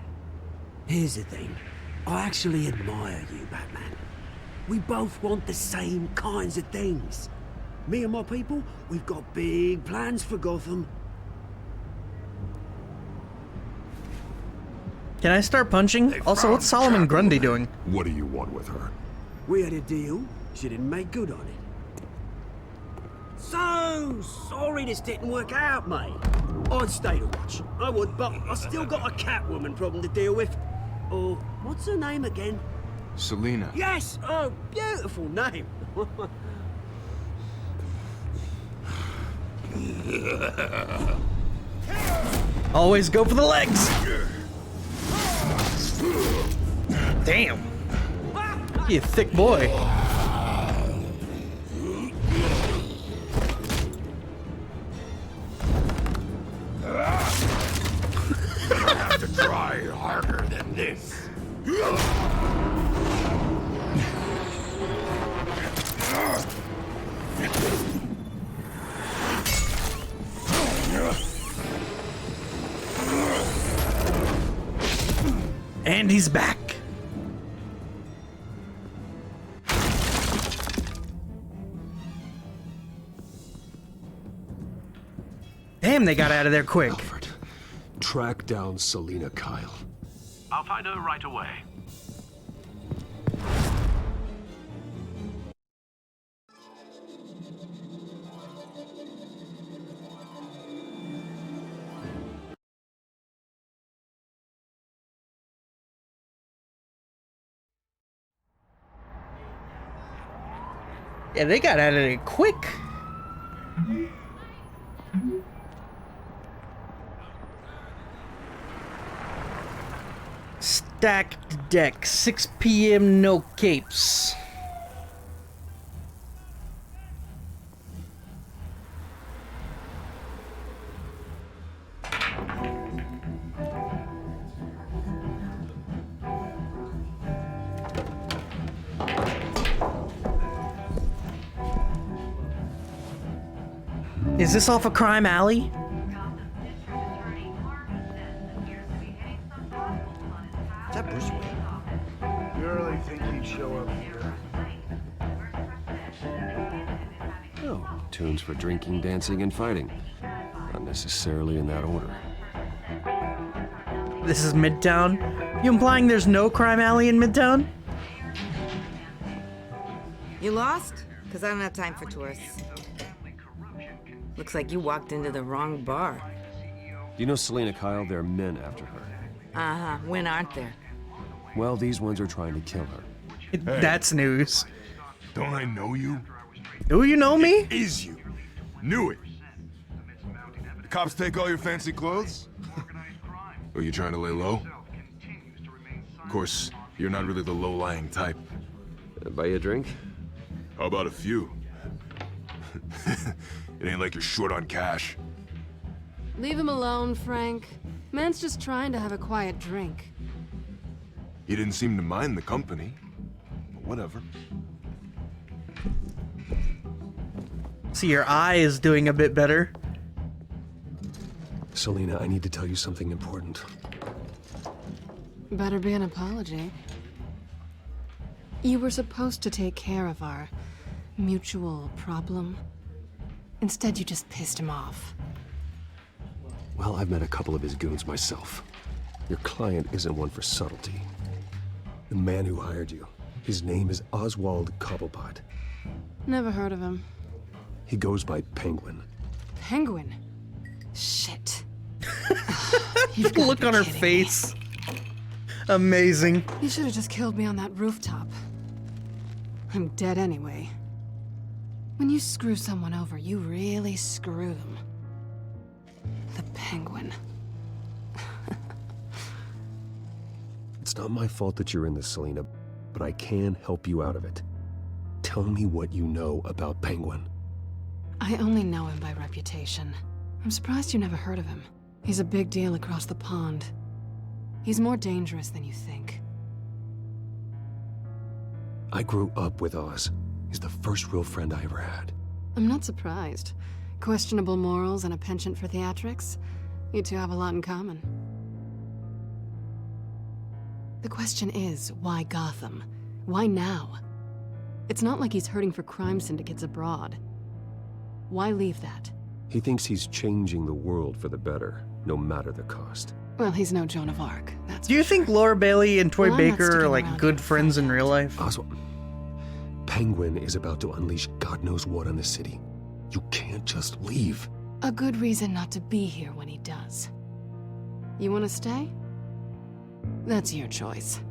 Here's the thing. I actually admire you, Batman. We both want the same kinds of things. Me and my people, we've got big plans for Gotham. Can I start punching? Also, what's Solomon Grundy doing? What do you want with her? We had a deal. She didn't make good on it. So sorry this didn't work out, mate. I'd stay to watch. I would, but I still got a Catwoman problem to deal with. Oh, what's her name again? Selina. Yes! Oh, beautiful name. Always go for the legs. Damn. You thick boy. You have to try harder than this. And he's back. Damn, they got out of there quick. Alfred, track down Selina Kyle. I'll find her right away. Yeah, they got out of it quick. Stacked deck, 6 p.m. no capes. Is this off a crime alley? Is that Bruce Wayne? You really think he'd show up here? Oh, tunes for drinking, dancing, and fighting. Not necessarily in that order. This is Midtown? You implying there's no crime alley in Midtown? You lost? Because I don't have time for tourists. Looks like you walked into the wrong bar. Do you know Selena Kyle? There are men after her. Uh-huh. When aren't there? Well, these ones are trying to kill her. That's news. Don't I know you? Do you know me? It is you. Knew it. The cops take all your fancy clothes? Are you trying to lay low? Of course, you're not really the low-lying type. Buy you a drink? How about a few? It ain't like you're short on cash. Leave him alone, Frank. Man's just trying to have a quiet drink. He didn't seem to mind the company. But whatever. See, your eye is doing a bit better. Selena, I need to tell you something important. Better be an apology. You were supposed to take care of our mutual problem. Instead, you just pissed him off. Well, I've met a couple of his goons myself. Your client isn't one for subtlety. The man who hired you, his name is Oswald Cobblepot. Never heard of him. He goes by Penguin. Penguin? Shit. The look on her face. Amazing. You should have just killed me on that rooftop. I'm dead anyway. When you screw someone over, you really screw them. The Penguin. It's not my fault that you're in this, Selena, but I can help you out of it. Tell me what you know about Penguin. I only know him by reputation. I'm surprised you never heard of him. He's a big deal across the pond. He's more dangerous than you think. I grew up with Oz. He's the first real friend I ever had. I'm not surprised. Questionable morals and a penchant for theatrics. You two have a lot in common. The question is, why Gotham? Why now? It's not like he's hurting for crime syndicates abroad. Why leave that? He thinks he's changing the world for the better, no matter the cost. Well, he's no Joan of Arc, that's Do you think Laura Bailey and Troy Well, I'm not Baker are sticking like around good friends in real life? Oswald, Penguin is about to unleash God knows what on the city. You can't just leave. a good reason not to be here when he does. You want to stay? That's your choice.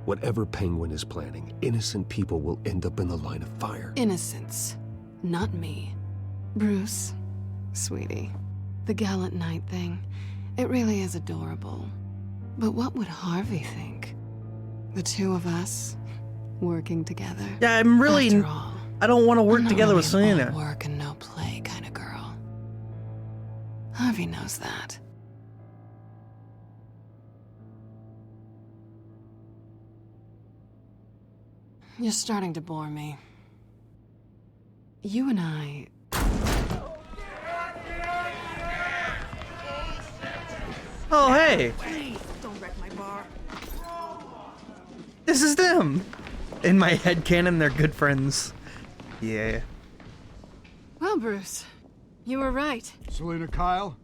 Whatever Penguin is planning, innocent people will end up in the line of fire. Innocence, not me. Bruce, sweetie, the gallant knight thing, it really is adorable. But what would Harvey think? The two of us, working together. Yeah, I'm really... After all, I don't want to work I'm not together really with an Selena. all work and no play kind of girl. Harvey knows that. You're starting to bore me. You and I... Oh, hey! Please, don't wreck my bar. This is them! In my headcanon, they're good friends. Yeah. Well, Bruce, you were right. Selena Kyle,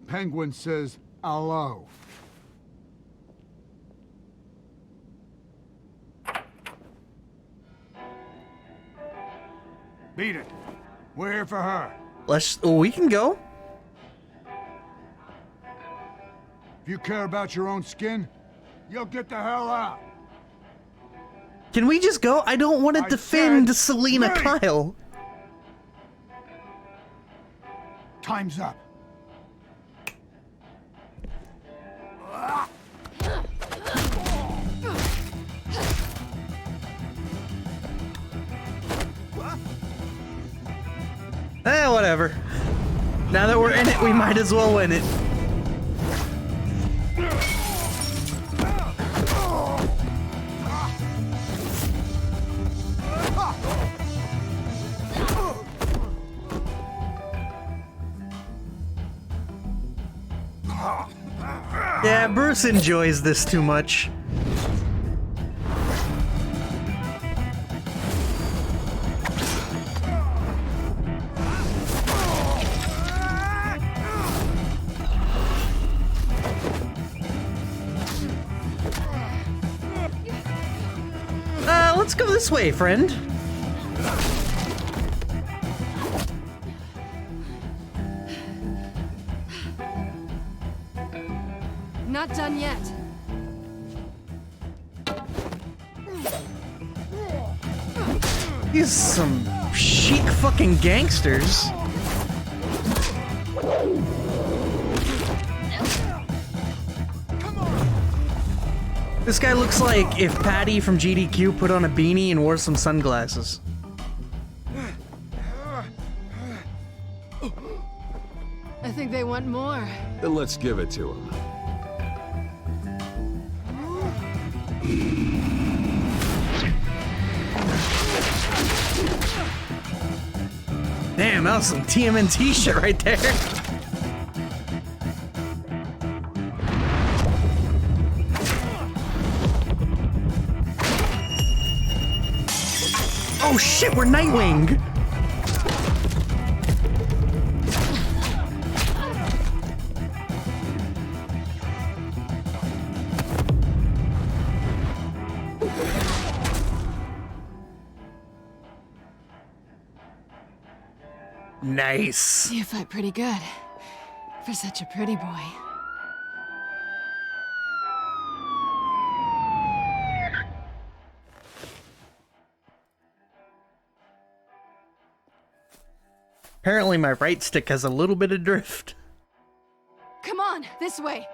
Penguin says hello. Beat it. We're here for her. We can go. If you care about your own skin, you'll get the hell out. Can we just go? I don't want to defend Selina Kyle. Time's up. Whatever. Now that we're in it, we might as well win it. Yeah, Bruce enjoys this too much. Let's go this way, friend. Not done yet. These some chic fucking gangsters. This guy looks like if Patty from GDQ put on a beanie and wore some sunglasses. I think they want more. Then let's give it to him. Damn, that was some TMNT shit right there. Oh shit, we're Nightwing! Nice. You fight pretty good. For such a pretty boy. Apparently my right stick has a little bit of drift. Come on, this way.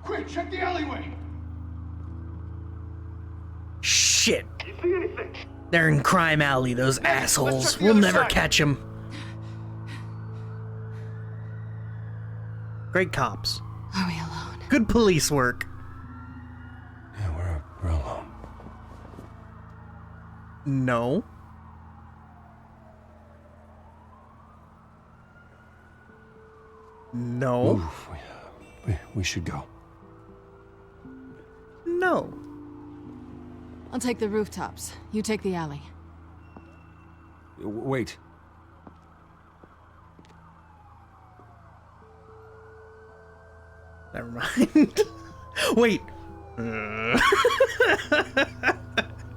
Quick, check the alleyway. Shit. You see anything? They're in Crime Alley, those assholes. We'll never catch them. Great cops. Are we alone? Good police work. Yeah, we're alone. No. No. Ooh, we should go. No. I'll take the rooftops. You take the alley. Wait. Never mind. Wait.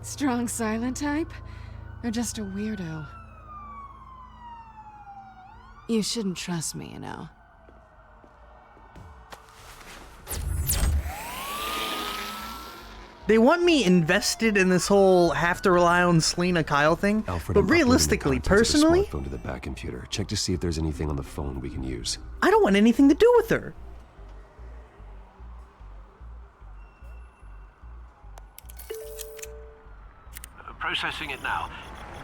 Strong silent type? Or just a weirdo? You shouldn't trust me, you know. They want me invested in this whole have to rely on Selina Kyle thing, Alfred, but I'm uploading the realistically, contents of the personally, smartphone to the back computer. Check to see if there's anything on the phone we can use. I don't want anything to do with her. Processing it now.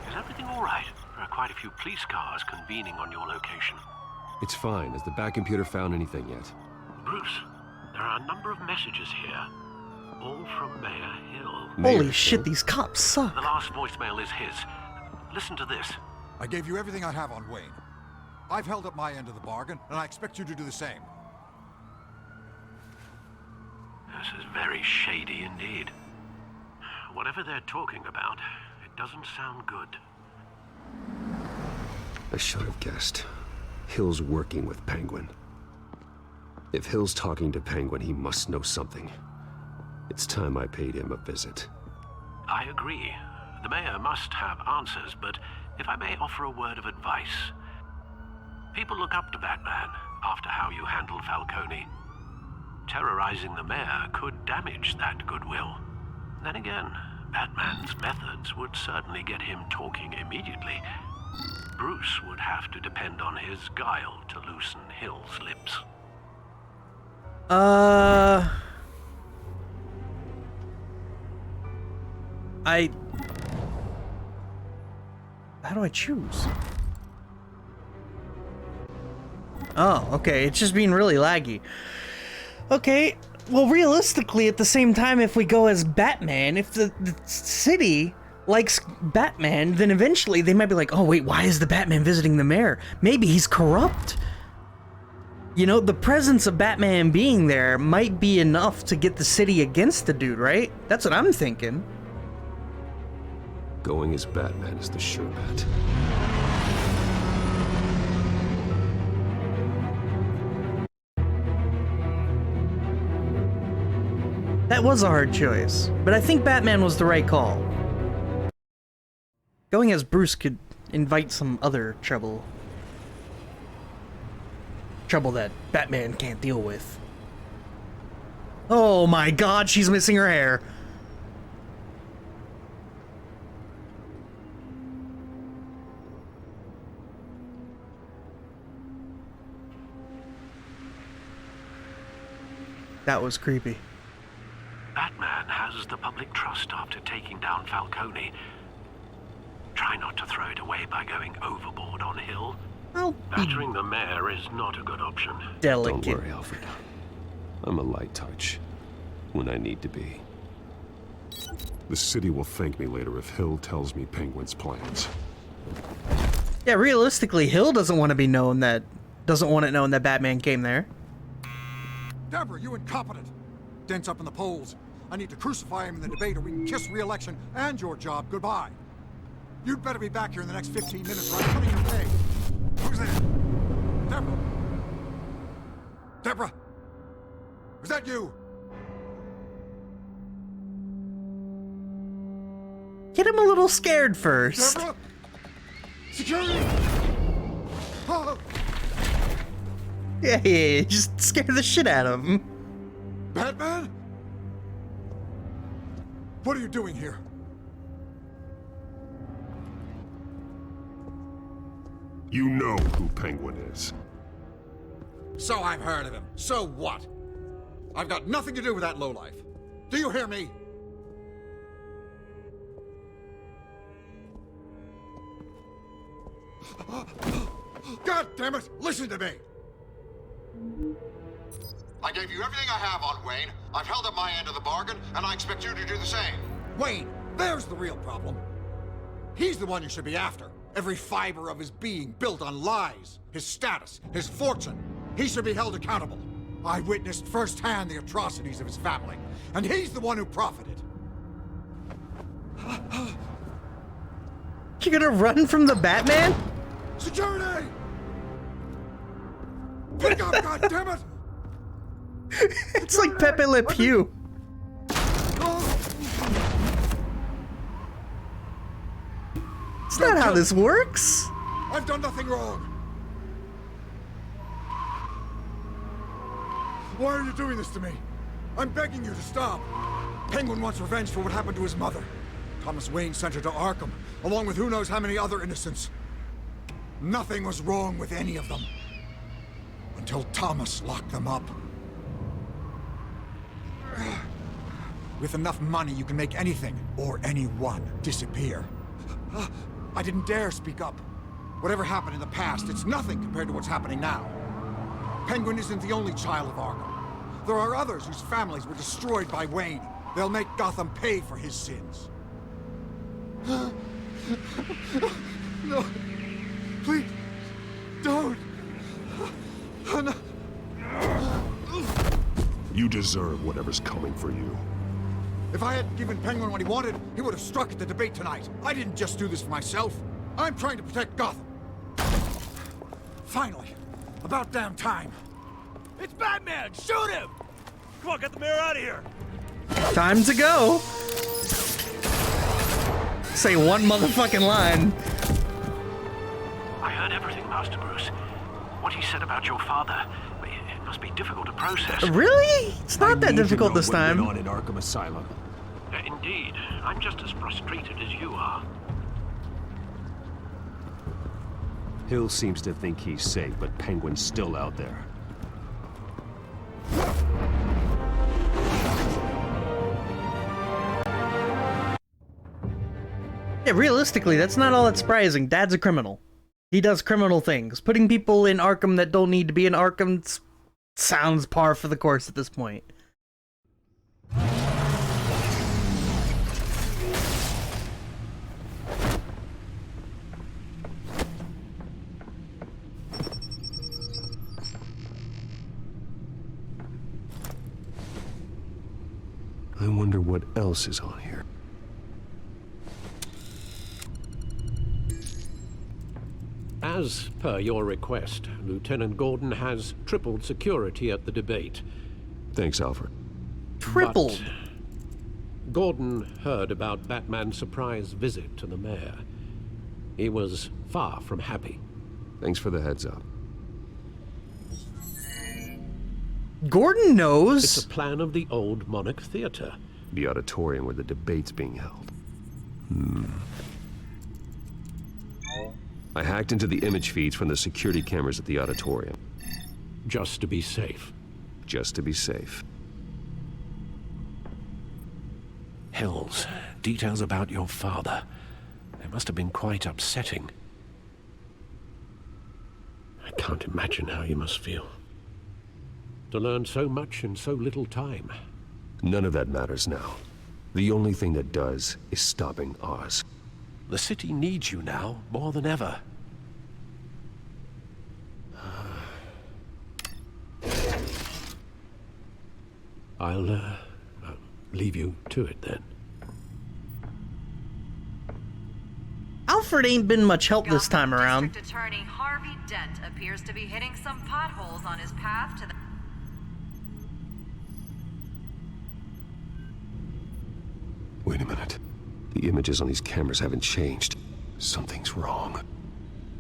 Is everything all right? There are quite a few police cars convening on your location. It's fine. Has the back computer found anything yet? Bruce, there are a number of messages here. All from Mayor Hill. Holy shit, these cops suck. The last voicemail is his. Listen to this. I gave you everything I have on Wayne. I've held up my end of the bargain, and I expect you to do the same. This is very shady indeed. Whatever they're talking about, it doesn't sound good. I should have guessed. Hill's working with Penguin. If Hill's talking to Penguin, he must know something. It's time I paid him a visit. I agree. The mayor must have answers, but if I may offer a word of advice, People look up to Batman after how you handled Falcone. Terrorizing the mayor could damage that goodwill. Then again, Batman's methods would certainly get him talking immediately. Bruce would have to depend on his guile to loosen Hill's lips. How do I choose? Oh, okay, it's just being really laggy. Okay, well, realistically, at the same time, if we go as Batman, if the city likes Batman, then eventually they might be like, oh wait, why is the Batman visiting the mayor? Maybe he's corrupt. You know, the presence of Batman being there might be enough to get the city against the dude, right? That's what I'm thinking. Going as Batman is the sure bet. That was a hard choice, but I think Batman was the right call. Going as Bruce could invite some other trouble. Trouble that Batman can't deal with. Oh my god, she's missing her hair. That was creepy. Batman has the public trust after taking down Falcone. Try not to throw it away by going overboard on Hill. Battering the mayor is not a good option. Delicate. Don't worry, Alfred. I'm a light touch when I need to be. The city will thank me later if Hill tells me Penguin's plans. Yeah, realistically, Hill doesn't want to be known that... doesn't want it known that Batman came there. Deborah, you incompetent! Dent's up in the polls. I need to crucify him in the debate or we can kiss re-election and your job goodbye. You'd better be back here in the next 15 minutes or I'm cutting your pay. Who's there? Deborah? Deborah? Was that you? Get him a little scared first. Deborah? Security! Oh. Yeah, just scare the shit out of him. Batman? What are you doing here? You know who Penguin is. So I've heard of him. So what? I've got nothing to do with that lowlife. Do you hear me? God damn it! Listen to me! I gave you everything I have on Wayne. I've held up my end of the bargain, and I expect you to do the same. Wayne, there's the real problem. He's the one you should be after. Every fiber of his being built on lies, his status, his fortune. He should be held accountable. I witnessed firsthand the atrocities of his family, and he's the one who profited. You're gonna run from the Batman? Security! Pick up, goddammit! It's like Pepe Le Pew. It's not how this works. I've done nothing wrong. Why are you doing this to me? I'm begging you to stop. Penguin wants revenge for what happened to his mother. Thomas Wayne sent her to Arkham, along with who knows how many other innocents. Nothing was wrong with any of them. Until Thomas locked them up. With enough money, you can make anything, or anyone, disappear. I didn't dare speak up. Whatever happened in the past, it's nothing compared to what's happening now. Penguin isn't the only child of Arkham. There are others whose families were destroyed by Wayne. They'll make Gotham pay for his sins. No. Please. Don't. No. You deserve whatever's coming for you. If I hadn't given Penguin what he wanted, he would have struck at the debate tonight. I didn't just do this for myself. I'm trying to protect Gotham. Finally. About damn time. It's Batman! Shoot him! Come on, get the mayor out of here! Time to go. Say one motherfucking line. I heard everything, Master Bruce. What he said about your father, it must be difficult to process. Really? It's not that difficult this time. What went on in Arkham Asylum? Indeed. I'm just as frustrated as you are. Hill seems to think he's safe, but Penguin's still out there. Yeah, realistically, that's not all that surprising. Dad's a criminal. He does criminal things. Putting people in Arkham that don't need to be in Arkham sounds par for the course at this point. I wonder what else is on here. As per your request, Lieutenant Gordon has tripled security at the debate. Thanks, Alfred. Tripled? But Gordon heard about Batman's surprise visit to the mayor. He was far from happy. Thanks for the heads up. Gordon knows. It's a plan of the old Monarch Theater. The auditorium where the debate's being held. I hacked into the image feeds from the security cameras at the auditorium. Just to be safe. Just to be safe. Hills, details about your father. They must have been quite upsetting. I can't imagine how you must feel. To learn so much in so little time. None of that matters now. The only thing that does is stopping Oz. The city needs you now, more than ever. I'll leave you to it then. Alfred ain't been much help this time around. District Attorney Harvey Dent appears to be hitting some potholes on his path to the... Wait a minute. The images on these cameras haven't changed. Something's wrong.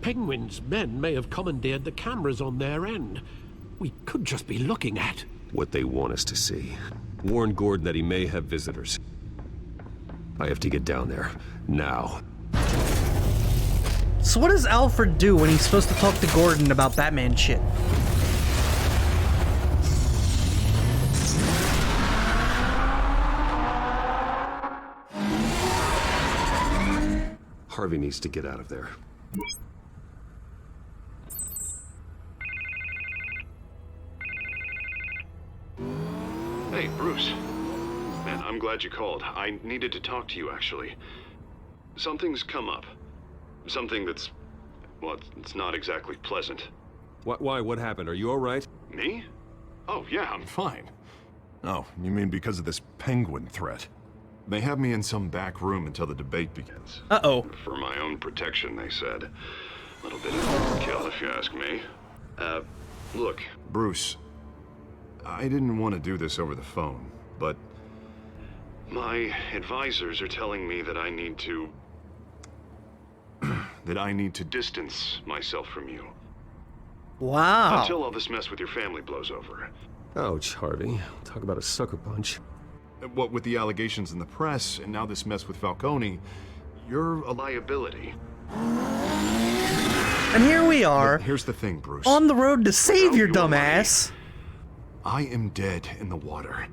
Penguin's men may have commandeered the cameras on their end. We could just be looking at what they want us to see. Warn Gordon that he may have visitors. I have to get down there. Now. So what does Alfred do when he's supposed to talk to Gordon about Batman shit? Harvey needs to get out of there. Hey, Bruce. Man, I'm glad you called. I needed to talk to you, actually. Something's come up. Something that's... well, it's not exactly pleasant. Why? What happened? Are you all right? Me? Oh, yeah, I'm fine. Oh, you mean because of this Penguin threat? They have me in some back room until the debate begins. Uh-oh. For my own protection, they said. A little bit of overkill, if you ask me. Look, Bruce, I didn't want to do this over the phone, but my advisors are telling me that I need to... that I need to distance myself from you. Wow. Until all this mess with your family blows over. Ouch, Harvey. Talk about a sucker punch. What with the allegations in the press, and now this mess with Falcone, you're a liability. And here we are. But here's the thing, Bruce. On the road to save your dumbass. I am dead in the water.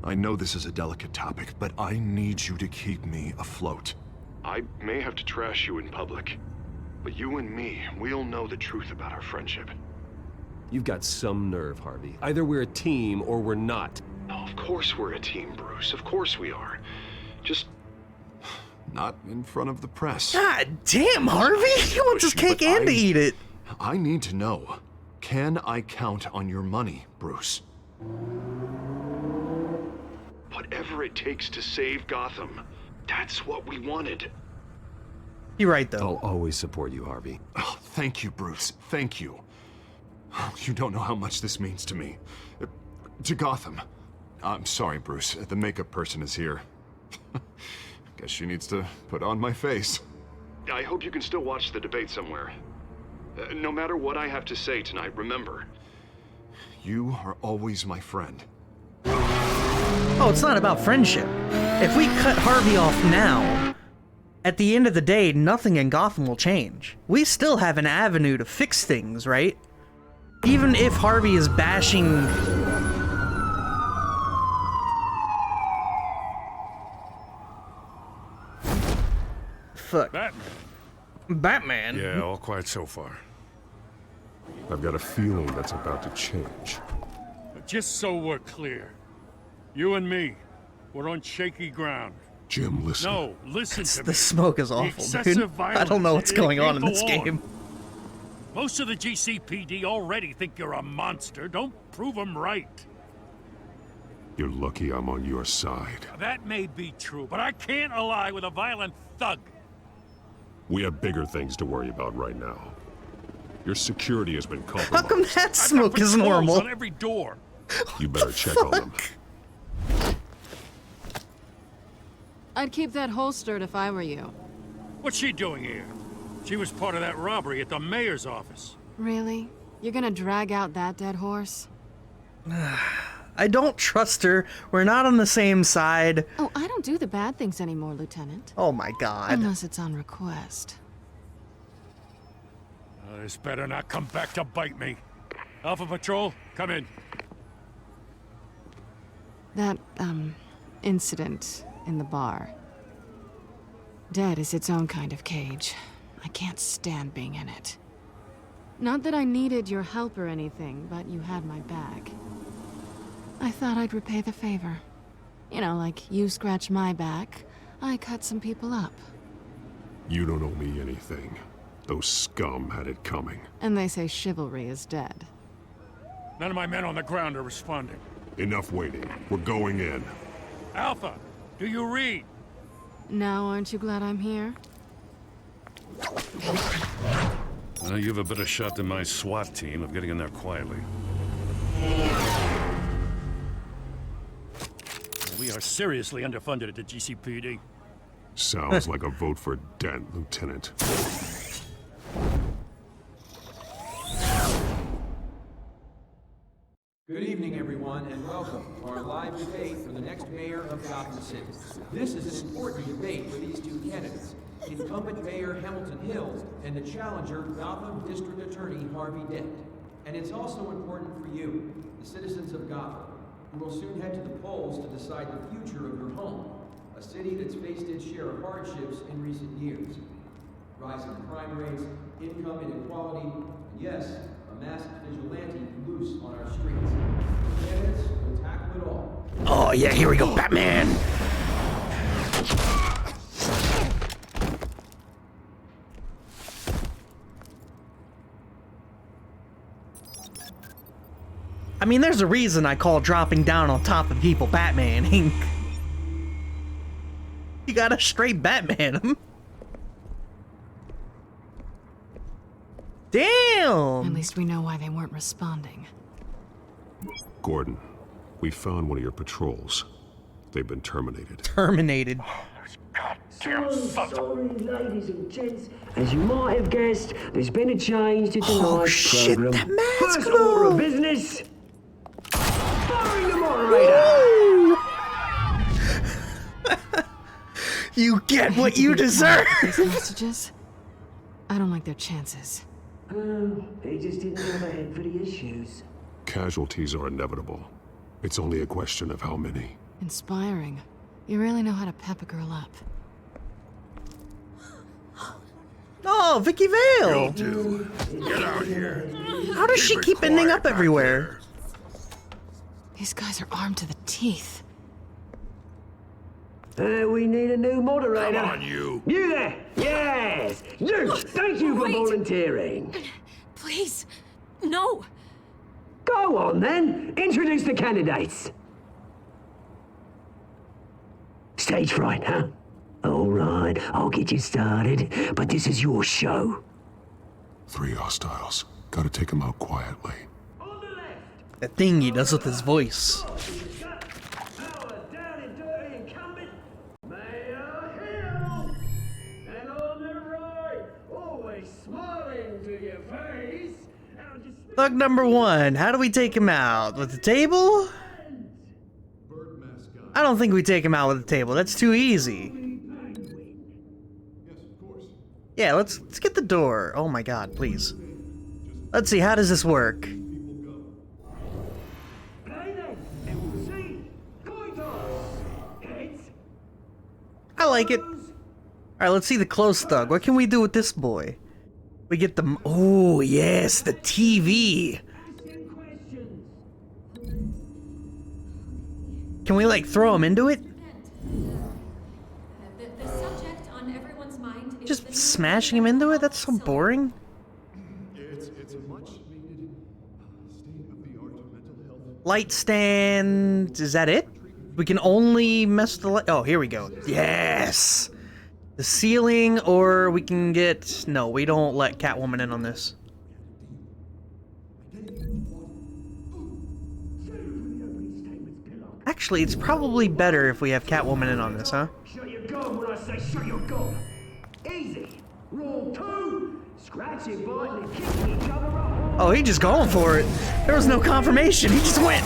I know this is a delicate topic, but I need you to keep me afloat. I may have to trash you in public, but you and me, we'll know the truth about our friendship. You've got some nerve, Harvey. Either we're a team or we're not. Oh, of course we're a team, Bruce. Of course we are. Just... not in front of the press. God damn, Harvey! He wants his cake and to eat it. I need to know. Can I count on your money, Bruce? Whatever it takes to save Gotham. That's what we wanted. You're right, though. I'll always support you, Harvey. Oh, thank you, Bruce. Thank you. You don't know how much this means to me. To Gotham. I'm sorry, Bruce. The makeup person is here. Guess she needs to put on my face. I hope you can still watch the debate somewhere. No matter what I have to say tonight, remember, you are always my friend. Oh, it's not about friendship. If we cut Harvey off now, at the end of the day, nothing in Gotham will change. We still have an avenue to fix things, right? Even if Harvey is bashing... Fuck. Batman? Yeah, all quiet so far. I've got a feeling that's about to change. Just so we're clear, you and me, we're on shaky ground. Jim, listen. No, listen to me. The smoke is awful, dude. I don't know what's going on in this game. Most of the GCPD already think you're a monster. Don't prove them right. You're lucky I'm on your side. That may be true, but I can't ally with a violent thug. We have bigger things to worry about right now. Your security has been compromised. How come that smoke is normal? On every door. You better check on them. I'd keep that holstered if I were you. What's she doing here? She was part of that robbery at the mayor's office. Really? You're gonna drag out that dead horse? I don't trust her. We're not on the same side. Oh, I don't do the bad things anymore, Lieutenant. Oh my god. Unless it's on request. This better not come back to bite me. Alpha Patrol, come in. That, incident in the bar. Dead is its own kind of cage. I can't stand being in it. Not that I needed your help or anything, but you had my back. I thought I'd repay the favor. You know, like you scratch my back, I cut some people up. You don't owe me anything. Those scum had it coming. And they say chivalry is dead. None of my men on the ground are responding. Enough waiting. We're going in. Alpha, do you read? Now aren't you glad I'm here? Well, you have a better shot than my SWAT team of getting in there quietly. We are seriously underfunded at the GCPD. Sounds like a vote for Dent, Lieutenant. Good evening, everyone, and welcome to our live debate for the next mayor of Gotham City. This is an important debate for these two candidates, incumbent Mayor Hamilton Hill and the challenger Gotham District Attorney Harvey Dent. And it's also important for you, the citizens of Gotham, who will soon head to the polls to decide the future of your home, a city that's faced its share of hardships in recent years. Rising crime rates, income inequality, and yes, a masked vigilante loose on our streets. The candidates will tackle it all. Oh yeah, here we go, Batman! I mean, there's a reason I call dropping down on top of people Batman, Inc. You got a straight Batman him. Damn! At least we know why they weren't responding. Gordon, we found one of your patrols. They've been terminated. Terminated. So sorry, ladies and gents. As you might have guessed, there's been a change to tonight's program. First order of business. Firing the moderator. You get what you deserve. These messages? I don't like their chances. They just didn't have a head for the issues. Casualties are inevitable. It's only a question of how many. Inspiring. You really know how to pep a girl up. Oh, Vicky Vale! You'll do. Get out here. How does she keep ending up everywhere? These guys are armed to the teeth. We need a new moderator. Come on, you. You there! Yes! You! Thank you for volunteering. Please, no. Go on, then. Introduce the candidates. Stage fright, huh? All right, I'll get you started, but this is your show. 3 hostiles. Gotta take them out quietly. The thing he does with his voice. And on the right, always smiling to your face. Thug number 1. How do we take him out? With the table? I don't think we take him out with the table. That's too easy. Yeah, let's get the door. Oh my god, please. Let's see, how does this work? I like it. Alright, let's see the close thug. What can we do with this boy? We get the... Oh, yes, the TV. Can we, like, throw him into it? The subject on everyone's mind is Just smashing him into it? That's so boring. It's a much needed state-of-the-art mental health. Light stand... Is that it? We can only mess the light... Oh, here we go. Yes! The ceiling, or we can get... No, we don't let Catwoman in on this. Actually, it's probably better if we have Catwoman in on this, huh? Shut your gun when I say shut your gun. Easy. Rule 2. Scratching, biting, and kicking each other up. Oh, he just going for it. There was no confirmation. He just went.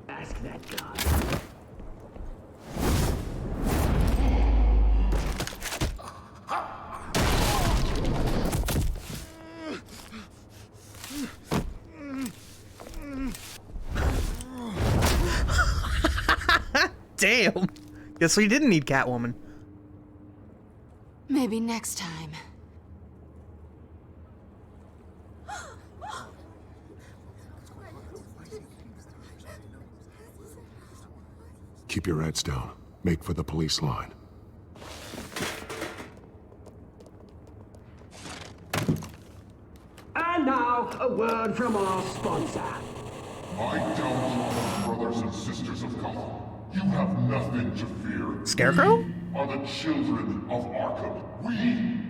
Ask that guy. Damn. Guess we didn't need Catwoman. Maybe next time. Keep your heads down. Make for the police line. And now, a word from our sponsor. My downfall, brothers and sisters of Gotham. You have nothing to fear. Scarecrow? We are the children of Arkham. We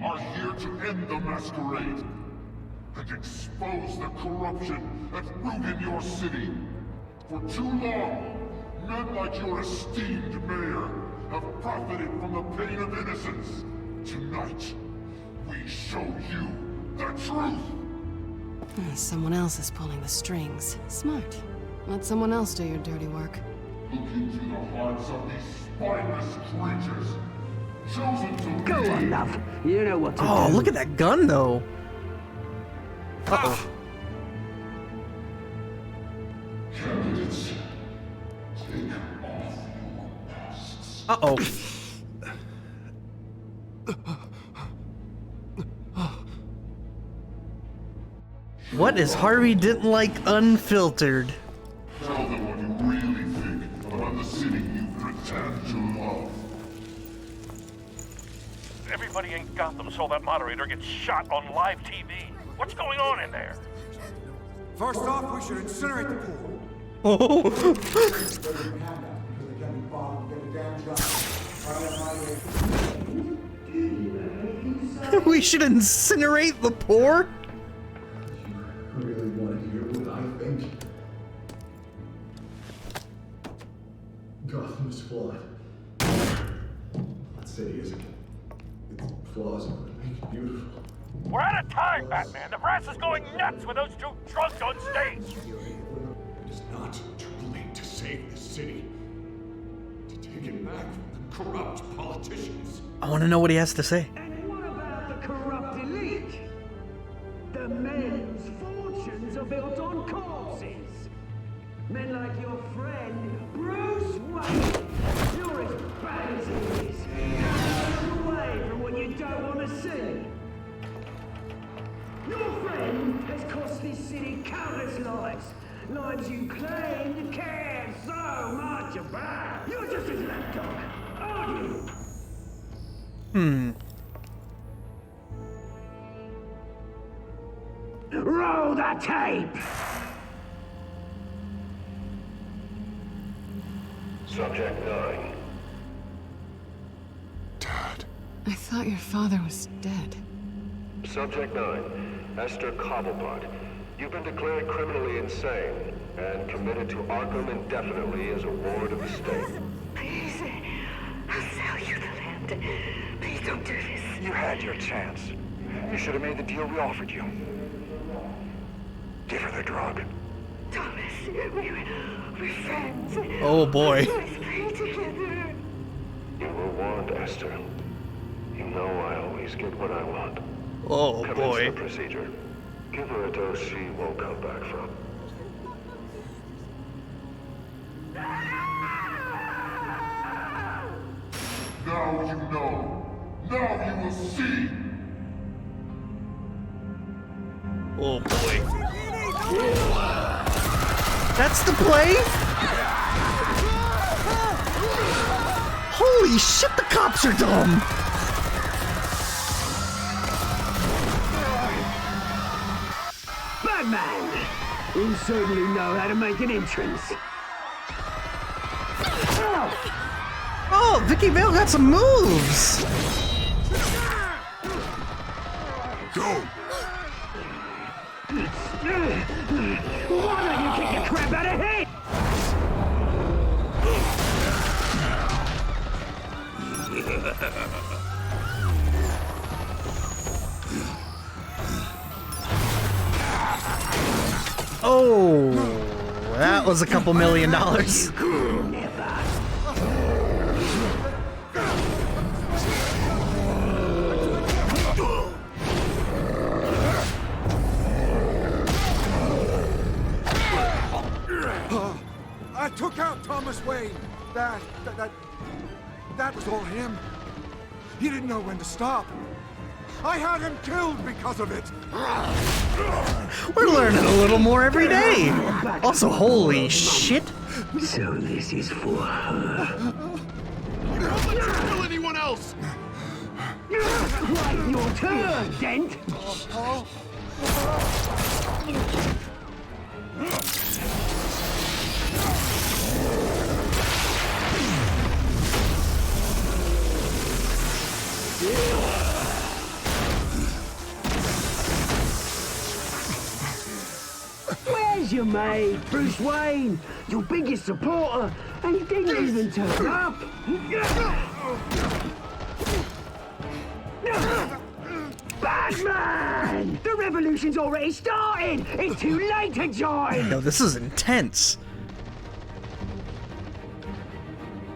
are here to end the masquerade and expose the corruption at root in your city. For too long, men like your esteemed mayor have profited from the pain of innocence. Tonight, we show you the truth. Someone else is pulling the strings. Smart. Let someone else do your dirty work. Look into the hearts of these spineless creatures, chosen to Go on, love. You know what to do. Oh, look at that gun, though. Uh-oh. Candidates, take off your masks. Uh-oh. What is Harvey didn't like unfiltered? Tell them what you really think about the city you pretend to love. Everybody in Gotham saw that moderator get shot on live TV. What's going on in there? First off, we should incinerate the pool. Oh. We should incinerate the poor? I really want to hear what I think. Gotham is flawed. That city isn't. Its flaws are what make it beautiful. We're out of time, Batman. The brass is going nuts with those two drunks on stage. It is not too late to save this city. To take it back from the corrupt politicians. I want to know what he has to say. And what about the corrupt elite? The men's fortunes are built on corpses. Men like your friend, Bruce Wayne. You're as bad as he is. Run away from what you don't want to see. Your friend has cost this city countless lives. Lives you claim to care so much about. You're just his lapdog, aren't you? Roll the tape! Subject 9. I thought your father was dead. Subject 9. Esther Cobblepot. You've been declared criminally insane and committed to Arkham indefinitely as a ward of the state. Please, I'll sell you had your chance. You should have made the deal we offered you. Give her the drug. Thomas, we're friends. Oh boy. Let's pray together. You were warned, Esther. You know I always get what I want. Oh Commence boy. the procedure. Give her a dose she won't come back from. Now you know. Now you will see. Oh boy. That's the play? Holy shit, the cops are dumb! Batman! You certainly know how to make an entrance. Oh, Vicky Vale got some moves! Go! Why don't you kick the crap out of him? Oh, that was a couple $1 million. I took out Thomas Wayne. That was all him. He didn't know when to stop. I had him killed because of it. We're learning a little more every day. Also, holy shit. So this is for her. Don't let you kill anyone else! Right, your turn, Dent. Where's your mate, Bruce Wayne? Your biggest supporter, and he didn't even turn up. Batman! The revolution's already started! It's too late to join! Yo, this is intense.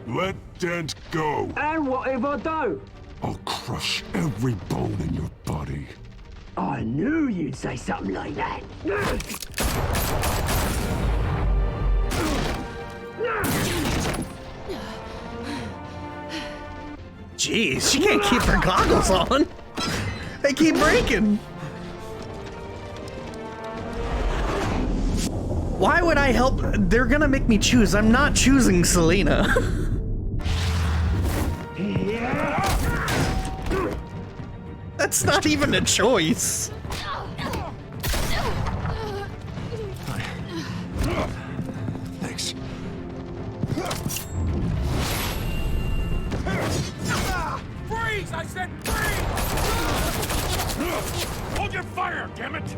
Let Dent go. And what if I don't? I'll crush every bone in your body. I knew you'd say something like that. Jeez, she can't keep her goggles on. They keep breaking. Why would I help? They're gonna make me choose. I'm not choosing Selena. That's not even a choice. Thanks. Freeze! I said freeze! Hold your fire, damn it!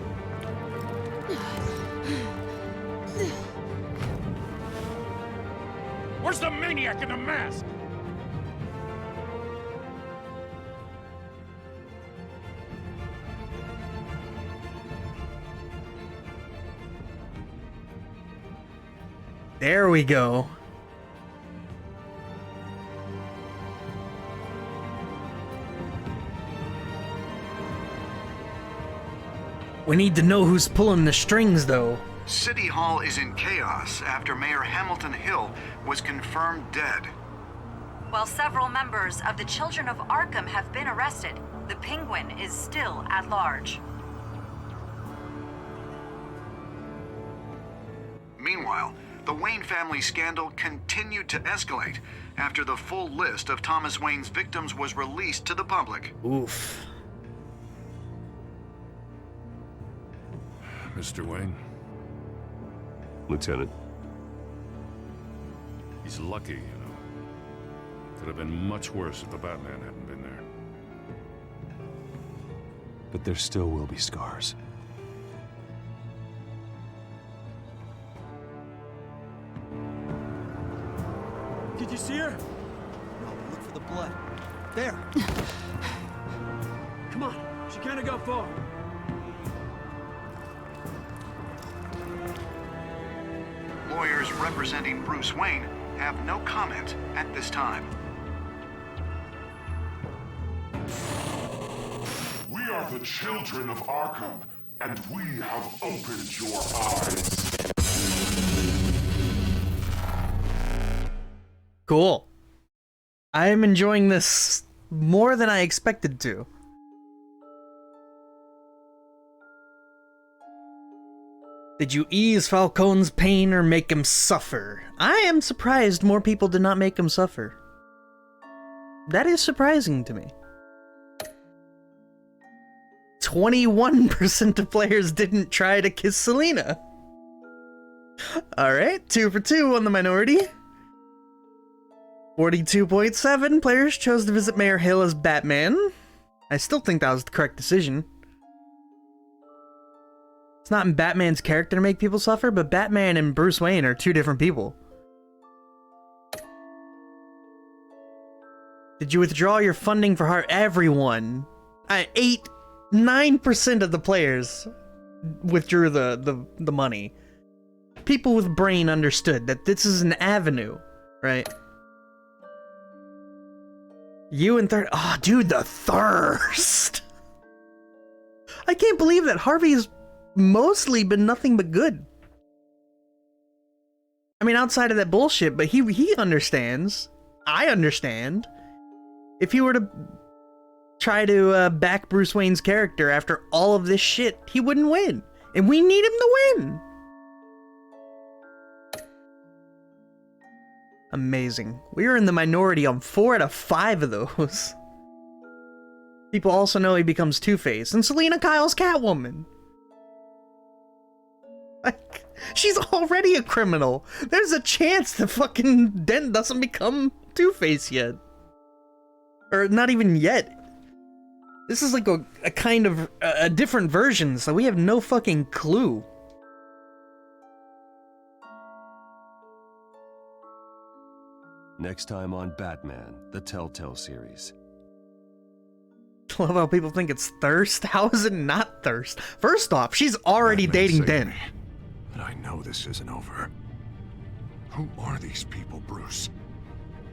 Where's the maniac in the mask? There we go. We need to know who's pulling the strings, though. City Hall is in chaos after Mayor Hamilton Hill was confirmed dead. While several members of the Children of Arkham have been arrested, the Penguin is still at large. Meanwhile, the Wayne family scandal continued to escalate after the full list of Thomas Wayne's victims was released to the public. Oof. Mr. Wayne? Lieutenant. He's lucky, you know. Could have been much worse if the Batman hadn't been there. But there still will be scars. Did you see her? No, but look for the blood. There. Come on, she can't go far. Lawyers representing Bruce Wayne have no comment at this time. We are the children of Arkham, and we have opened your eyes. Cool. I'm enjoying this more than I expected to. Did you ease Falcone's pain or make him suffer? I am surprised more people did not make him suffer. That is surprising to me. 21% of players didn't try to kiss Selina. Alright, 2 for 2 on the minority. 42.7 players chose to visit Mayor Hill as Batman. I still think that was the correct decision. It's not in Batman's character to make people suffer, but Batman and Bruce Wayne are two different people. Did you withdraw your funding for Heart? Everyone. 9% of the players withdrew the money. People with brain understood that this is an avenue, right? You and third. Oh, dude, the thirst. I can't believe that Harvey's mostly been nothing but good. I mean, outside of that bullshit, but he understands. I understand. If he were to try to back Bruce Wayne's character after all of this shit, he wouldn't win. And we need him to win. Amazing. We are in the minority on 4 out of 5 of those. People also know he becomes Two-Face, and Selina Kyle's Catwoman. Like, she's already a criminal. There's a chance that fucking Dent doesn't become Two-Face yet. Or not even yet. This is like a kind of a different version, so we have no fucking clue. Next time on Batman, the Telltale Series. I love how people think it's thirst. How is it not thirst? First off, she's already dating Dent. But I know this isn't over. Who are these people, Bruce?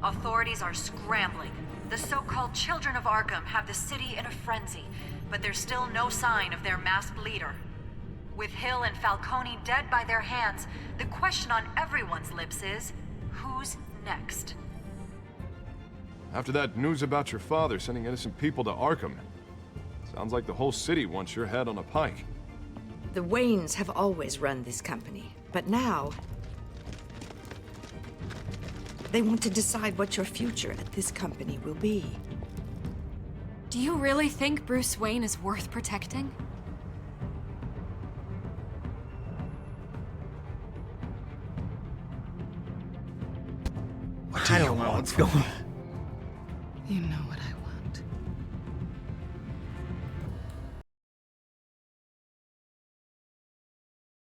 Authorities are scrambling. The so-called Children of Arkham have the city in a frenzy, but there's still no sign of their masked leader. With Hill and Falcone dead by their hands, the question on everyone's lips is, who's next? After that news about your father sending innocent people to Arkham, sounds like the whole city wants your head on a pike. The Waynes have always run this company, but now they want to decide what your future at this company will be. Do you really think Bruce Wayne is worth protecting? I don't know what's going on. You know what I